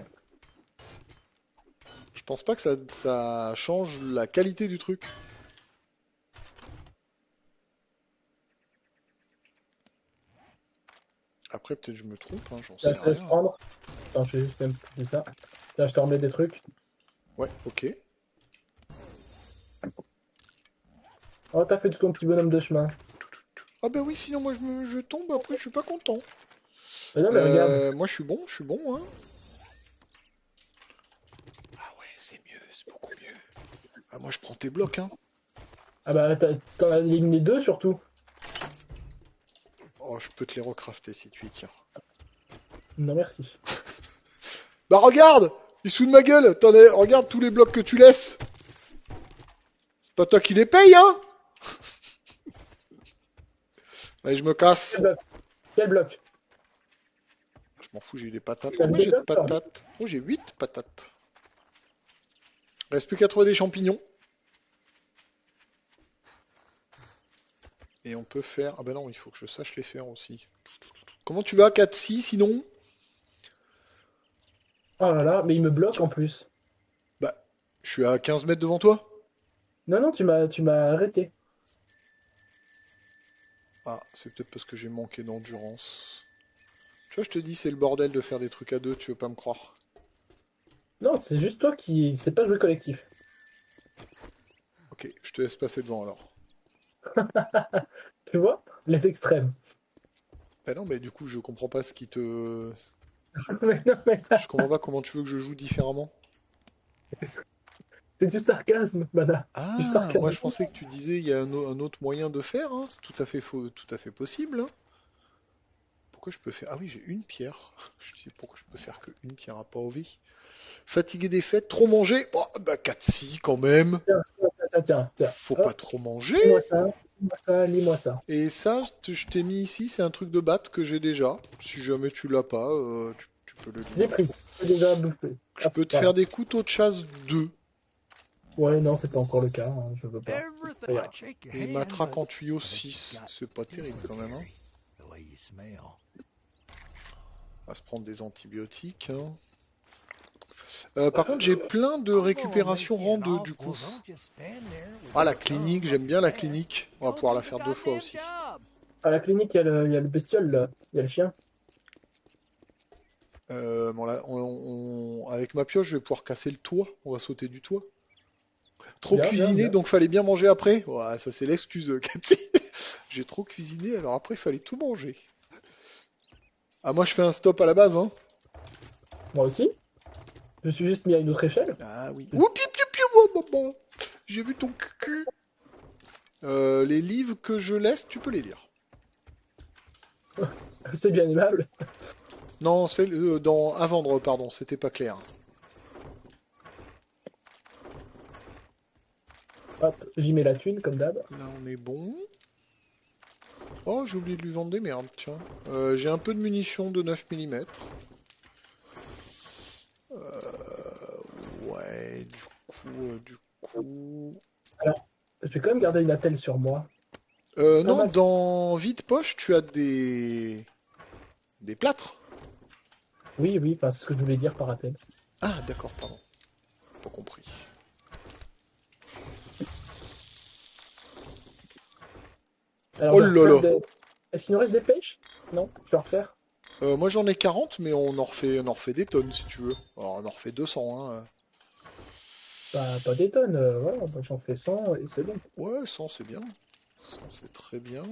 Speaker 2: Je pense pas que ça change la qualité du truc. Après, peut-être je me trompe, hein, j'en
Speaker 1: Là,
Speaker 2: sais
Speaker 1: je te laisse
Speaker 2: rien.
Speaker 1: prendre. Attends, je vais juste même couper ça. Là, je te remets des trucs.
Speaker 2: Ouais, ok.
Speaker 1: Oh, t'as fait tout ton petit bonhomme de chemin.
Speaker 2: Ah bah oui, sinon moi je tombe, après je suis pas content.
Speaker 1: Mais non, mais regarde.
Speaker 2: Moi je suis bon, hein. Ah ouais, c'est mieux, c'est beaucoup mieux. Ah, moi je prends tes blocs, hein.
Speaker 1: Ah bah, t'en as éliminé 2, surtout.
Speaker 2: Oh, je peux te les recrafter si tu y tiens.
Speaker 1: Non, merci.
Speaker 2: Bah regarde! Ils se foutent de ma gueule! Regarde tous les blocs que tu laisses! C'est pas toi qui les paye, hein? Allez, je me casse.
Speaker 1: Quel bloc? Quel bloc?
Speaker 2: Je m'en fous, j'ai eu des patates.
Speaker 1: T'as
Speaker 2: Combien
Speaker 1: des
Speaker 2: j'ai de
Speaker 1: blocs, toi?
Speaker 2: patates? Oh, j'ai 8 patates. Reste plus qu'à trouver des champignons. Et on peut faire... Ah bah non, il faut que je sache les faire aussi. Comment tu vas, 4-6, sinon?
Speaker 1: Oh là là, mais il me bloque
Speaker 2: Tiens.
Speaker 1: en plus.
Speaker 2: Bah, je suis à 15 mètres devant toi.
Speaker 1: Non, non, tu m'as arrêté.
Speaker 2: Ah, c'est peut-être parce que j'ai manqué d'endurance. Tu vois, je te dis, c'est le bordel de faire des trucs à deux, tu veux pas me croire.
Speaker 1: Non, c'est juste toi qui sais pas jouer collectif.
Speaker 2: Ok, je te laisse passer devant alors.
Speaker 1: Tu vois? Les extrêmes.
Speaker 2: Bah non, mais du coup, je comprends pas ce qui te...
Speaker 1: Mais non, mais
Speaker 2: Je comprends pas comment tu veux que je joue différemment.
Speaker 1: c'est du sarcasme, Mana. Du
Speaker 2: Ah, moi
Speaker 1: sarcasme.
Speaker 2: je pensais que tu disais il y a un autre moyen de faire, hein. C'est tout à fait faux, tout à fait possible, hein. Pourquoi je peux faire... Ah oui, j'ai une pierre. Je sais pourquoi je peux faire que une pierre à pas envie. Fatigué des fêtes, trop manger. Oh, bah 4 si quand même.
Speaker 1: Tiens, tiens, tiens, tiens.
Speaker 2: Faut pas
Speaker 1: Hop,
Speaker 2: trop manger.
Speaker 1: lis-moi ça, lis-moi ça.
Speaker 2: Et ça, je t'ai mis ici, c'est un truc de batte que j'ai déjà. Si jamais tu l'as pas, tu peux le
Speaker 1: J'ai
Speaker 2: lire.
Speaker 1: pris. J'ai déjà bouffé.
Speaker 2: Je
Speaker 1: Hop,
Speaker 2: peux te
Speaker 1: voilà.
Speaker 2: faire des couteaux de chasse 2
Speaker 1: Ouais, non, c'est pas encore le cas, hein, je veux pas.
Speaker 3: Everything.
Speaker 1: Regarde.
Speaker 3: I'd shake your
Speaker 2: et
Speaker 3: hand,
Speaker 2: matraque en
Speaker 3: but
Speaker 2: tuyau
Speaker 3: you
Speaker 2: 6.
Speaker 3: got
Speaker 2: C'est pas terrible quand même, hein.
Speaker 3: the way you smell.
Speaker 2: On va se prendre des antibiotiques, hein. Par contre, j'ai plein de
Speaker 3: I'm gonna
Speaker 2: récupération
Speaker 3: make
Speaker 2: rang
Speaker 3: you an
Speaker 2: 2 du
Speaker 3: offer.
Speaker 2: coup.
Speaker 3: Don't just stand there with
Speaker 2: Ah, la
Speaker 3: your thumb
Speaker 2: clinique,
Speaker 3: up
Speaker 2: j'aime bien
Speaker 3: your
Speaker 2: la
Speaker 3: ass.
Speaker 2: clinique. On va
Speaker 3: Go
Speaker 2: pouvoir
Speaker 3: do
Speaker 2: la
Speaker 3: the
Speaker 2: faire 2 fois
Speaker 3: goddamn
Speaker 2: aussi.
Speaker 3: job.
Speaker 1: À la clinique, il y a le bestiole, là. Il y a le chien.
Speaker 2: Avec ma pioche, je vais pouvoir casser le toit. On va sauter du toit. Trop
Speaker 1: Bien, bien,
Speaker 2: cuisiné,
Speaker 1: bien.
Speaker 2: donc fallait bien manger après. Ouais, ça c'est l'excuse, Cathy. J'ai trop cuisiné, alors après il fallait tout manger. Ah, moi je fais un stop à la base, hein.
Speaker 1: Moi aussi. Je me suis juste mis à une autre échelle.
Speaker 2: Ah oui. Ouh, piou, piou, piou, oh, maman. J'ai vu ton cul. Les livres que je laisse, tu peux les lire.
Speaker 1: C'est bien aimable.
Speaker 2: Non, c'est à vendre, pardon, c'était pas clair.
Speaker 1: Hop, j'y mets la thune, comme d'hab.
Speaker 2: Là on est bon. Oh, j'ai oublié de lui vendre des merdes, tiens. J'ai un peu de munitions de 9 mm. Ouais, du coup...
Speaker 1: Alors, je vais quand même garder une attelle sur moi. Un
Speaker 2: Non,
Speaker 1: max.
Speaker 2: dans vide poche, tu as des plâtres.
Speaker 1: Oui, oui, enfin, c'est ce que je voulais dire par appel.
Speaker 2: Ah, d'accord, pardon. Pas compris.
Speaker 1: Alors,
Speaker 2: Oh
Speaker 1: je vais
Speaker 2: là
Speaker 1: refaire
Speaker 2: là!
Speaker 1: des... Est-ce qu'il nous reste des flèches? Non, je vais refaire.
Speaker 2: Moi j'en ai 40, mais on en refait des tonnes si tu veux. Alors, on en refait 200, hein.
Speaker 1: Pas des tonnes, voilà, bah, j'en fais 100 et c'est bon.
Speaker 2: Ouais, 100 c'est bien. 100 c'est très bien.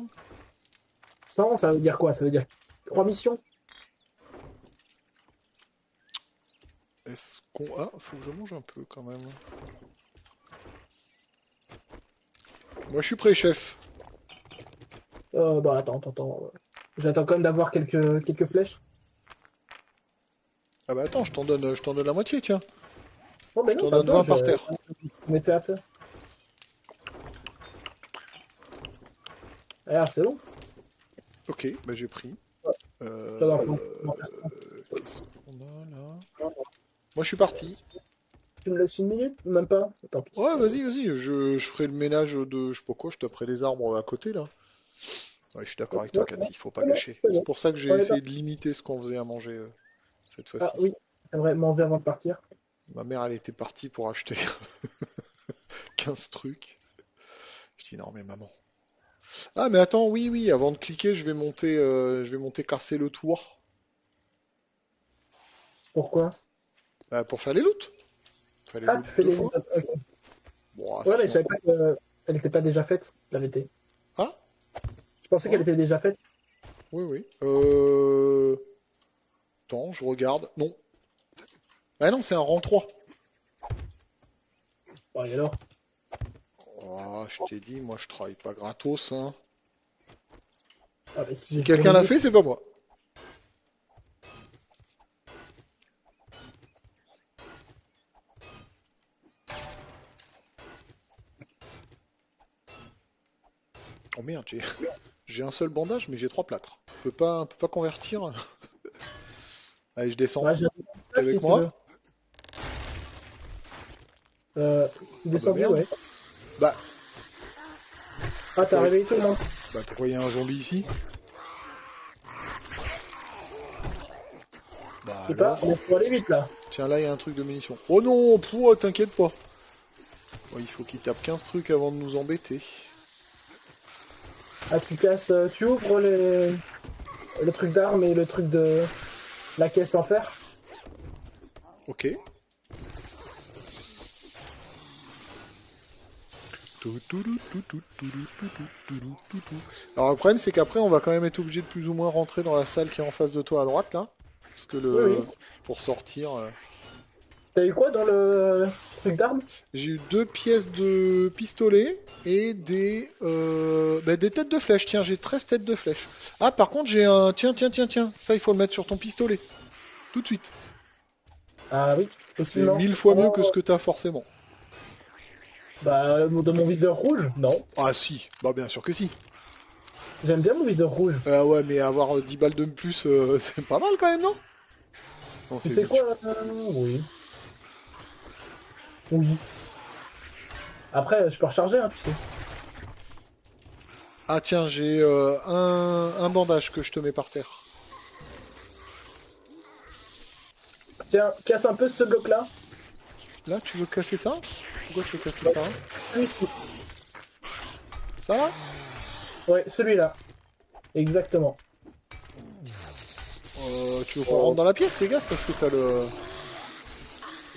Speaker 1: 100, ça veut dire quoi? Ça veut dire 3 missions?
Speaker 2: Est-ce qu'on... Ah, faut que je mange un peu quand même. Moi je suis prêt, chef.
Speaker 1: Bah attends. J'attends quand même d'avoir quelques flèches.
Speaker 2: Ah bah attends, je t'en donne la moitié, tiens.
Speaker 1: Oh, mais
Speaker 2: Je
Speaker 1: non,
Speaker 2: t'en
Speaker 1: pas
Speaker 2: donne
Speaker 1: besoin,
Speaker 2: 20 par terre.
Speaker 1: je m'étais à faire. Alors, c'est bon.
Speaker 2: Ok, bah j'ai pris.
Speaker 1: Ouais,
Speaker 2: Euh...
Speaker 1: j'adore, on va faire ça.
Speaker 2: Qu'est-ce qu'on a là? Moi je suis parti.
Speaker 1: Tu me laisses une minute? Même pas? Tant pis.
Speaker 2: Ouais, vas-y, je ferai le ménage de... Je sais pas quoi, je taperai les arbres à côté là. Ouais, je suis d'accord avec toi,
Speaker 1: Ouais,
Speaker 2: Cathy, faut pas
Speaker 1: c'est bon,
Speaker 2: gâcher.
Speaker 1: c'est
Speaker 2: C'est
Speaker 1: bon.
Speaker 2: pour ça que j'ai
Speaker 1: On est
Speaker 2: essayé
Speaker 1: parti.
Speaker 2: de limiter ce qu'on faisait à manger cette
Speaker 1: Ah
Speaker 2: fois-ci.
Speaker 1: oui, j'aimerais manger avant de partir.
Speaker 2: Ma mère, elle était partie pour acheter 15 trucs. Je dis non, mais maman. Ah, mais attends, oui, avant de cliquer, je vais monter casser le tour
Speaker 1: Pourquoi?
Speaker 2: pour faire les loots. Faire les
Speaker 1: Ah,
Speaker 2: loots
Speaker 1: tu fais
Speaker 2: deux
Speaker 1: les...
Speaker 2: fois.
Speaker 1: Ok.
Speaker 2: Bon,
Speaker 1: Ouais, mais
Speaker 2: si
Speaker 1: je
Speaker 2: on...
Speaker 1: savais pas qu'elle n'était pas déjà faite, la vérité.
Speaker 2: Ah,
Speaker 1: Je pensais qu'elle
Speaker 2: ouais,
Speaker 1: était déjà faite.
Speaker 2: oui. Attends, je regarde. Non. Ah non, c'est un rang 3.
Speaker 1: Bon, et alors?
Speaker 2: Oh, je t'ai dit, moi je travaille pas gratos, hein.
Speaker 1: Ah, mais si
Speaker 2: Si
Speaker 1: c'est pour
Speaker 2: quelqu'un
Speaker 1: le
Speaker 2: l'a
Speaker 1: loot.
Speaker 2: fait, c'est pas moi. Oh merde, j'ai un seul bandage, mais j'ai 3 plâtres. On peut pas convertir. Allez, je descends.
Speaker 1: Ouais, j'ai un
Speaker 2: T'es
Speaker 1: message
Speaker 2: avec
Speaker 1: si tu veux.
Speaker 2: moi?
Speaker 1: Je suis
Speaker 2: Ah bah
Speaker 1: descendu,
Speaker 2: merde.
Speaker 1: ouais.
Speaker 2: Bah,
Speaker 1: Ah, t'as
Speaker 2: pourquoi,
Speaker 1: réveillé tout le monde.
Speaker 2: pourquoi il y a un zombie ici? Bah
Speaker 1: Je sais pas,
Speaker 2: alors?
Speaker 1: on faut aller vite là.
Speaker 2: Tiens, là, il y a un truc de munitions. Oh non, t'inquiète pas. Oh, il faut qu'il tape 15 trucs avant de nous embêter.
Speaker 1: Ah, tu casses, tu ouvres le truc d'armes et le truc de la caisse en fer.
Speaker 2: Ok. Alors le problème c'est qu'après on va quand même être obligé de plus ou moins rentrer dans la salle qui est en face de toi à droite là. Parce que
Speaker 1: Oui, oui.
Speaker 2: pour sortir,
Speaker 1: T'as eu quoi dans le truc d'armes?
Speaker 2: j'ai eu 2 pièces de pistolet et des têtes de flèche. Tiens, j'ai 13 têtes de flèche. Ah par contre j'ai un... Tiens. Ça il faut le mettre sur ton pistolet. Tout de suite.
Speaker 1: Ah oui,
Speaker 2: C'est
Speaker 1: effectivement.
Speaker 2: 1000 fois mieux que ce
Speaker 1: Oh,
Speaker 2: que t'as forcément.
Speaker 1: bah, de mon viseur rouge? Non.
Speaker 2: Ah si, bah bien sûr que si.
Speaker 1: J'aime bien mon viseur rouge.
Speaker 2: Ah ouais, mais avoir 10 balles de plus, c'est pas mal quand même, non? Non,
Speaker 1: Tu
Speaker 2: c'est
Speaker 1: sais
Speaker 2: 8.
Speaker 1: quoi? Oui. Oui. Après, je peux recharger, hein, tu sais.
Speaker 2: Ah tiens, j'ai un bandage que je te mets par terre.
Speaker 1: Tiens, casse un peu ce bloc-là.
Speaker 2: Là, tu veux casser ça? Pourquoi tu veux casser ça?
Speaker 1: Celui-ci.
Speaker 2: Ça là?
Speaker 1: Ouais, celui-là. Exactement.
Speaker 2: Tu veux qu'on rentre dans la pièce, fais gaffe, parce que t'as le...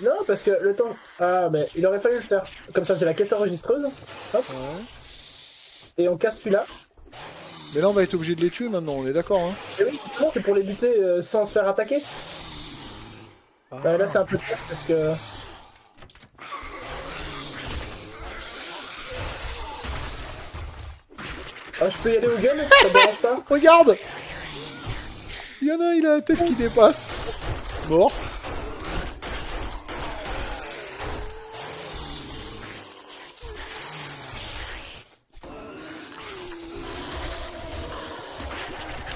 Speaker 1: Non, parce que le temps... Ah, mais il aurait fallu le faire. Comme ça, j'ai la caisse enregistreuse. Hop.
Speaker 2: Ouais.
Speaker 1: Et on casse celui-là.
Speaker 2: Mais là, on va être obligé de les tuer maintenant, on est d'accord, hein?
Speaker 1: Et oui, justement, c'est pour les buter sans se faire attaquer. Là, c'est
Speaker 2: Ah.
Speaker 1: un peu dur parce que... Ah, je peux y aller au gun? Ça te dérange pas?
Speaker 2: Regarde! Il y en a un, il a la tête qui dépasse. Mort.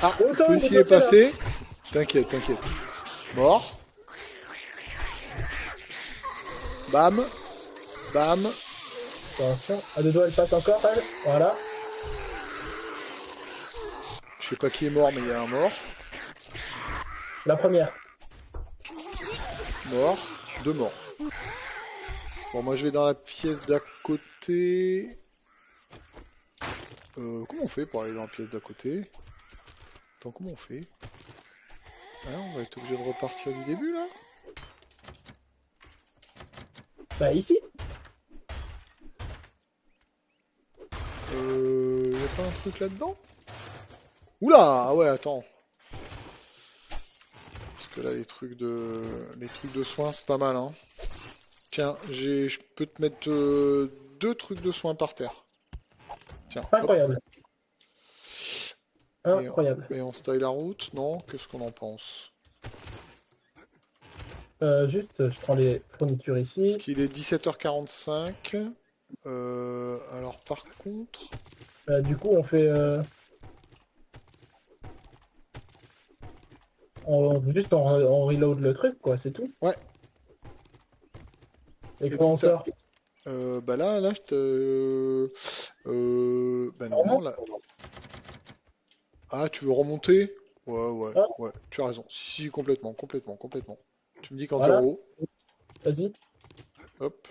Speaker 2: Ah,
Speaker 1: Autant, il est
Speaker 2: celui-ci est
Speaker 1: passé, là.
Speaker 2: passé. T'inquiète. Mort. Bam. Bam.
Speaker 1: Attention, à deux doigts, elle passe encore, elle. Voilà.
Speaker 2: Je sais pas qui est mort, mais il y a un mort.
Speaker 1: La première.
Speaker 2: Mort. 2 morts. Bon, moi je vais dans la pièce d'à côté. Comment on fait pour aller dans la pièce d'à côté? Attends, comment on fait? Ah, on va être obligé de repartir du début là?
Speaker 1: Bah ici.
Speaker 2: Y'a pas un truc là-dedans? Oula! Ah ouais, attends. Parce que là, les trucs de soins, c'est pas mal, hein. Tiens, je peux te mettre 2 trucs de soins par terre. Tiens, hop.
Speaker 1: Incroyable.
Speaker 2: Et,
Speaker 1: Incroyable.
Speaker 2: et on se taille la route, non? Qu'est-ce qu'on en pense?
Speaker 1: Juste, je prends les fournitures
Speaker 2: Parce
Speaker 1: ici.
Speaker 2: qu'il est 17h45. Alors par contre...
Speaker 1: Du coup, on fait... juste on reload le truc, quoi, c'est tout.
Speaker 2: Ouais.
Speaker 1: Et
Speaker 2: Et
Speaker 1: comment on
Speaker 2: tout à-
Speaker 1: sort?
Speaker 2: Bah là, je te... bah non,
Speaker 1: remonte
Speaker 2: là... Ah, tu veux remonter?
Speaker 1: Ah.
Speaker 2: Ouais, tu as raison. Si, complètement. Tu me dis quand t'es
Speaker 1: Voilà,
Speaker 2: en haut.
Speaker 1: vas-y.
Speaker 2: Hop.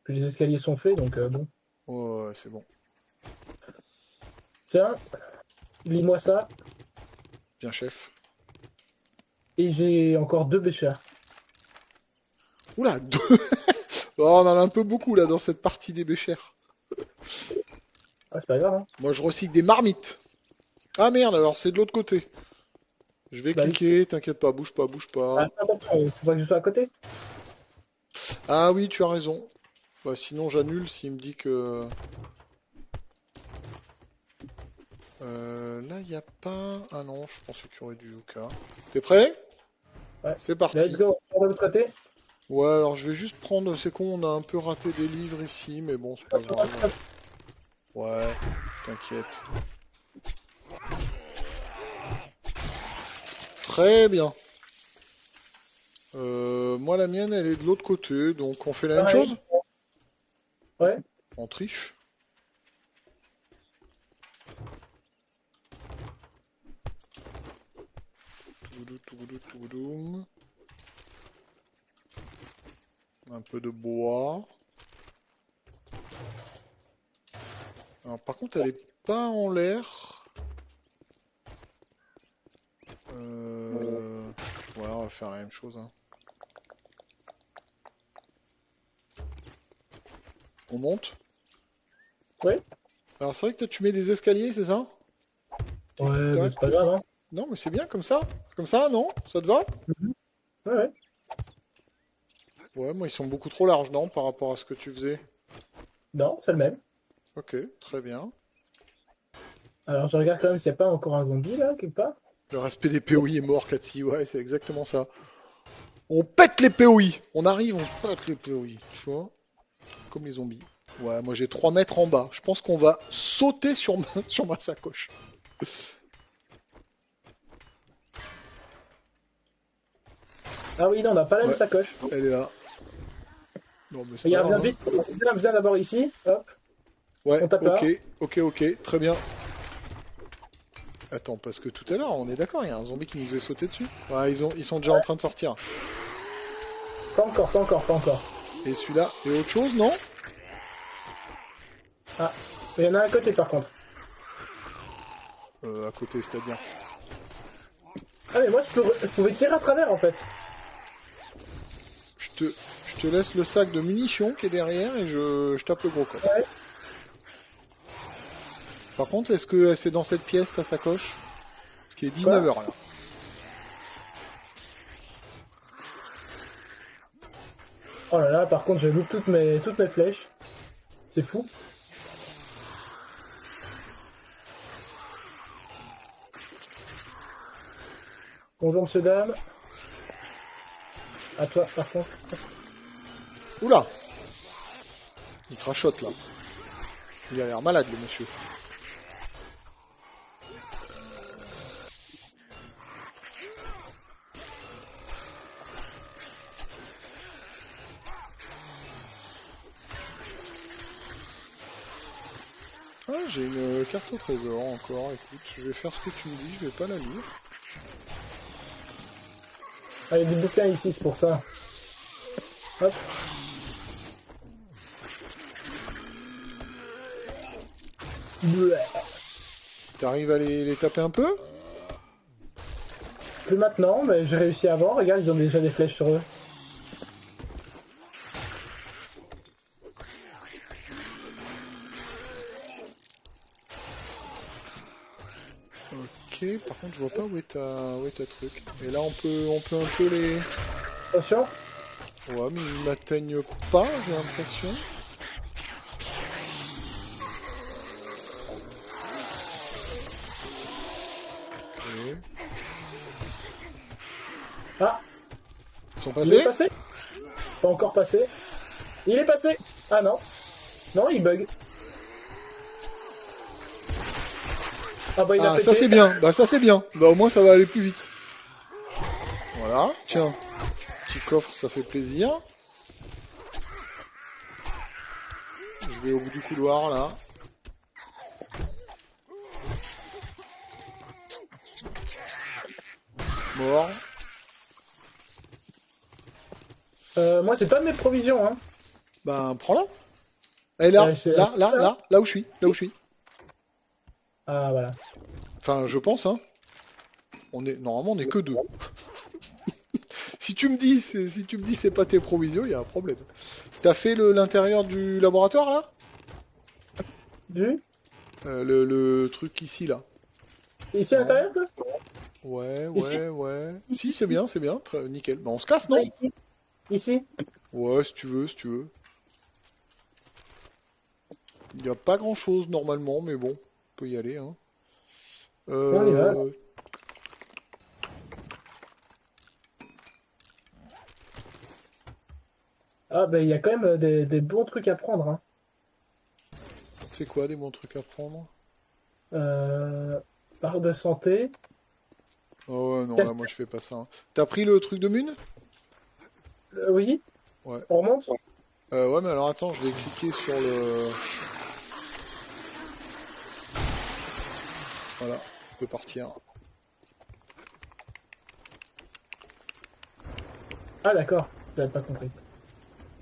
Speaker 1: Puis les escaliers sont faits, donc bon.
Speaker 2: Ouais, c'est bon.
Speaker 1: Tiens, lis-moi ça.
Speaker 2: Bien, chef.
Speaker 1: Et j'ai encore 2 béchers.
Speaker 2: Oula, deux. Oh, on en a un peu beaucoup là dans cette partie des béchères.
Speaker 1: Ah, c'est pas grave, hein.
Speaker 2: Moi, je recycle des marmites. Ah merde, alors c'est de l'autre côté. Je vais
Speaker 1: Bah,
Speaker 2: cliquer, t'inquiète pas, bouge pas.
Speaker 1: attends, faut pas que je sois à côté.
Speaker 2: Ah oui, tu as raison. Bah, sinon, j'annule s'il me dit que... là, il n'y a pas... Ah non, je pensais qu'il y aurait du Yuka. T'es prêt?
Speaker 1: Ouais.
Speaker 2: C'est parti.
Speaker 1: Let's go, on va de l'autre côté.
Speaker 2: Ouais, alors je vais juste prendre... C'est con, on a un peu raté des livres ici, mais bon, c'est pas grave. Ouais, t'inquiète. Très bien. Moi, la mienne, elle est de l'autre côté, donc on fait la même
Speaker 1: Pareil.
Speaker 2: chose?
Speaker 1: Ouais.
Speaker 2: On triche. Tougoudou. Un peu de bois. Alors, par contre, elle est pas en l'air. Ouais, on va faire la même chose, hein. On monte?
Speaker 1: Ouais.
Speaker 2: Alors, c'est vrai que toi, tu mets des escaliers, c'est ça?
Speaker 1: Ouais, bah,
Speaker 2: Tac.
Speaker 1: c'est pas grave, hein.
Speaker 2: Non, mais c'est bien comme ça. Comme ça, non? Ça te va?
Speaker 1: Ouais, ouais.
Speaker 2: Ouais, moi, ils sont beaucoup trop larges, non, par rapport à ce que tu faisais.
Speaker 1: Non, c'est le même.
Speaker 2: Ok, très bien.
Speaker 1: Alors, je regarde quand même s'il n'y a pas encore un zombie, là, quelque part.
Speaker 2: Le respect des POI est mort, Cathy. Ouais, c'est exactement ça. On pète les POI. On arrive, on pète les POI. Tu vois? Comme les zombies. Ouais, moi j'ai 3 mètres en bas. Je pense qu'on va sauter sur sur ma sacoche.
Speaker 1: Ah oui, non, on n'a pas la même
Speaker 2: Ouais.
Speaker 1: sacoche.
Speaker 2: Elle est là. Non, mais c'est
Speaker 1: Il
Speaker 2: pas
Speaker 1: revient
Speaker 2: grave,
Speaker 1: vite. Viens d'abord ici. Hop.
Speaker 2: hein. Ouais,
Speaker 1: on tape là.
Speaker 2: ok, très bien. Attends, parce que tout à l'heure, on est d'accord, il y a un zombie qui nous est sauté dessus. Ouais, ils sont déjà en train de sortir.
Speaker 1: Pas encore.
Speaker 2: Et celui-là, et autre chose, non?
Speaker 1: Ah, il y en a un à côté par contre.
Speaker 2: À côté, c'est-à-dire.
Speaker 1: Ah, mais moi, je pouvais tirer à travers en fait.
Speaker 2: Je te laisse le sac de munitions qui est derrière et je tape le gros code.
Speaker 1: Ouais.
Speaker 2: Par contre, est-ce que c'est dans cette pièce ta sacoche? Parce qu'il est 19h là.
Speaker 1: Oh là là, par contre, j'ai loupé toutes mes flèches. C'est fou. Bonjour, monsieur, dame. À toi, par contre.
Speaker 2: Oula! Il crachote là. Il a l'air malade le monsieur. Ah, j'ai une carte au trésor encore. Écoute, je vais faire ce que tu me dis, je vais pas la lire.
Speaker 1: Ah, il y a des bouquins ici, c'est pour ça. Hop. Bleh.
Speaker 2: T'arrives à les taper un peu?
Speaker 1: Plus maintenant, mais j'ai réussi avant. Regarde, ils ont déjà des flèches sur eux.
Speaker 2: Ok, par contre je vois pas où est ta truc. Et là on peut un peu les...
Speaker 1: Attention.
Speaker 2: Ouais mais ils m'atteignent pas, j'ai l'impression. Ok.
Speaker 1: Ah,
Speaker 2: Ils sont
Speaker 1: il
Speaker 2: passés?
Speaker 1: est passé? Pas encore passé. Il est passé. Ah non. Non, il bug. Ah bah il a
Speaker 2: Ah
Speaker 1: pété.
Speaker 2: ça c'est bien, bah ça c'est bien. Bah au moins ça va aller plus vite. Voilà, tiens. Petit coffre, ça fait plaisir. Je vais au bout du couloir là. Mort.
Speaker 1: Moi, c'est pas de mes provisions, hein.
Speaker 2: Ben prends-la. Elle est là,
Speaker 1: C'est-
Speaker 2: là où je suis, là où je suis.
Speaker 1: Ah voilà.
Speaker 2: Enfin je pense hein. Normalement on est que deux. Si tu me dis c'est pas tes provisions, il y a un problème. T'as fait l'intérieur du laboratoire là?
Speaker 1: Du
Speaker 2: Le truc ici là.
Speaker 1: Ici à
Speaker 2: Non.
Speaker 1: l'intérieur, toi?
Speaker 2: Ouais,
Speaker 1: Ici
Speaker 2: ouais, ouais. Si c'est bien, nickel. Bah on se casse
Speaker 1: Ah,
Speaker 2: non?
Speaker 1: ici. Ici.
Speaker 2: Ouais, si tu veux, si tu veux. Il n'y a pas grand chose normalement, mais bon, on peut y aller hein.
Speaker 1: On y va.
Speaker 2: Euh...
Speaker 1: Ah bah il y a quand même des bons trucs à prendre, hein.
Speaker 2: C'est quoi des bons trucs à prendre?
Speaker 1: Euh... Barre de santé.
Speaker 2: Oh ouais, non, là
Speaker 1: Casse-
Speaker 2: moi je fais pas ça, hein. T'as pris le truc de Mune?
Speaker 1: Oui.
Speaker 2: Ouais.
Speaker 1: On remonte?
Speaker 2: Ouais, mais alors attends, je vais cliquer sur le... Voilà, on peut partir.
Speaker 1: Ah d'accord. J'avais pas compris.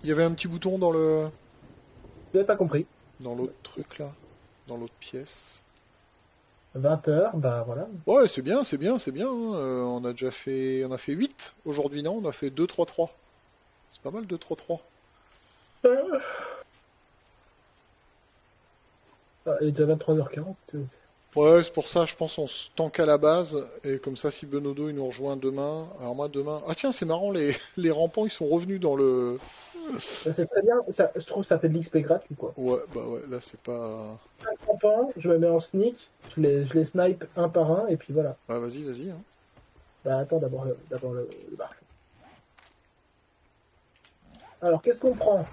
Speaker 2: Il y avait un petit bouton
Speaker 1: J'avais pas compris.
Speaker 2: dans l'autre truc là, dans l'autre pièce.
Speaker 1: 20 heures, bah voilà.
Speaker 2: Ouais, c'est bien, c'est bien, c'est bien, hein. On a fait 8 aujourd'hui, non? On a fait 2-3-3. C'est pas mal 2-3-3.
Speaker 1: Ah, il est déjà 23h40.
Speaker 2: Ouais, c'est pour ça, je pense on se tank à la base, et comme ça, si Benodo il nous rejoint demain, alors moi demain... Ah tiens, c'est marrant, les rampants ils sont revenus dans le...
Speaker 1: C'est très bien. Ça, je trouve que ça fait de l'XP gratuit, quoi.
Speaker 2: Ouais, bah ouais, là c'est pas...
Speaker 1: 5 rampants, je me mets en sneak, je les snipe un par un, et puis voilà.
Speaker 2: Ouais, vas-y, vas-y, hein.
Speaker 1: Bah attends, d'abord le bar. Alors, qu'est-ce qu'on prend?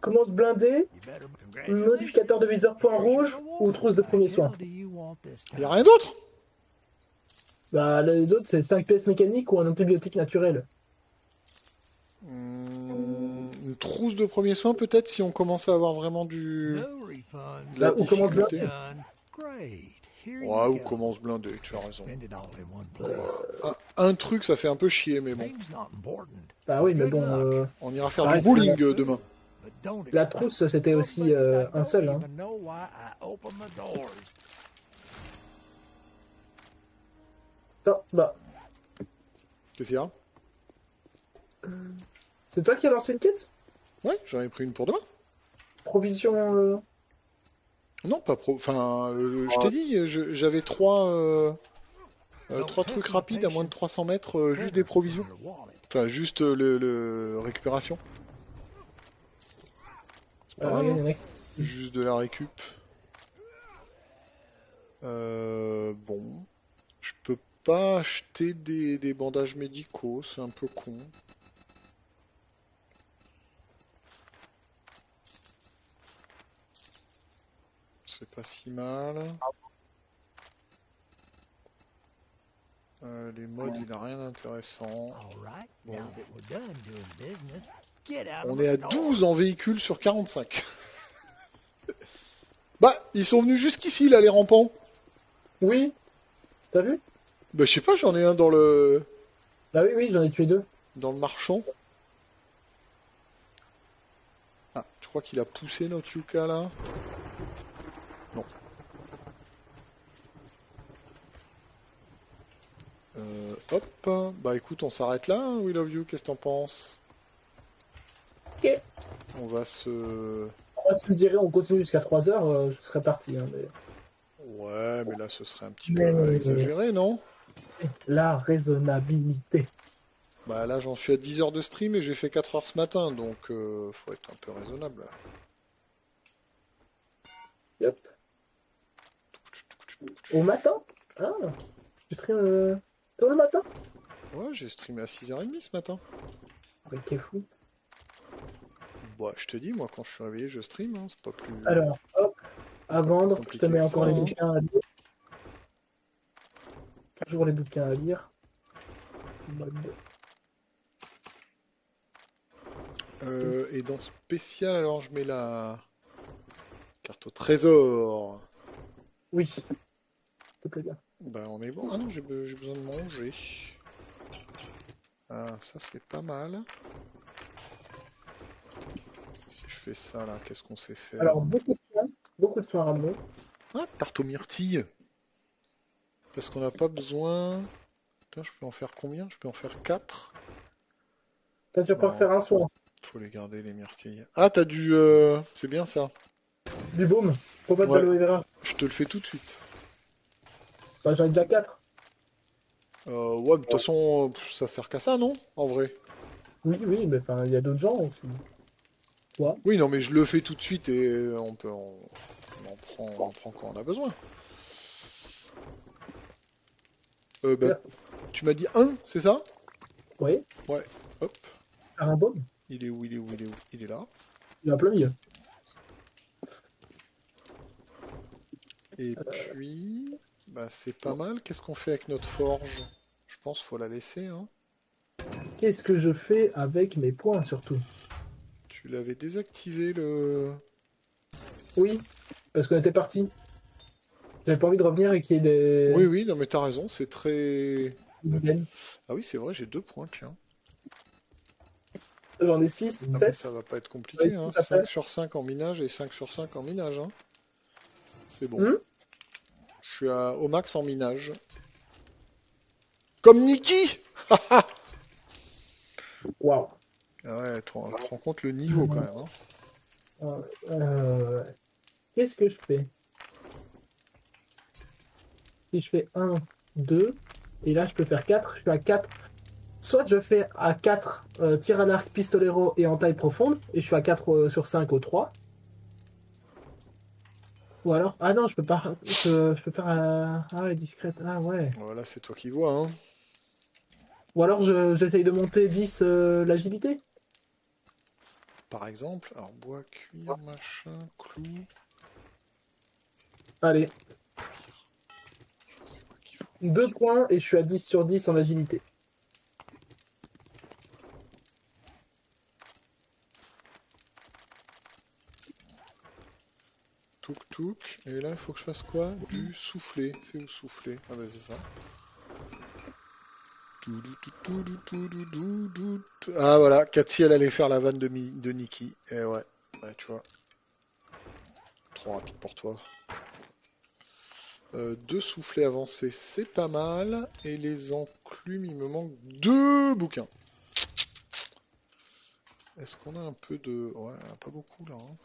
Speaker 1: Comment se blinder?
Speaker 3: You better
Speaker 1: Modificateur de viseur point rouge ou trousse de premier soin?
Speaker 2: Y a rien d'autre?
Speaker 1: Bah, les autres, c'est 5 pièces mécaniques ou un antibiotique naturel.
Speaker 2: Une trousse de premier soin peut-être si on commence à avoir vraiment de la
Speaker 1: Là, où commence le
Speaker 2: difficulté. Ouais, ou commence blindé, tu as raison. Un truc, ça fait un peu chier, mais bon.
Speaker 1: Bah oui, mais bon,
Speaker 2: On ira faire
Speaker 1: Ah,
Speaker 2: du bowling demain.
Speaker 1: la trousse, c'était aussi un seul. Hein. Attends, bah,
Speaker 2: Qu'est-ce qu'il y a?
Speaker 1: c'est toi qui as lancé une quête?
Speaker 2: Ouais, j'en ai pris une pour demain.
Speaker 1: Provision.
Speaker 2: Non, pas pro... Enfin, je t'ai dit, j'avais trois trucs rapides à moins de 300 mètres, juste des provisions. Enfin, juste le récupération. C'est pas mal,
Speaker 1: regarde,
Speaker 2: hein.
Speaker 1: il y en a-
Speaker 2: Juste de la récup. Bon. Je peux pas acheter des bandages médicaux, c'est un peu con. C'est pas si mal. Les modes, il a rien d'intéressant. Bon. On est à 12 en véhicule sur 45. Bah, ils sont venus jusqu'ici, là, les rampants.
Speaker 1: Oui, t'as vu?
Speaker 2: Bah, je sais pas, j'en ai un dans le...
Speaker 1: Bah oui, oui, j'en ai tué 2.
Speaker 2: dans le marchand. Ah, tu crois qu'il a poussé notre Yuka, là? Non. Hop. Bah, écoute, on s'arrête là, hein, We Love You, qu'est-ce que t'en penses?
Speaker 1: Ok.
Speaker 2: On va se...
Speaker 1: Moi, tu me dirais, on continue jusqu'à 3 heures, je serais parti. Hein, mais...
Speaker 2: Ouais, mais là, ce serait un petit peu
Speaker 1: mais
Speaker 2: exagéré, non?
Speaker 1: la raisonnabilité.
Speaker 2: Bah, là, j'en suis à 10 heures de stream et j'ai fait 4 heures ce matin, donc faut être un peu raisonnable.
Speaker 1: Yep. Au matin? Ah, tu stream tôt le matin?
Speaker 2: Ouais, j'ai streamé à 6h30 ce matin.
Speaker 1: Mais qu'est fou.
Speaker 2: Bah, je te dis, moi, quand je suis réveillé, je stream, hein, c'est
Speaker 1: Alors, hop, à
Speaker 2: pas plus
Speaker 1: vendre, je te
Speaker 2: compliqué
Speaker 1: mets
Speaker 2: que ça,
Speaker 1: encore les
Speaker 2: hein.
Speaker 1: bouquins à lire. Toujours les bouquins à lire. Mode.
Speaker 2: Et dans spécial, alors, je mets la carte au trésor.
Speaker 1: Oui, s'il te plaît bien.
Speaker 2: Bah, on est bon. Ah non, j'ai besoin de manger. Ah, ça, c'est pas mal. Si je fais ça, là, qu'est-ce qu'on sait faire?
Speaker 1: Alors, beaucoup de soins à ramener.
Speaker 2: Ah, tarte aux myrtilles. Parce qu'on n'a pas besoin... Putain, je peux en faire combien? Je peux en faire 4.
Speaker 1: T'as sûr pas
Speaker 2: Non,
Speaker 1: faire un soin.
Speaker 2: faut les garder, les myrtilles. Ah, t'as du... C'est bien, ça.
Speaker 1: Du baume. Pomade
Speaker 2: Ouais,
Speaker 1: d'aloe vera.
Speaker 2: je te le fais tout de suite.
Speaker 1: Bah, j'en ai déjà 4.
Speaker 2: Ouais, mais de toute façon, ça sert qu'à ça, non? En vrai.
Speaker 1: Oui, oui, mais enfin, il y a d'autres gens aussi. Toi?
Speaker 2: Oui, non, mais je le fais tout de suite et on en prend quand on a besoin. Bah,
Speaker 1: Faire.
Speaker 2: tu m'as dit un, c'est ça?
Speaker 1: Oui,
Speaker 2: Ouais, hop.
Speaker 1: faire un baume.
Speaker 2: Il est où? Il est où? Il est où? Il est là.
Speaker 1: Il est en plein milieu.
Speaker 2: Et puis, bah, c'est pas mal. Qu'est-ce qu'on fait avec notre forge? Je pense qu'il faut la laisser, hein.
Speaker 1: Qu'est-ce que je fais avec mes points surtout?
Speaker 2: Tu l'avais désactivé, le...
Speaker 1: Oui, parce qu'on était parti. J'avais pas envie de revenir et qu'il y ait
Speaker 2: Oui, oui, non, mais t'as raison, c'est très...
Speaker 1: des gagne.
Speaker 2: Ah oui, c'est vrai, j'ai 2 points, tiens.
Speaker 1: J'en ai 6,
Speaker 2: Ah bah
Speaker 1: 7.
Speaker 2: ça va pas être
Speaker 1: J'en ai
Speaker 2: compliqué, hein.
Speaker 1: 6 après.
Speaker 2: 5 sur 5 en minage et 5 sur 5 en minage, hein. C'est bon.
Speaker 1: Hmm.
Speaker 2: Je suis au max en minage. Comme Nikki!
Speaker 1: Waouh.
Speaker 2: Ah ouais, tu te rends compte le niveau quand même, hein.
Speaker 1: Qu'est-ce que je fais? Si je fais 1, 2, et là je peux faire 4, je suis à 4. Soit je fais à 4 tir à l'arc, pistolero et en taille profonde, et je suis à 4 sur 5 au 3. Ou alors, ah non, je peux pas, je peux faire, ah ouais, discrète, ah ouais.
Speaker 2: Voilà, c'est toi qui vois, hein.
Speaker 1: Ou alors j'essaye de monter 10 l'agilité.
Speaker 2: Par exemple, alors bois, cuir, machin, clou.
Speaker 1: Allez,
Speaker 2: C'est quoi qu'il faut?
Speaker 1: 2 points et je suis à 10 sur 10 en agilité.
Speaker 2: Touk touk. Et là, il faut que je fasse quoi? Du soufflé. C'est où soufflé? Ah bah c'est ça. Ah voilà, Cathy elle allait faire la vanne de Nikki. Et ouais, tu vois. Trop rapide pour toi. 2 soufflets avancés, c'est pas mal. Et les enclumes, il me manque 2 bouquins. Est-ce qu'on a un peu de... Ouais, pas beaucoup là, hein.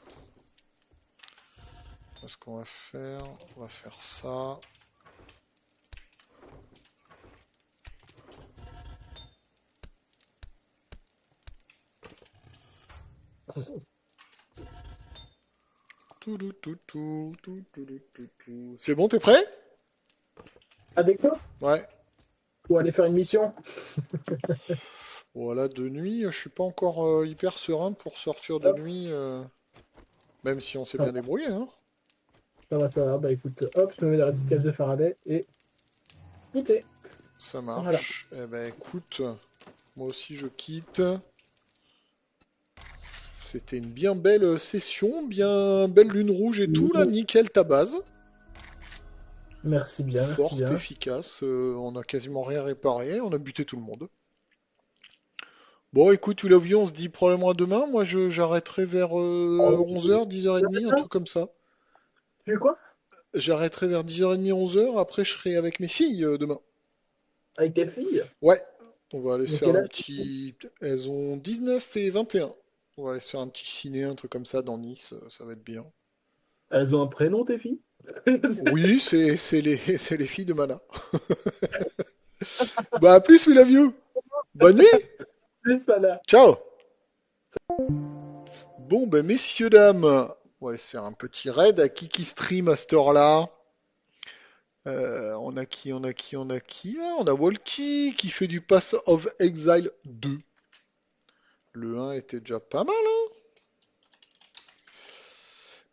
Speaker 2: Qu'est-ce qu'on va faire? On va faire ça. C'est bon, t'es prêt?
Speaker 1: Avec toi?
Speaker 2: Ouais.
Speaker 1: Ou aller faire une mission?
Speaker 2: Voilà, de nuit, je suis pas encore hyper serein pour sortir de
Speaker 1: Hop,
Speaker 2: nuit, même si on s'est
Speaker 1: ça
Speaker 2: bien
Speaker 1: va,
Speaker 2: débrouillé, hein.
Speaker 1: ça va, ça va. Bah écoute, hop, je me mets dans la petite cage de Faraday et quitter.
Speaker 2: Ça
Speaker 1: Voilà.
Speaker 2: marche. Eh ben écoute, moi aussi je quitte. C'était une bien belle session, bien belle lune rouge et tout, là, nickel ta base.
Speaker 1: Merci bien, merci
Speaker 2: Forte,
Speaker 1: bien.
Speaker 2: efficace, on a quasiment rien réparé, on a buté tout le monde. Bon, écoute, We Love You, on se dit probablement à demain. Moi, j'arrêterai vers 11h, 10h30, un truc comme ça.
Speaker 1: Tu veux quoi?
Speaker 2: J'arrêterai vers 10h30, 11h. Après, je serai avec mes filles demain.
Speaker 1: Avec tes filles?
Speaker 2: Ouais, on va aller se
Speaker 1: De
Speaker 2: faire
Speaker 1: quel
Speaker 2: un
Speaker 1: âge?
Speaker 2: petit. Elles ont 19 et 21. On va aller se faire un petit ciné, un truc comme ça dans Nice, ça va être bien.
Speaker 1: Elles ont un prénom, tes filles?
Speaker 2: Oui, c'est les, c'est les filles de Mana. Bah, à plus, We Love You. Bonne nuit.
Speaker 1: Plus voilà.
Speaker 2: Ciao. Bon, ben, messieurs, dames, on va aller se faire un petit raid à qui stream à cette heure-là. On a qui, on a qui, on a qui? Ah, on a Walkie qui fait du Pass of Exile 2. Le 1 était déjà pas mal, hein?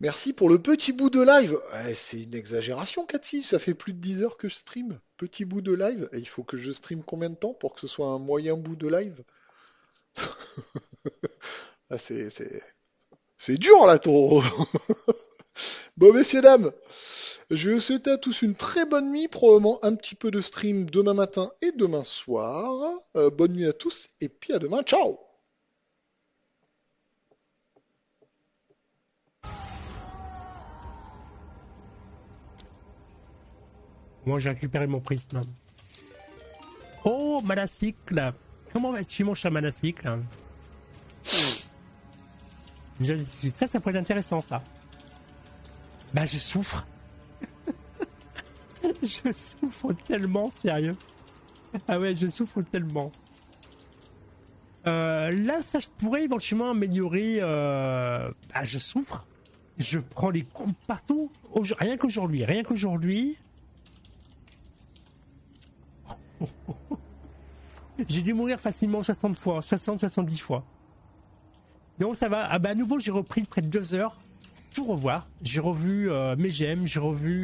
Speaker 2: Merci pour le petit bout de live. Ouais, c'est une exagération, Cathy. Ça fait plus de 10 heures que je stream. Petit bout de live. Et il faut que je stream combien de temps pour que ce soit un moyen bout de live? Ah, c'est dur là, ton. Bon, messieurs, dames, je vais vous souhaiter à tous une très bonne nuit. Probablement un petit peu de stream demain matin et demain soir. Bonne nuit à tous. Et puis à demain. Ciao!
Speaker 4: Moi, j'ai récupéré mon prisme. Oh, Manacycle. Comment vas-tu, mon cher Manacycle? Ça pourrait être intéressant, ça. Bah, je souffre. Je souffre tellement, sérieux. Ah ouais, je souffre tellement. Là, ça, je pourrais éventuellement améliorer... Bah, je souffre. Je prends les coups partout. Rien qu'aujourd'hui. Rien qu'aujourd'hui. J'ai dû mourir facilement 60 fois. 60-70 fois. Donc ça va. Ah bah à nouveau, j'ai repris près de 2 heures. Tout revoir. J'ai revu mes gemmes. J'ai revu...